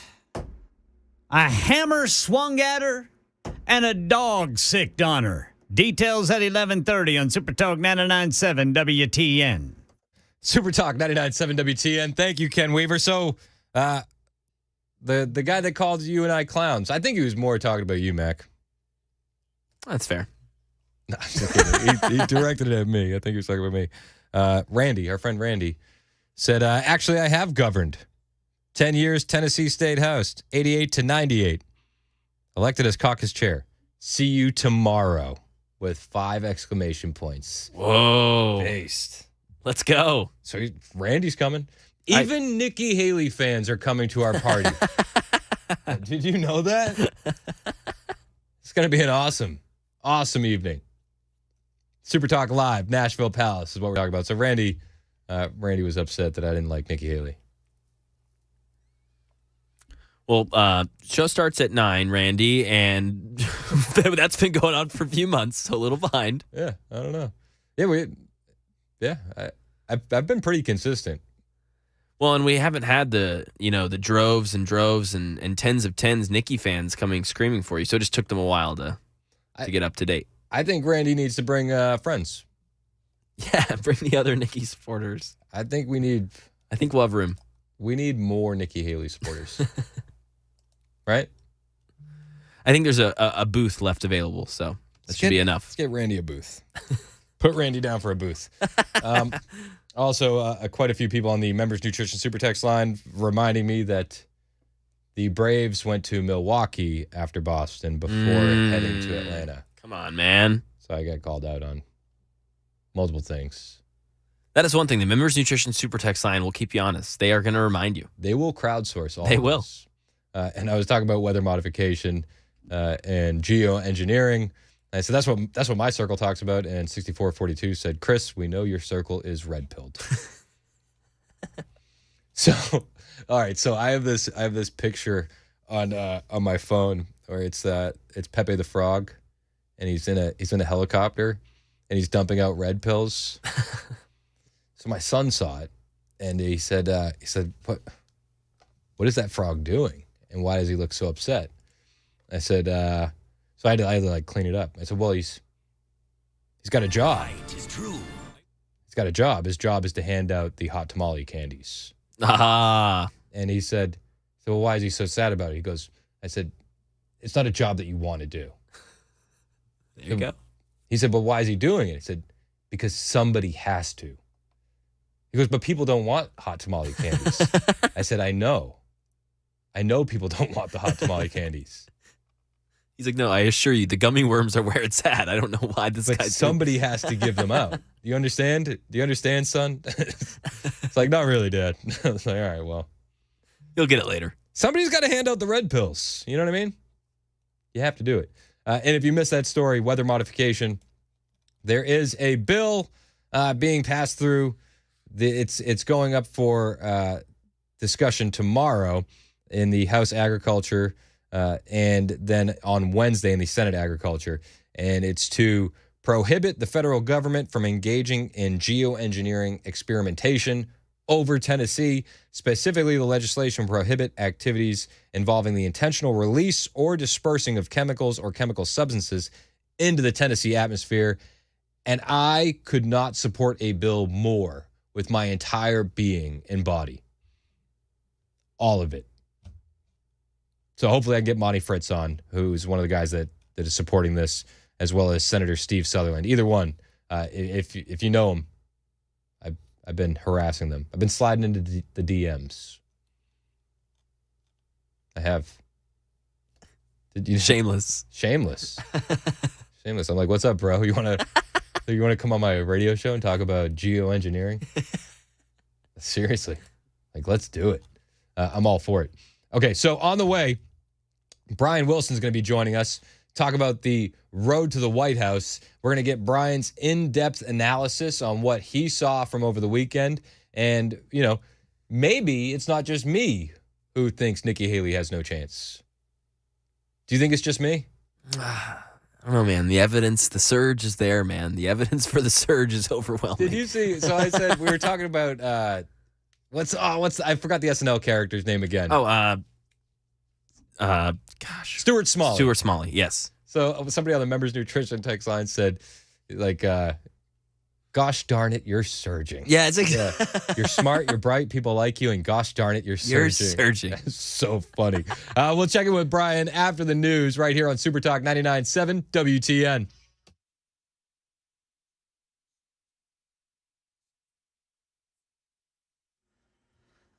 a hammer swung at her, and a dog sicked on her. Details at 11:30 on Super Talk 99.7 WTN. Super Talk 99.7 WTN. Thank you, Ken Weaver. So, the guy that called you and I clowns, I think he was more talking about you, Mac. That's fair. No, I'm just kidding. He directed it at me. I think he was talking about me. Randy, our friend Randy, said, actually, I have governed. 10 years, Tennessee State House, 88 to 98. Elected as caucus chair. See you tomorrow with 5 exclamation points. Whoa. Based. Let's go. So Randy's coming. Even Nikki Haley fans are coming to our party. Did you know that? It's going to be an awesome evening. Super Talk Live, Nashville Palace is what we're talking about. So Randy was upset that I didn't like Nikki Haley. Well, show starts at 9, Randy, and that's been going on for a few months, so a little behind. Yeah, I don't know. I've been pretty consistent. Well, and we haven't had the droves and droves and tens of tens Nikki fans coming screaming for you, so it just took them a while to get up to date. I think Randy needs to bring friends. Yeah, bring the other Nikki supporters. I think we'll have room. We need more Nikki Haley supporters. Right? I think there's a booth left available, so that should be enough. Let's get Randy a booth. Put Randy down for a booth. Also, quite a few people on the Members Nutrition Super Text line reminding me that the Braves went to Milwaukee after Boston before heading to Atlanta. Come on, man. So I got called out on multiple things. That is one thing. The Members Nutrition Super Text line will keep you honest. They are going to remind you. They will crowdsource all They of will. this. And I was talking about weather modification and geoengineering. And so that's what my circle talks about. And 6442 said, Chris, we know your circle is red-pilled. So, all right. So I have this picture on my phone where it's Pepe the Frog, and he's in a helicopter, and he's dumping out red pills. So my son saw it, and he said, what is that frog doing? And why does he look so upset? I said, so I had to clean it up. I said, well, he's got a job. He's got a job. His job is to hand out the hot tamale candies. Ah. And he said, so why is he so sad about it? He goes, I said, it's not a job that you want to do. There you go. He said, but why is he doing it? I said, because somebody has to. He goes, but people don't want hot tamale candies. I said, I know people don't want the hot tamale candies. He's like, no, I assure you, the gummy worms are where it's at. I don't know why this guy's somebody has to give them out. Do you understand? Do you understand, son? It's like, not really, Dad. I was like, all right, well. You'll get it later. Somebody's got to hand out the red pills. You know what I mean? You have to do it. And if you missed that story, weather modification, there is a bill being passed through. It's going up for discussion tomorrow in the House Agriculture and then on Wednesday in the Senate Agriculture. And it's to prohibit the federal government from engaging in geoengineering experimentation over Tennessee. Specifically, the legislation will prohibit activities involving the intentional release or dispersing of chemicals or chemical substances into the Tennessee atmosphere. And I could not support a bill more with my entire being and body. All of it. So hopefully I can get Monty Fritz on, who's one of the guys that is supporting this, as well as Senator Steve Sutherland. Either one, if you know him, I've been harassing them. I've been sliding into the DMs. I have. Shameless. Shameless. I'm like, what's up, bro? You want to come on my radio show and talk about geoengineering? Seriously. Like, let's do it. I'm all for it. Okay, so on the way, Brian Wilson's going to be joining us, talk about the road to the White House. We're going to get Brian's in-depth analysis on what he saw from over the weekend. And, maybe it's not just me who thinks Nikki Haley has no chance. Do you think it's just me? I don't know, man. The evidence, the surge is there, man. The evidence for the surge is overwhelming. Did you see? So I said we were talking about what's I forgot the SNL character's name again. Oh, Stuart Smalley. Stuart Smalley, yes. So somebody on the members nutrition text line said, like, gosh darn it, you're surging. Yeah, it's like you're smart, you're bright, people like you, and gosh darn it, you're surging. You're surging. That's so funny. We'll check in with Brian after the news right here on Super Talk 99.7 WTN.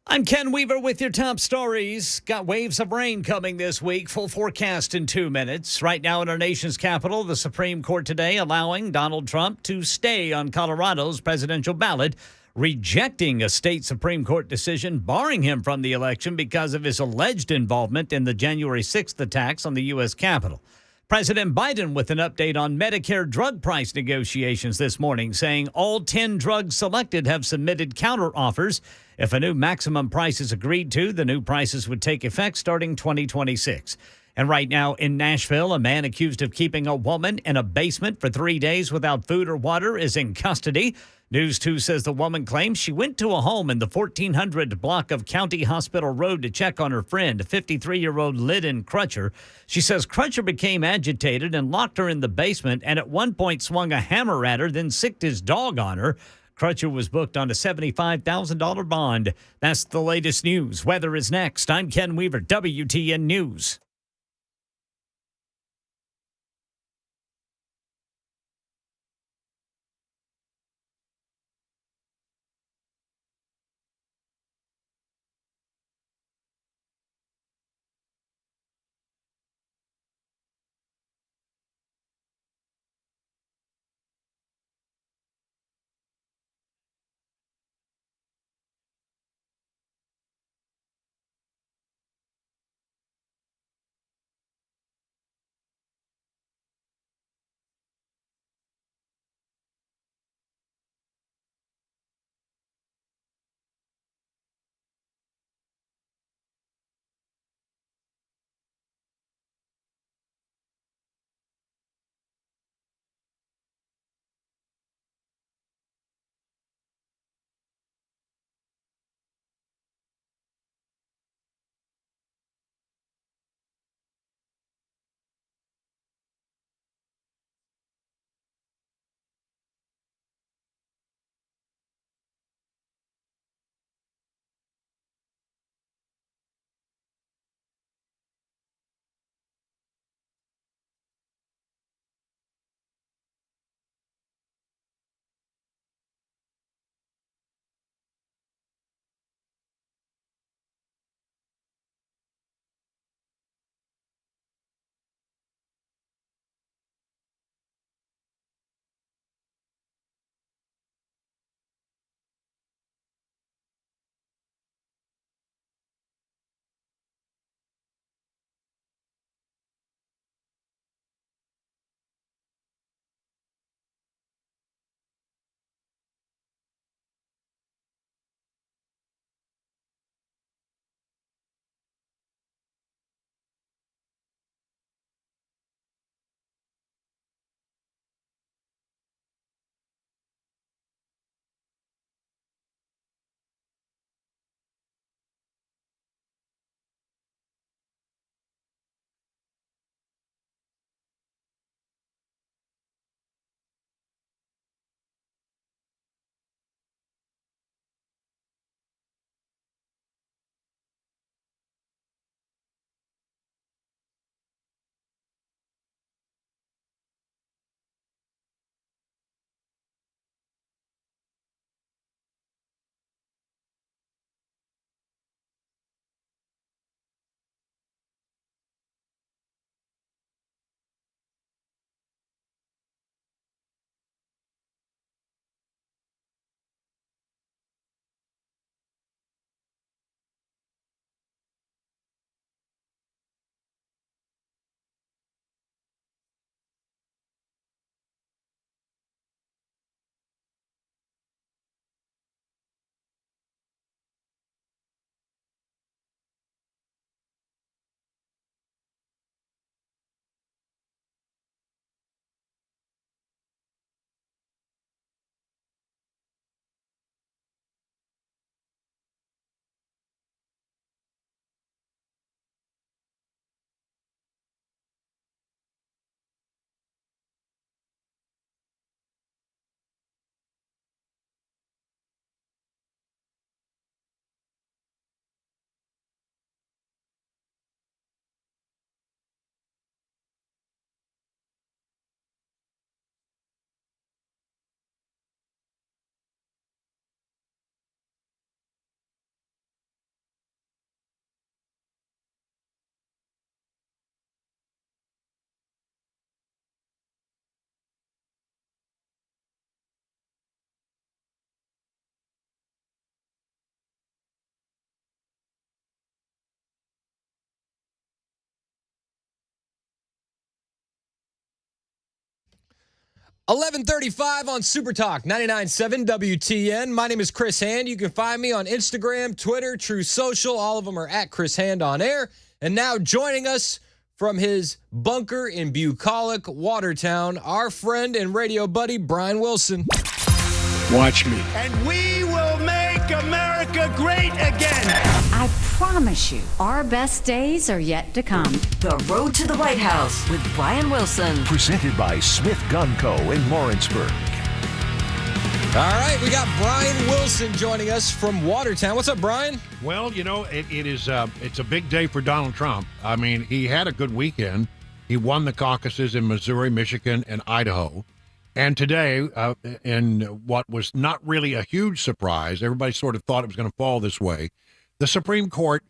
I'm Ken Weaver with your top stories. Got waves of rain coming this week. Full forecast in 2 minutes. Right now in our nation's capital, the Supreme Court today allowing Donald Trump to stay on Colorado's presidential ballot, rejecting a state Supreme Court decision barring him from the election because of his alleged involvement in the January 6th attacks on the U.S. Capitol. President Biden with an update on Medicare drug price negotiations this morning, saying all 10 drugs selected have submitted counteroffers. If a new maximum price is agreed to, the new prices would take effect starting 2026. And right now in Nashville, a man accused of keeping a woman in a basement for 3 days without food or water is in custody. News 2 says the woman claims she went to a home in the 1400 block of County Hospital Road to check on her friend, 53-year-old Lyndon Crutcher. She says Crutcher became agitated and locked her in the basement and at one point swung a hammer at her, then sicked his dog on her. Crutcher was booked on a $75,000 bond. That's the latest news. Weather is next. I'm Ken Weaver, WTN News. 11:35 on Super Talk 99.7 WTN. My name is Chris Hand. You can find me on Instagram, Twitter, True Social. All of them are at Chris Hand on air. And now joining us from his bunker in bucolic Watertown, our friend and radio buddy, Brian Wilson. Watch me. And we will make America great again. I promise you, our best days are yet to come. The Road to the White House with Brian Wilson. Presented by Smith Gun Co. in Lawrenceburg. All right, we got Brian Wilson joining us from Watertown. What's up, Brian? Well, you know, it's a big day for Donald Trump. I mean, he had a good weekend. He won the caucuses in Missouri, Michigan, and Idaho. And today, in what was not really a huge surprise, everybody sort of thought it was going to fall this way, the Supreme Court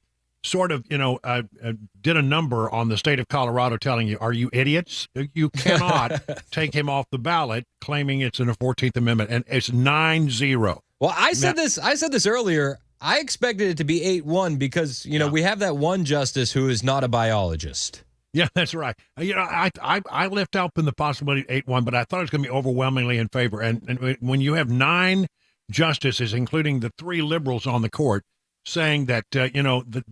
sort of, did a number on the state of Colorado telling you, are you idiots? You cannot take him off the ballot, claiming it's in the 14th Amendment, and it's 9-0. Well, I said this earlier. I expected it to be 8-1 because, we have that one justice who is not a biologist. Yeah, that's right. I left out in the possibility of 8-1, but I thought it was going to be overwhelmingly in favor. And when you have 9 justices, including the 3 liberals on the court, saying that,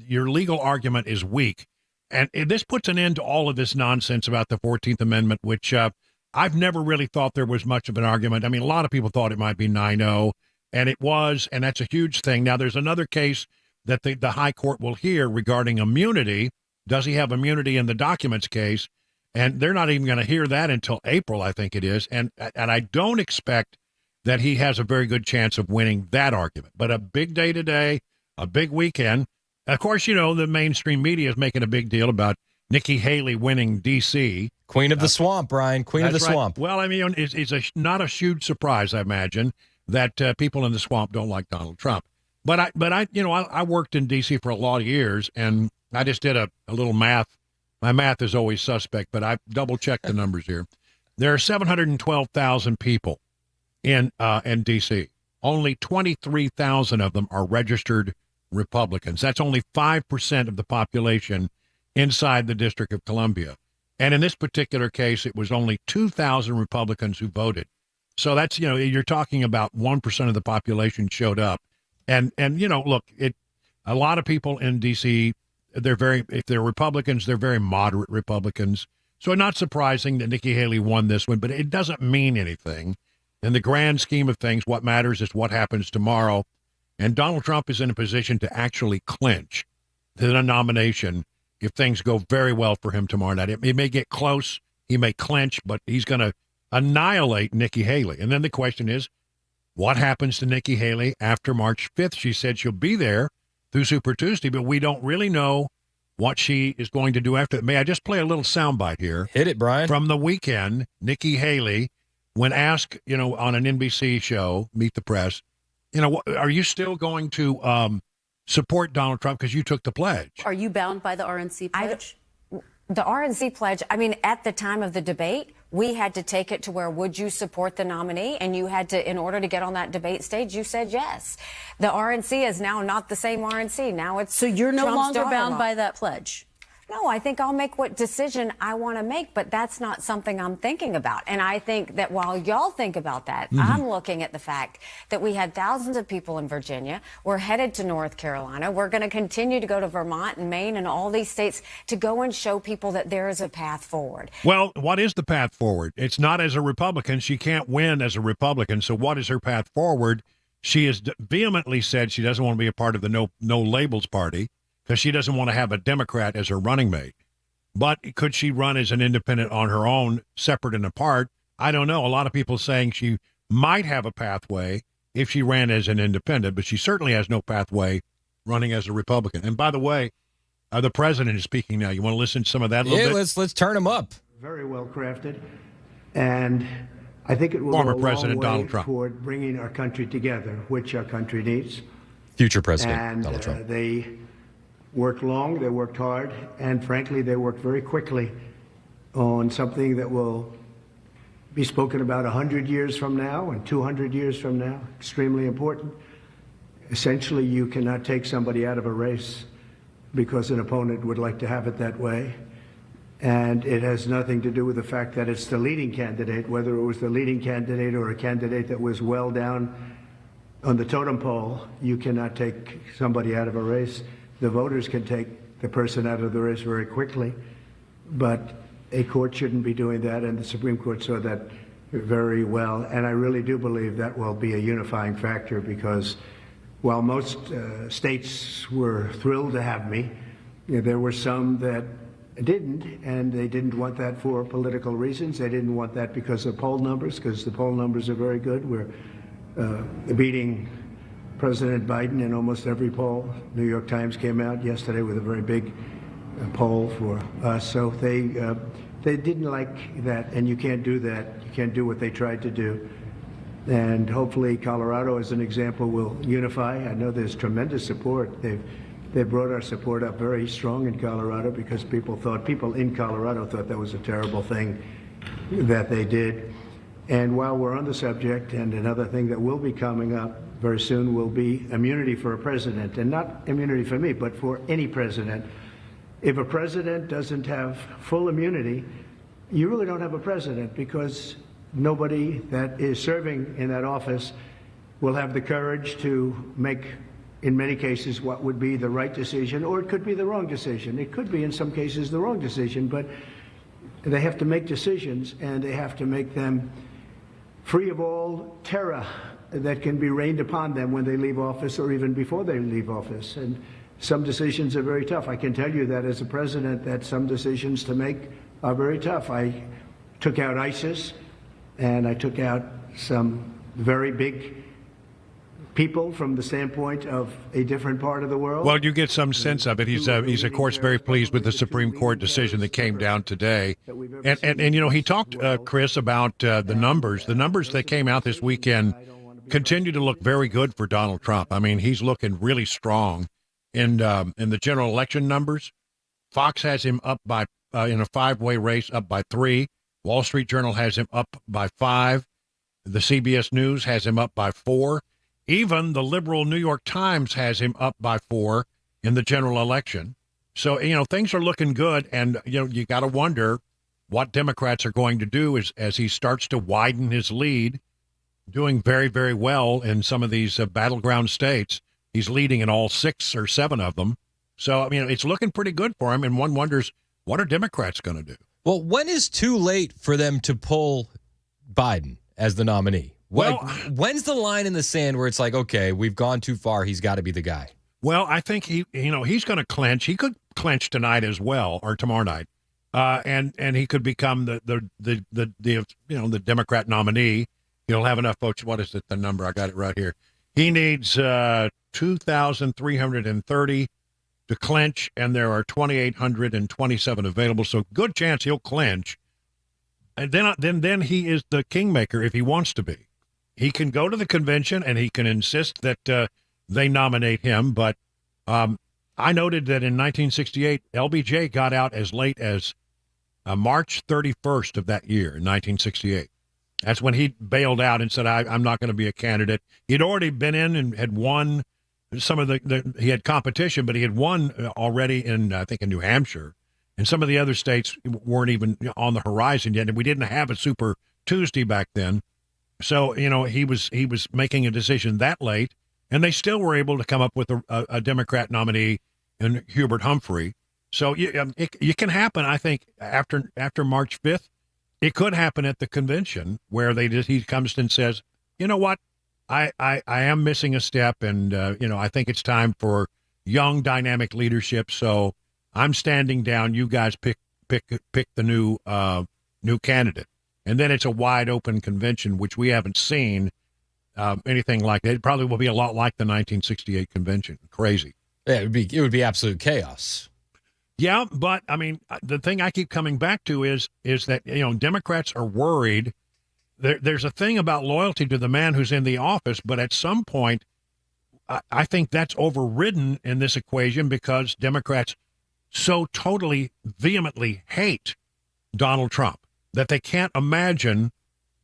your legal argument is weak, and this puts an end to all of this nonsense about the 14th Amendment, which I've never really thought there was much of an argument. I mean, a lot of people thought it might be 9-0, and it was, and that's a huge thing. Now, there's another case that the high court will hear regarding immunity. Does he have immunity in the documents case? And they're not even going to hear that until April, I think it is. And I don't expect that he has a very good chance of winning that argument. But a big day today, a big weekend. Of course, the mainstream media is making a big deal about Nikki Haley winning D.C. Queen of the swamp, Brian. Queen of the swamp. Well, I mean, it's not a huge surprise, I imagine, that people in the swamp don't like Donald Trump. But I worked in D.C. for a lot of years, and I just did a little math. My math is always suspect, but I double-checked the numbers here. There are 712,000 people in D.C. Only 23,000 of them are registered Republicans. That's only 5% of the population inside the District of Columbia. And in this particular case, it was only 2,000 Republicans who voted. So that's, you're talking about 1% of the population showed up. And look, a lot of people in D.C., if they're Republicans, they're very moderate Republicans. So not surprising that Nikki Haley won this one, but it doesn't mean anything. In the grand scheme of things, what matters is what happens tomorrow. And Donald Trump is in a position to actually clinch the nomination if things go very well for him tomorrow night. It may get close, he may clinch, but he's going to annihilate Nikki Haley. And then the question is, what happens to Nikki Haley after March 5th? She said she'll be there through Super Tuesday, but we don't really know what she is going to do after that. May I just play a little soundbite here? Hit it, Brian. From the weekend, Nikki Haley, when asked, on an NBC show, Meet the Press, are you still going to support Donald Trump because you took the pledge? Are you bound by the RNC pledge? The RNC pledge, at the time of the debate, we had to take it to where would you support the nominee? And you had to, in order to get on that debate stage, you said yes. The RNC is now not the same RNC. Now it's So you're no Trump's longer bound daughter-in-law. by that pledge? No, I think I'll make what decision I want to make, but that's not something I'm thinking about. And I think that while y'all think about that, I'm looking at the fact that we had thousands of people in Virginia. We're headed to North Carolina. We're going to continue to go to Vermont and Maine and all these states to go and show people that there is a path forward. Well, what is the path forward? It's not as a Republican. She can't win as a Republican. So what is her path forward? She has vehemently said she doesn't want to be a part of the no labels party, because she doesn't want to have a Democrat as her running mate. But could she run as an independent on her own, separate and apart? I don't know. A lot of people saying she might have a pathway if she ran as an independent, but she certainly has no pathway running as a Republican. And by the way, the president is speaking now. You want to listen to some of that a little bit? Let's turn him up. Very well crafted. And I think it will Former go a President long way Donald Trump. toward bringing our country together, which our country needs. Future President And Donald Trump. they worked long, they worked hard, and frankly, they worked very quickly on something that will be spoken about 100 years from now and 200 years from now. Extremely important. Essentially, you cannot take somebody out of a race because an opponent would like to have it that way. And it has nothing to do with the fact that it's the leading candidate, whether it was the leading candidate or a candidate that was well down on the totem pole. You cannot take somebody out of a race. The voters can take the person out of the race very quickly, but a court shouldn't be doing that, and the Supreme Court saw that very well. And I really do believe that will be a unifying factor, because while most states were thrilled to have me, there were some that didn't, and they didn't want that for political reasons. They didn't want that because of poll numbers, because the poll numbers are very good. We're beating President Biden in almost every poll. New York Times came out yesterday with a very big poll for us. So they didn't like that, and you can't do that. You can't do what they tried to do. And hopefully Colorado, as an example, will unify. I know there's tremendous support. They brought our support up very strong in Colorado, because people in Colorado thought that was a terrible thing that they did. And while we're on the subject, and another thing that will be coming up very soon will be immunity for a president, and not immunity for me, but for any president. If a president doesn't have full immunity, you really don't have a president, because nobody that is serving in that office will have the courage to make, in many cases, what would be the right decision, or it could be the wrong decision. It could be, in some cases, the wrong decision, but they have to make decisions, and they have to make them free of all terror that can be rained upon them when they leave office, or even before they leave office. And some decisions are very tough. I can tell you that as a president, that some decisions to make are very tough. I took out ISIS, and I took out some very big people from the standpoint of a different part of the world. Well, you get some sense of it. He's of course very pleased with the Supreme Court decision that came down today, and you know, he talked, Chris, about the numbers. The numbers that came out this weekend continue to look very good for Donald Trump. I mean, he's looking really strong in the general election numbers. Fox has him up by in a 5-way race, up by 3. Wall Street Journal has him up by 5. The CBS News has him up by 4. Even the liberal New York Times has him up by 4 in the general election. So, you know, things are looking good. And, you know, you got to wonder what Democrats are going to do as he starts to widen his lead, doing very, very well in some of these battleground states. He's leading in all 6 or 7 of them. So, I mean, it's looking pretty good for him. And one wonders, what are Democrats going to do? Well, when is too late for them to pull Biden as the nominee? Well, when's the line in the sand where it's like, okay, we've gone too far, he's got to be the guy? Well, I think he's going to clinch. He could clinch tonight as well, or tomorrow night, and he could become the Democrat nominee. He'll have enough votes. What is it? The number, I got it right here. He needs 2,330 to clinch, and there are 2,827 available. So good chance he'll clinch, and then he is the kingmaker if he wants to be. He can go to the convention and he can insist that they nominate him. But I noted that in 1968, LBJ got out as late as March 31st of that year, in 1968. That's when he bailed out and said, I'm not going to be a candidate. He'd already been in and had won some of he had competition, but he had won already in, I think, in New Hampshire. And some of the other states weren't even on the horizon yet. And we didn't have a Super Tuesday back then. So, you know, he was making a decision that late, and they still were able to come up with a Democrat nominee in Hubert Humphrey. So it can happen, I think, after March 5th. It could happen at the convention where he comes and says, you know what, I am missing a step, and, you know, I think it's time for young, dynamic leadership. So I'm standing down. You guys pick the new candidate. And then it's a wide open convention, which we haven't seen anything like that. It probably will be a lot like the 1968 convention. Crazy. Yeah, it would be absolute chaos. Yeah, but I mean, the thing I keep coming back to is that, you know, Democrats are worried. There's a thing about loyalty to the man who's in the office, but at some point, I think that's overridden in this equation because Democrats so totally vehemently hate Donald Trump that they can't imagine,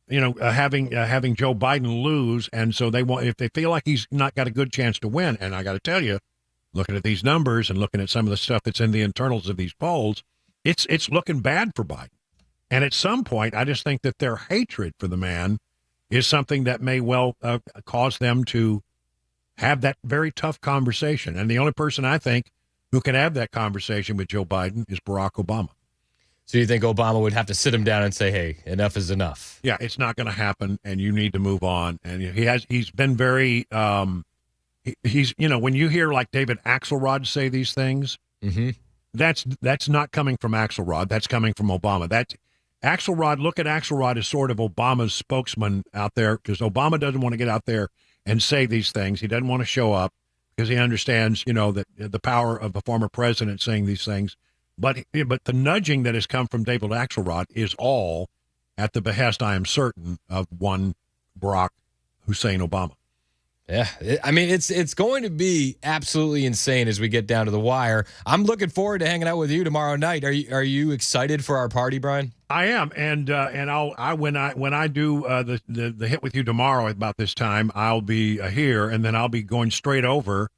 you know, having Joe Biden lose, and so if they feel like he's not got a good chance to win. And I got to tell you, looking at these numbers and looking at some of the stuff that's in the internals of these polls, it's looking bad for Biden. And at some point, I just think that their hatred for the man is something that may well cause them to have that very tough conversation. And the only person I think who can have that conversation with Joe Biden is Barack Obama. So you think Obama would have to sit him down and say, hey, enough is enough? Yeah, it's not going to happen, and you need to move on. And he's been very, he's, when you hear like David Axelrod say these things, that's not coming from Axelrod. That's coming from Obama. That's Axelrod. Look at Axelrod as sort of Obama's spokesman out there, because Obama doesn't want to get out there and say these things. He doesn't want to show up because he understands, that the power of the former president saying these things. But the nudging that has come from David Axelrod is all at the behest, I am certain, of one Barack Hussein Obama. Yeah, I mean, it's going to be absolutely insane as we get down to the wire. I'm looking forward to hanging out with you tomorrow night. Are you excited for our party, Brian? I am, and when I do the hit with you tomorrow about this time, I'll be here, and then I'll be going straight over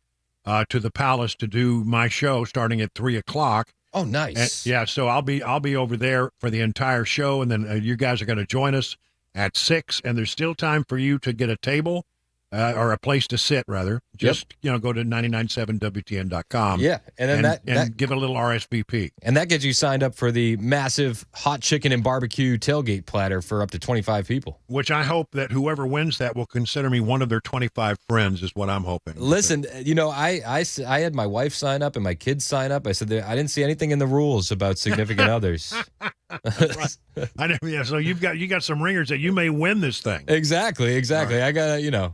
to the Palace to do my show starting at 3:00. Oh, nice. And, yeah, so I'll be over there for the entire show, and then you guys are going to join us at 6, and there's still time for you to get a table. Or a place to sit, rather. Just, go to 997WTN.com. Yeah, and then that give it a little RSVP. And that gets you signed up for the massive hot chicken and barbecue tailgate platter for up to 25 people. Which I hope that whoever wins that will consider me one of their 25 friends, is what I'm hoping. Listen, I had my wife sign up and my kids sign up. I said I didn't see anything in the rules about significant others. I know, yeah, so you got some ringers that you may win this thing. Exactly. Right. I got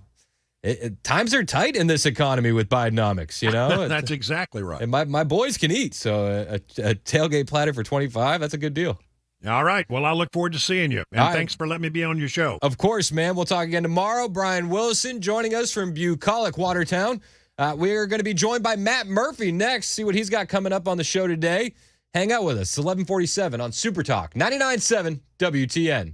times are tight in this economy with Bidenomics, That's exactly right. And my boys can eat, so a tailgate platter for 25, that's a good deal. All right. Well, I look forward to seeing you. And thanks for letting me be on your show. Of course, man. We'll talk again tomorrow. Brian Wilson joining us from Bucolic, Watertown. We're going to be joined by Matt Murphy next. See what he's got coming up on the show today. Hang out with us. It's 11:47 on Super Talk 99.7 WTN.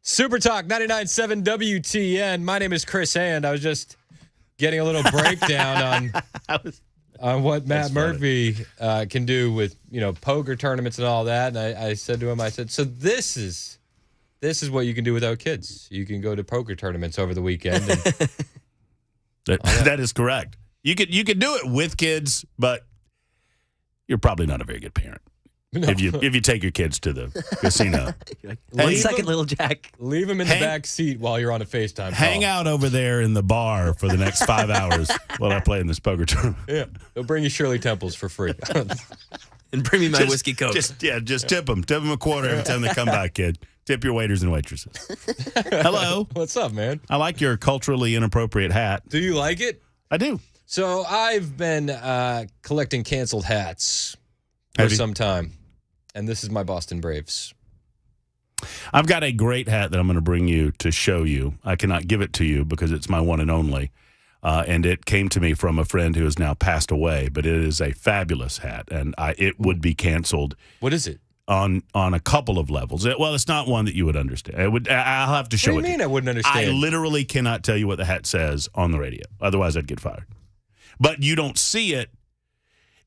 Super Talk 99.7 WTN. My name is Chris Hand. I was just getting a little breakdown on what Matt Murphy can do with poker tournaments and all that. And I said to him, so this is what you can do without kids. You can go to poker tournaments over the weekend. And that is correct. You could do it with kids, but you're probably not a very good parent. No. If you take your kids to the casino. One second, little Jack. Leave them in the back seat while you're on a FaceTime call. Hang out over there in the bar for the next 5 hours while I play in this poker tournament. Yeah. They'll bring you Shirley Temples for free. And bring me my whiskey Coke. Just tip them. Tip them a quarter every time they come by, kid. Tip your waiters and waitresses. Hello. What's up, man? I like your culturally inappropriate hat. Do you like it? I do. So I've been collecting canceled hats for some time. And this is my Boston Braves. I've got a great hat that I'm going to bring you to show you. I cannot give it to you because it's my one and only. And it came to me from a friend who has now passed away. But it is a fabulous hat, and it would be canceled. What is it? On a couple of levels. It's not one that you would understand. I'll have to show it. What do you mean I wouldn't understand? I literally cannot tell you what the hat says on the radio. Otherwise, I'd get fired. But you don't see it.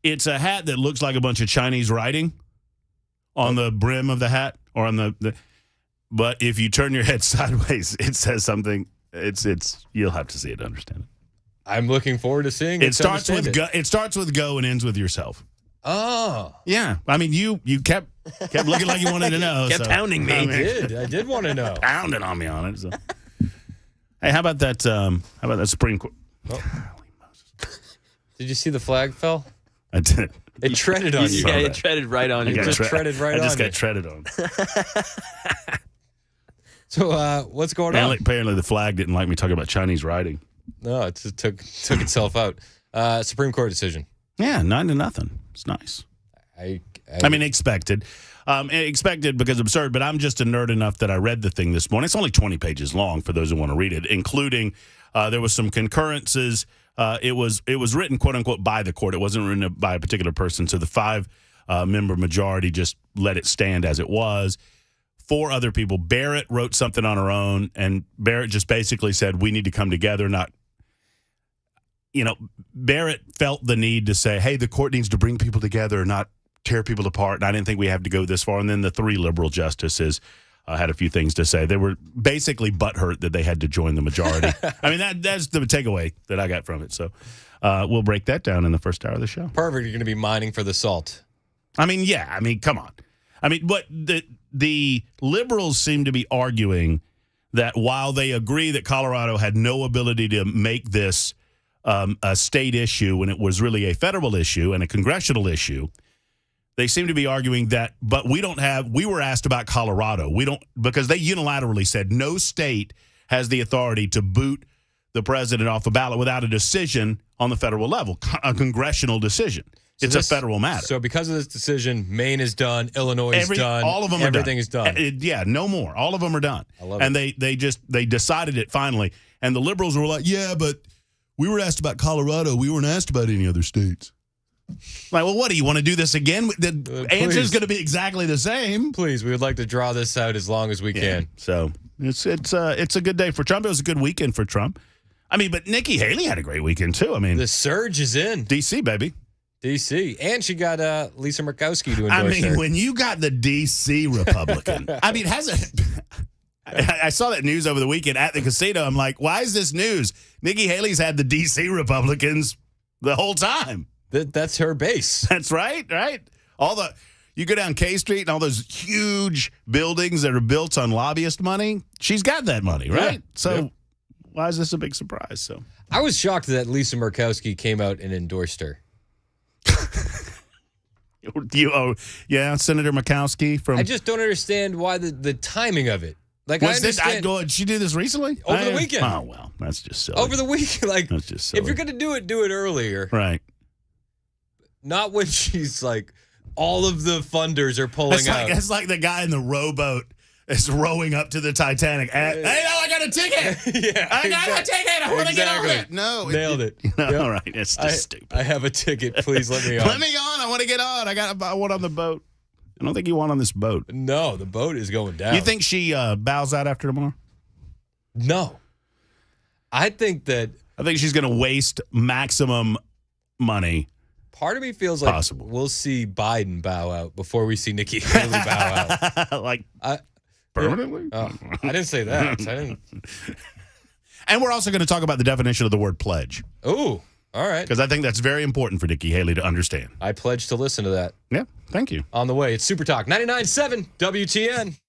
It's a hat that looks like a bunch of Chinese writing on the brim of the hat, or on the but if you turn your head sideways, it says something. You'll have to see it to understand it. I'm looking forward to seeing it. It starts with go. It starts with go and ends with yourself. Oh, yeah. I mean, you kept looking like you wanted to know. Kept pounding me. I did want to know. Pounding on me on it. So. Hey, how about that? Supreme Court? Oh. Did you see the flag fell? I did. It treaded on you. Yeah, it treaded right on you. I just got treaded on. So, what's going on? Apparently, the flag didn't like me talking about Chinese writing. No, it just took itself out. Supreme Court decision. Yeah, 9-0. It's nice. I mean, expected. Expected because absurd, but I'm just a nerd enough that I read the thing this morning. It's only 20 pages long for those who want to read it, including there was some concurrences. It was written, quote unquote, by the court. It wasn't written by a particular person. So the 5-member majority just let it stand as it was. 4 other people. Barrett wrote something on her own, and Barrett just basically said, we need to come together. Barrett felt the need to say, hey, the court needs to bring people together, not tear people apart. And I didn't think we have to go this far. And then the 3 liberal justices had a few things to say. They were basically butthurt that they had to join the majority. I mean, that's the takeaway that I got from it. So we'll break that down in the first hour of the show. Perfect. You're going to be mining for the salt. I mean, yeah. I mean, come on. I mean, what the liberals seem to be arguing that while they agree that Colorado had no ability to make this a state issue when it was really a federal issue and a congressional issue, they seem to be arguing that, but we were asked about Colorado. Because they unilaterally said no state has the authority to boot the president off the ballot without a decision on the federal level, a congressional decision. So it's a federal matter. So because of this decision, Maine is done, Illinois is done, all of them everything is done. Yeah, no more. All of them are done. I love it. And they decided it finally. And the liberals were like, yeah, but we were asked about Colorado. We weren't asked about any other states. Like, well, what do you want to do this again? The answer is going to be exactly the same. Please, we would like to draw this out as long as we can. So it's a good day for Trump. It was a good weekend for Trump. I mean, but Nikki Haley had a great weekend too. I mean, the surge is in DC, baby. DC, and she got Lisa Murkowski to endorse her. When you got the DC Republican, I mean, I saw that news over the weekend at the casino. I'm like, why is this news? Nikki Haley's had the DC Republicans the whole time. That's her base. That's right. You go down K Street and all those huge buildings that are built on lobbyist money. She's got that money, right? Yeah. So why is this a big surprise? So I was shocked that Lisa Murkowski came out and endorsed her. Senator Murkowski from. I just don't understand why the timing of it. Like, did she do this recently? Over the weekend. Oh, well, that's just silly. Over the weekend. Like, that's just silly. If you're going to do it earlier. Right. Not when she's like, all of the funders are pulling out. It's like the guy in the rowboat is rowing up to the Titanic. Hey, no, I got a ticket. I got a ticket. I want to get on it. No. Nailed it. All right. It's just stupid. I have a ticket. Please let me on. Let me on. I want to get on. I want on the boat. I don't think you want on this boat. No, the boat is going down. You think she bows out after tomorrow? No. I think she's going to waste maximum money. Part of me feels like we'll see Biden bow out before we see Nikki Haley bow out. Like permanently? Oh, I didn't say that. And we're also going to talk about the definition of the word pledge. Ooh, all right. Because I think that's very important for Nikki Haley to understand. I pledge to listen to that. Yeah, thank you. On the way, it's Super Talk 99.7 WTN.